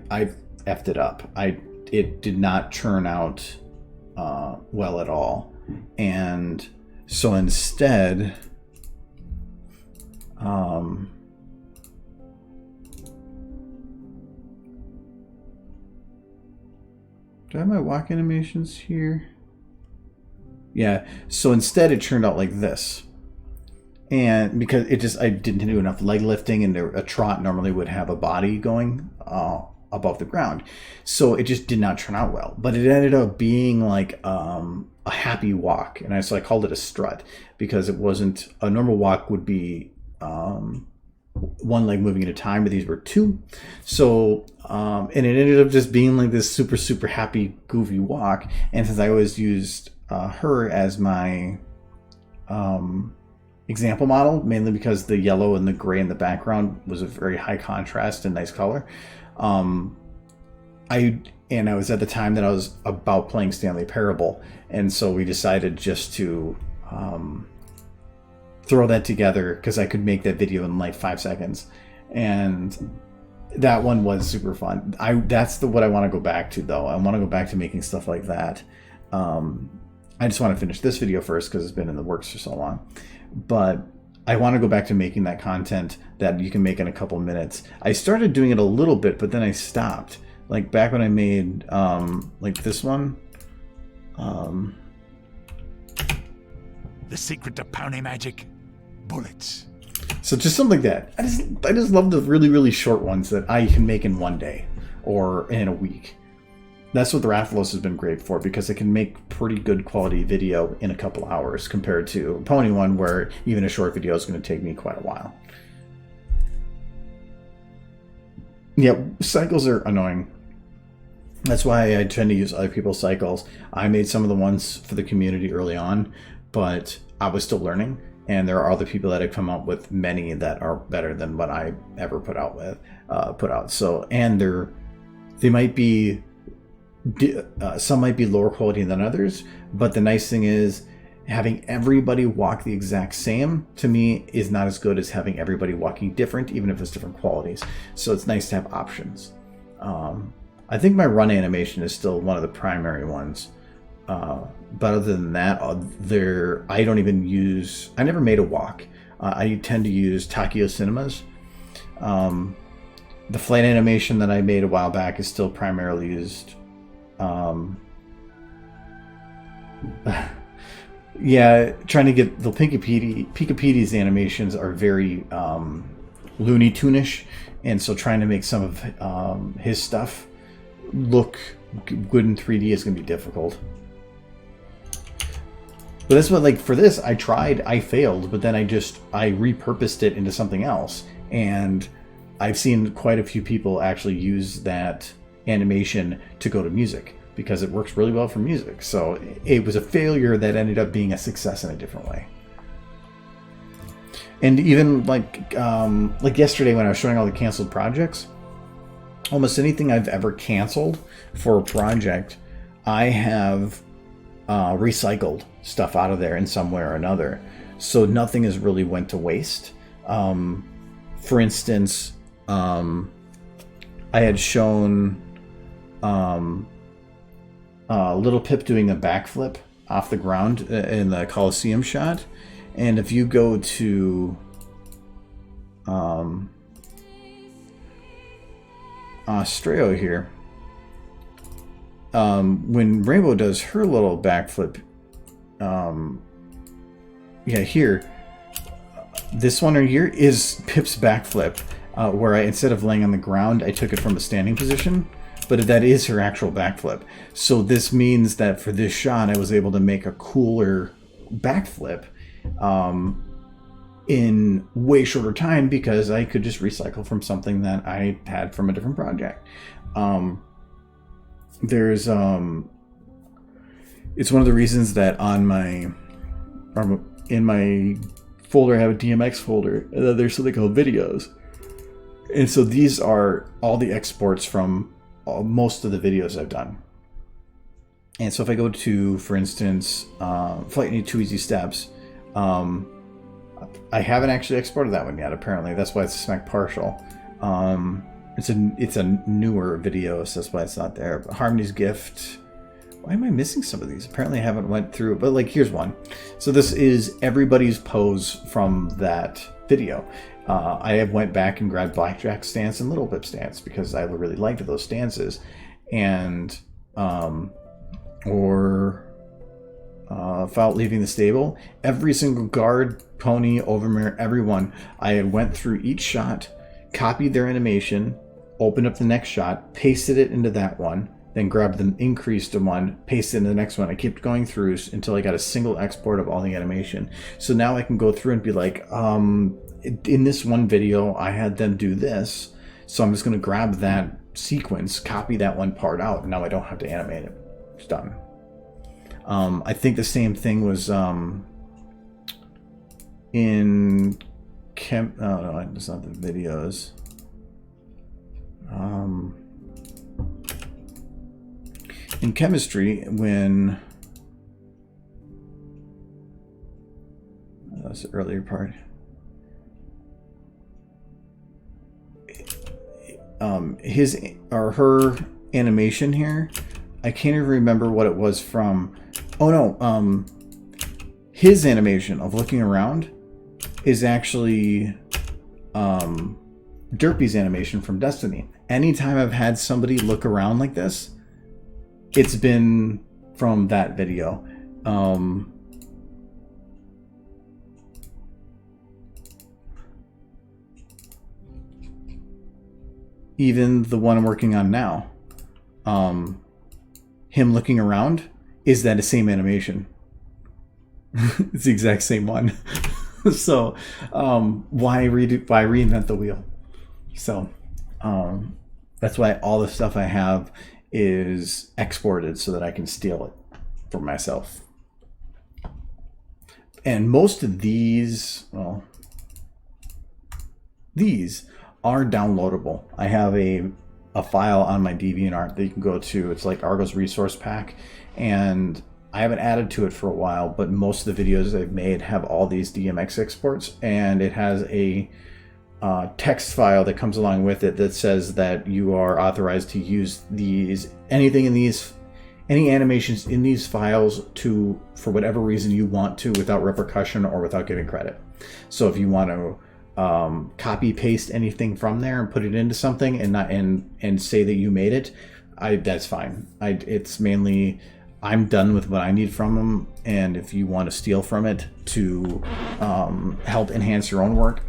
effed it up. It did not turn out well at all, and so instead, do I have my walk animations here? Yeah, so instead it turned out like this. And because I didn't do enough leg lifting, and a trot normally would have a body going above the ground. So it just did not turn out well. But it ended up being like a happy walk. And so I called it a strut, because it wasn't, a normal walk would be one leg moving at a time, but these were two. So, and it ended up just being like this super, super happy, goofy walk. And since I always used her as my example model, mainly because the yellow and the gray in the background was a very high contrast and nice color. I was at the time that I was about playing Stanley Parable, and so we decided just to throw that together because I could make that video in like 5 seconds, and that one was super fun. That's what I want to go back to, though. I want to go back to making stuff like that. I just want to finish this video first because it's been in the works for so long. But I want to go back to making that content that you can make in a couple minutes. I started doing it a little bit, but then I stopped. Like back when I made like this one. The secret to pony magic, bullets. So just something like that. I just love the really, really short ones that I can make in one day or in a week. That's what the Rathalos has been great for, because it can make pretty good quality video in a couple hours compared to a Pony one where even a short video is going to take me quite a while. Yeah, cycles are annoying. That's why I tend to use other people's cycles. I made some of the ones for the community early on, but I was still learning, and there are other people that have come up with many that are better than what I ever put out. So, and they might be some might be lower quality than others, but the nice thing is having everybody walk the exact same, to me, is not as good as having everybody walking different, even if it's different qualities. So it's nice to have options. I think my run animation is still one of the primary ones, but other than that, I don't even use, I never made a walk. I tend to use Takio Cinemas. The flight animation that I made a while back is still primarily used. Yeah, trying to get the Pika-Petey's animations are very Looney Tune-ish, and so trying to make some of his stuff look good in 3D is going to be difficult. But that's what, like, for this, I failed, but then I repurposed it into something else, and I've seen quite a few people actually use that animation to go to music because it works really well for music. So it was a failure that ended up being a success in a different way. And even like yesterday when I was showing all the canceled projects, almost anything I've ever canceled for a project, I have recycled stuff out of there in some way or another. So nothing has really went to waste. For instance, I had shown Little Pip doing a backflip off the ground in the Coliseum shot, and if you go to Strayo here, when Rainbow does her little backflip, yeah, here, this one right here is Pip's backflip, where instead of laying on the ground, I took it from a standing position, but that is her actual backflip. So this means that for this shot, I was able to make a cooler backflip in way shorter time because I could just recycle from something that I had from a different project. There's it's one of the reasons that on my in my folder I have a DMX folder, and then there's something called videos, and so these are all the exports from most of the videos I've done. And so if I go to, for instance, Flight 82 Easy Steps, I haven't actually exported that one yet, apparently. That's why it's a smack partial. It's a newer video, so that's why it's not there. But Harmony's Gift. Why am I missing some of these? Apparently I haven't went through, but like here's one. So this is everybody's pose from that video. I have went back and grabbed Blackjack stance and Little Pip stance because I really liked those stances. And without leaving the stable, every single guard, pony, overmare, everyone, I had went through each shot, copied their animation, opened up the next shot, pasted it into that one, then grabbed the increased one, pasted it into the next one. I kept going through until I got a single export of all the animation. So now I can go through and be like, in this one video, I had them do this, so I'm just going to grab that sequence, copy that one part out, and now I don't have to animate it. It's done. I think the same thing was in oh no, it's not the videos. In chemistry, when that's the earlier part. His or her animation here, I can't even remember what it was from. Oh no, his animation of looking around is actually Derpy's animation from Destiny. Anytime I've had somebody look around like this, it's been from that video. Even the one I'm working on now, him looking around is that the same animation. It's the exact same one. So why reinvent the wheel? So that's why all the stuff I have is exported so that I can steal it for myself. And most of these, well, these are downloadable. I have a file on my DeviantArt that you can go to. It's like Argo's resource pack, and I haven't added to it for a while, but most of the videos I've made have all these DMX exports, and it has a text file that comes along with it that says that you are authorized to use any animations in these files for whatever reason you want to, without repercussion or without giving credit. So if you want to copy paste anything from there and put it into something and say that you made it, that's fine. It's mainly, I'm done with what I need from them, and if you want to steal from it to help enhance your own work,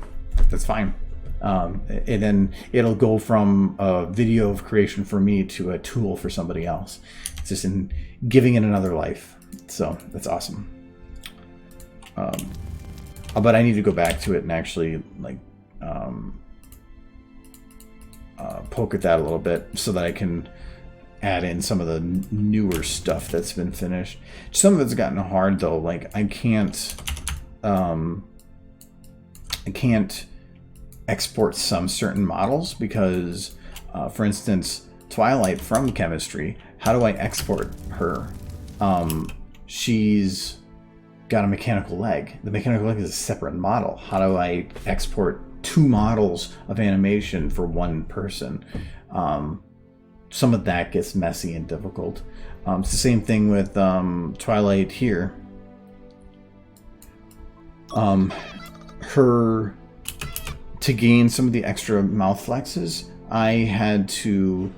that's fine. And then it'll go from a video of creation for me to a tool for somebody else. It's just in giving it another life. So that's awesome. But I need to go back to it and actually poke at that a little bit so that I can add in some of the newer stuff that's been finished. Some of it's gotten hard though. Like I can't export some certain models because, for instance, Twilight from Chemistry, how do I export her? She's got a mechanical leg. The mechanical leg is a separate model. How do I export two models of animation for one person? Some of that gets messy and difficult. It's the same thing with Twilight here. Her to gain some of the extra mouth flexes, I had to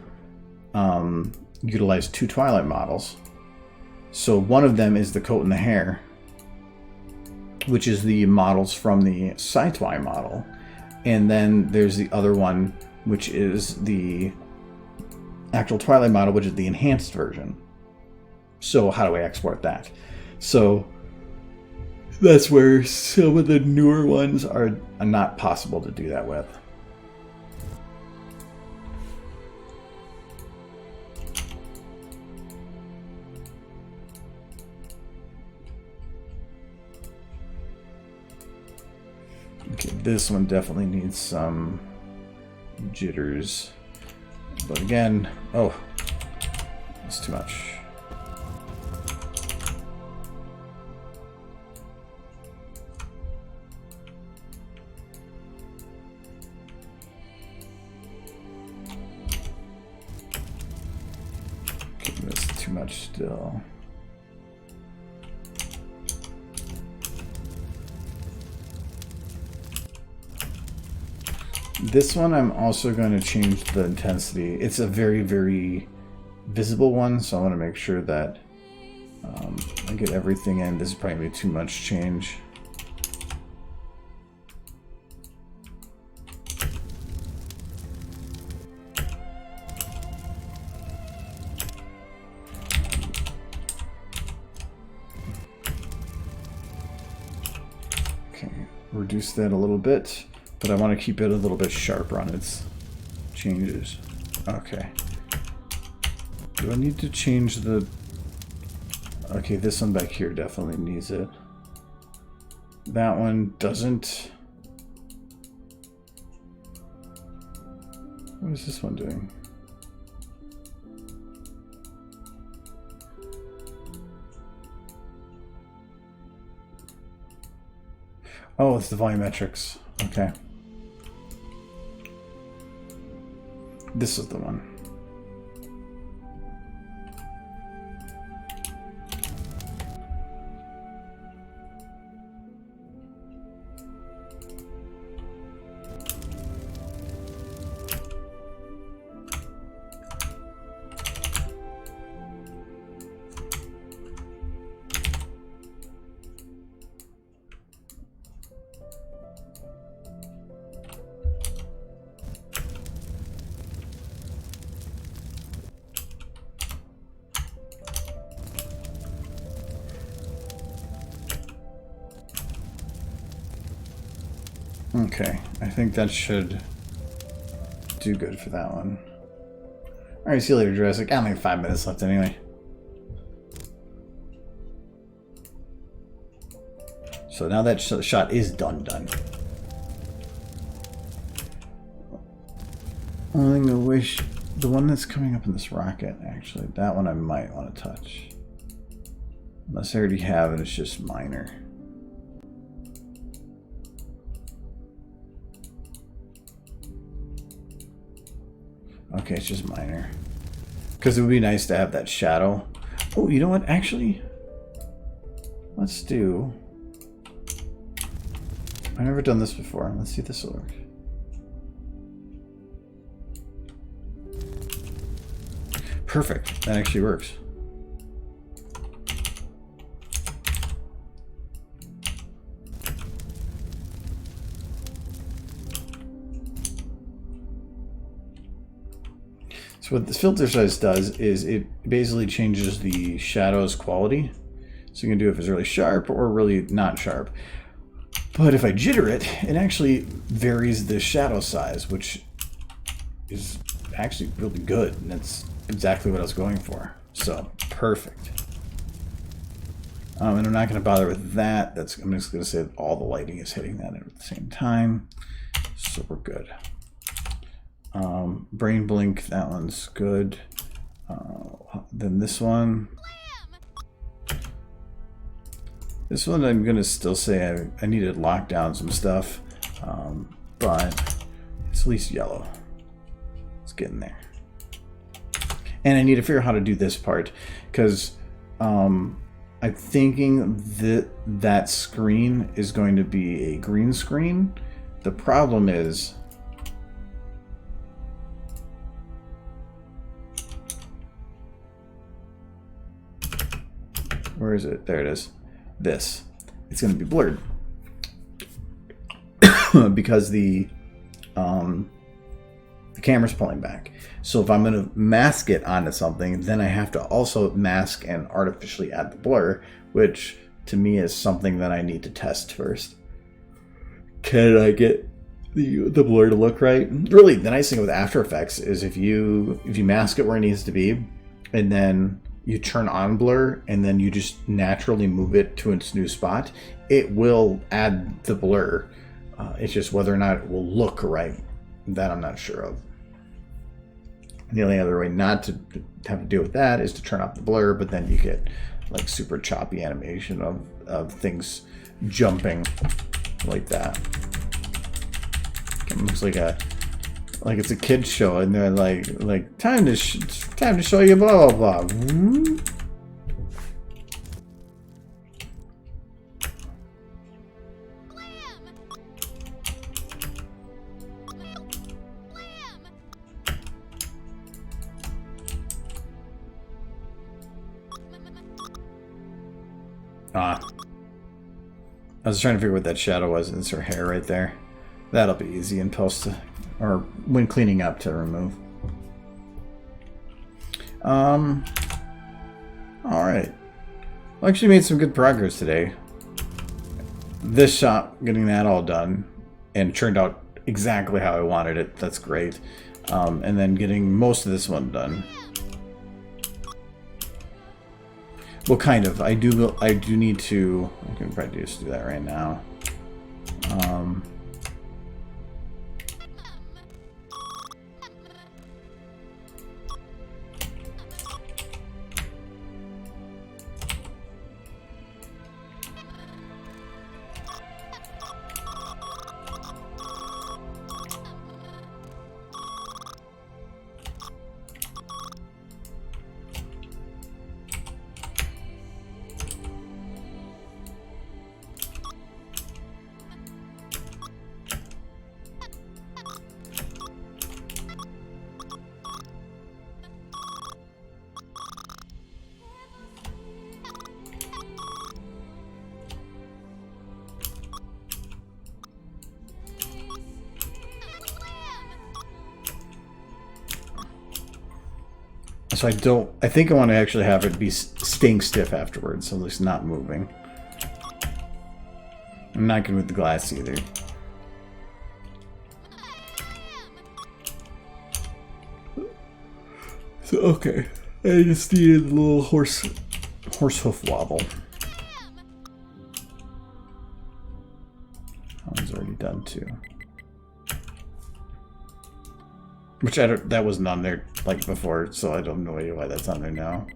utilize 2 Twilight models. So one of them is the coat and the hair, which is the models from the Sci-Twi model. And then there's the other one, which is the actual Twilight model, which is the enhanced version. So how do I export that? So that's where some of the newer ones are not possible to do that with. Okay, this one definitely needs some jitters. But again, oh, it's too much. Okay, that's too much still. This one I'm also going to change the intensity. It's a very, very visible one, so I want to make sure that I get everything in. This is probably too much change. Okay, reduce that a little bit. But I want to keep it a little bit sharper on its changes. Okay. Do I need to change the... Okay, this one back here definitely needs it. That one doesn't. What is this one doing? Oh, it's the volumetrics. Okay. This is the one. Okay, I think that should do good for that one. Alright, see you later, Jurassic. I only have 5 minutes left anyway. So now that shot is done. Only thing I wish... The one that's coming up in this rocket, actually, that one I might want to touch. Unless I already have it, it's just minor. Okay, it's just minor. Because it would be nice to have that shadow. Oh, you know what? Actually, let's do... I've never done this before. Let's see if this will work. Perfect. That actually works. So what this filter size does is it basically changes the shadow's quality. So you can do it if it's really sharp or really not sharp. But if I jitter it, it actually varies the shadow size, which is actually really good. And that's exactly what I was going for. So perfect. And I'm not going to bother with that. I'm just going to say that all the lighting is hitting that at the same time. So we're good. Brain blink, that one's good. Then this one. This one I'm going to still say I need to lock down some stuff. But it's at least yellow. It's getting there. And I need to figure out how to do this part. Because I'm thinking that screen is going to be a green screen. The problem is where is it? There it is. This. It's going to be blurred because the camera's pulling back. So if I'm going to mask it onto something, then I have to also mask and artificially add the blur, which to me is something that I need to test first. Can I get the blur to look right? Really, the nice thing with After Effects is if you mask it where it needs to be, and then you turn on blur, and then you just naturally move it to its new spot, it will add the blur. It's just whether or not it will look right that I'm not sure of. The only other way not to have to deal with that is to turn off the blur, but then you get like super choppy animation of things jumping like that. It looks like it's a kid's show, and they're like time to show you blah blah blah. I was trying to figure what that shadow was. It's her hair right there. That'll be easy in post or when cleaning up to remove. All right. Well, actually made some good progress today. This shot, getting that all done, and it turned out exactly how I wanted it. That's great. And then getting most of this one done. Well, kind of. I do need to. I can probably just do that right now. So I think I want to actually have it be staying stiff afterwards, so it's not moving. I'm not good with the glass either. So, okay. I just needed a little horse hoof wobble. That one's already done too. Which that wasn't on there like before, so I don't know why that's on there now.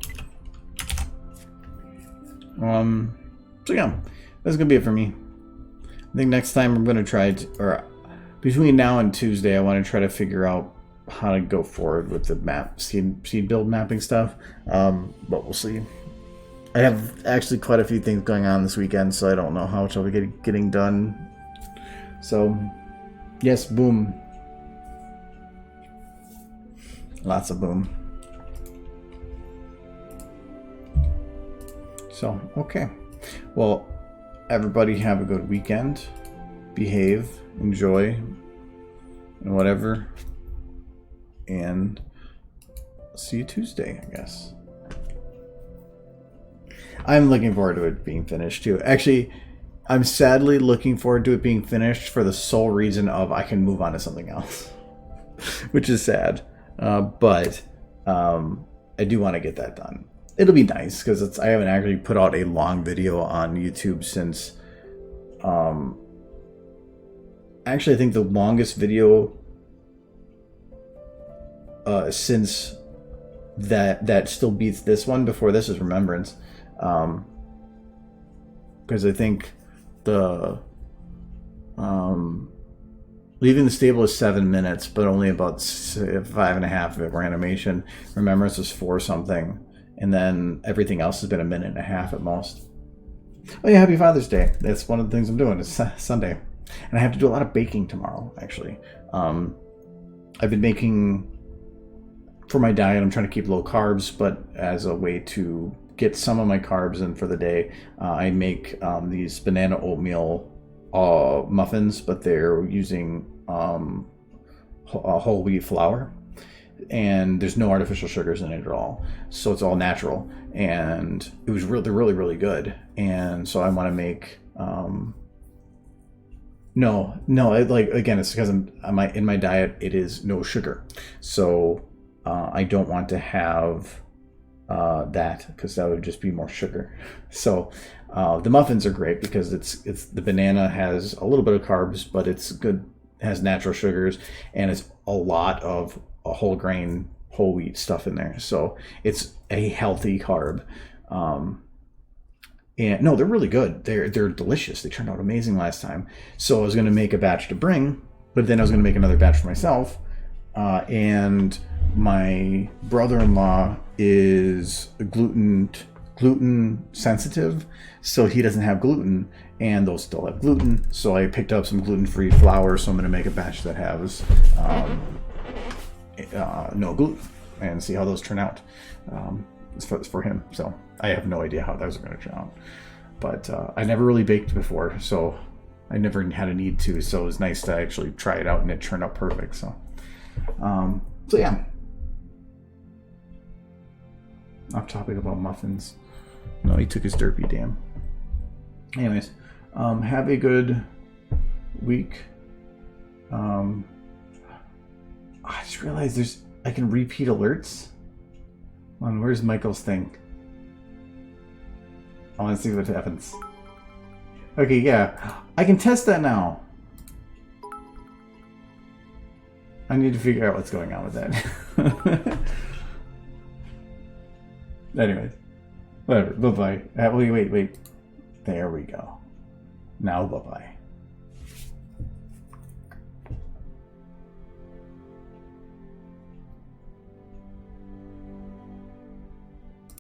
So yeah, that's gonna be it for me. I think next time I'm gonna try or between now and Tuesday, I want to try to figure out how to go forward with the seed build mapping stuff. But we'll see. I have actually quite a few things going on this weekend, so I don't know how much I'll be getting done. So, yes, boom. Lots of boom. So, okay. Well, everybody have a good weekend. Behave, enjoy, and whatever. And see you Tuesday, I guess. I'm looking forward to it being finished too. Actually, I'm sadly looking forward to it being finished for the sole reason of I can move on to something else. Which is sad. But I do want to get that done. It'll be nice because I haven't actually put out a long video on YouTube since. Actually, I think the longest video since that still beats this one before this is Remembrance, because I think the Leaving the Stable is 7 minutes, but only about 5.5 of it were animation. Remembrance was 4 something, and then everything else has been 1.5 minutes at most. Oh yeah, happy Father's Day. That's one of the things I'm doing. It's Sunday. And I have to do a lot of baking tomorrow, actually. I've been making, for my diet, I'm trying to keep low carbs, but as a way to get some of my carbs in for the day, I make these banana oatmeal muffins, but they're using whole wheat flour. And there's no artificial sugars in it at all, so it's all natural, and it was really, really, really good. And so I want to make it's because in my diet it is no sugar, so I don't want to have that, because that would just be more sugar. So the muffins are great because it's the banana has a little bit of carbs, but it's good, has natural sugars, and it's a lot of whole grain, whole wheat stuff in there, so it's a healthy carb. And no, they're really good. They're delicious. They turned out amazing last time. So I was going to make a batch to bring, but then I was going to make another batch for myself. And my brother-in-law is gluten sensitive, so he doesn't have gluten, and those still have gluten. So I picked up some gluten-free flour, so I'm going to make a batch that has no gluten and see how those turn out. It's for him, so I have no idea how those are going to turn out. But I never really baked before, so I never had a need to. So it was nice to actually try it out, and it turned out perfect. So yeah. Off topic about muffins. No, he took his derpy, damn. Anyways, have a good week. I just realized I can repeat alerts. Where's Michael's thing? I want to see what happens. Okay, yeah. I can test that now. I need to figure out what's going on with that. Anyways. Whatever. Bye-bye. Wait. There we go. Now bye-bye.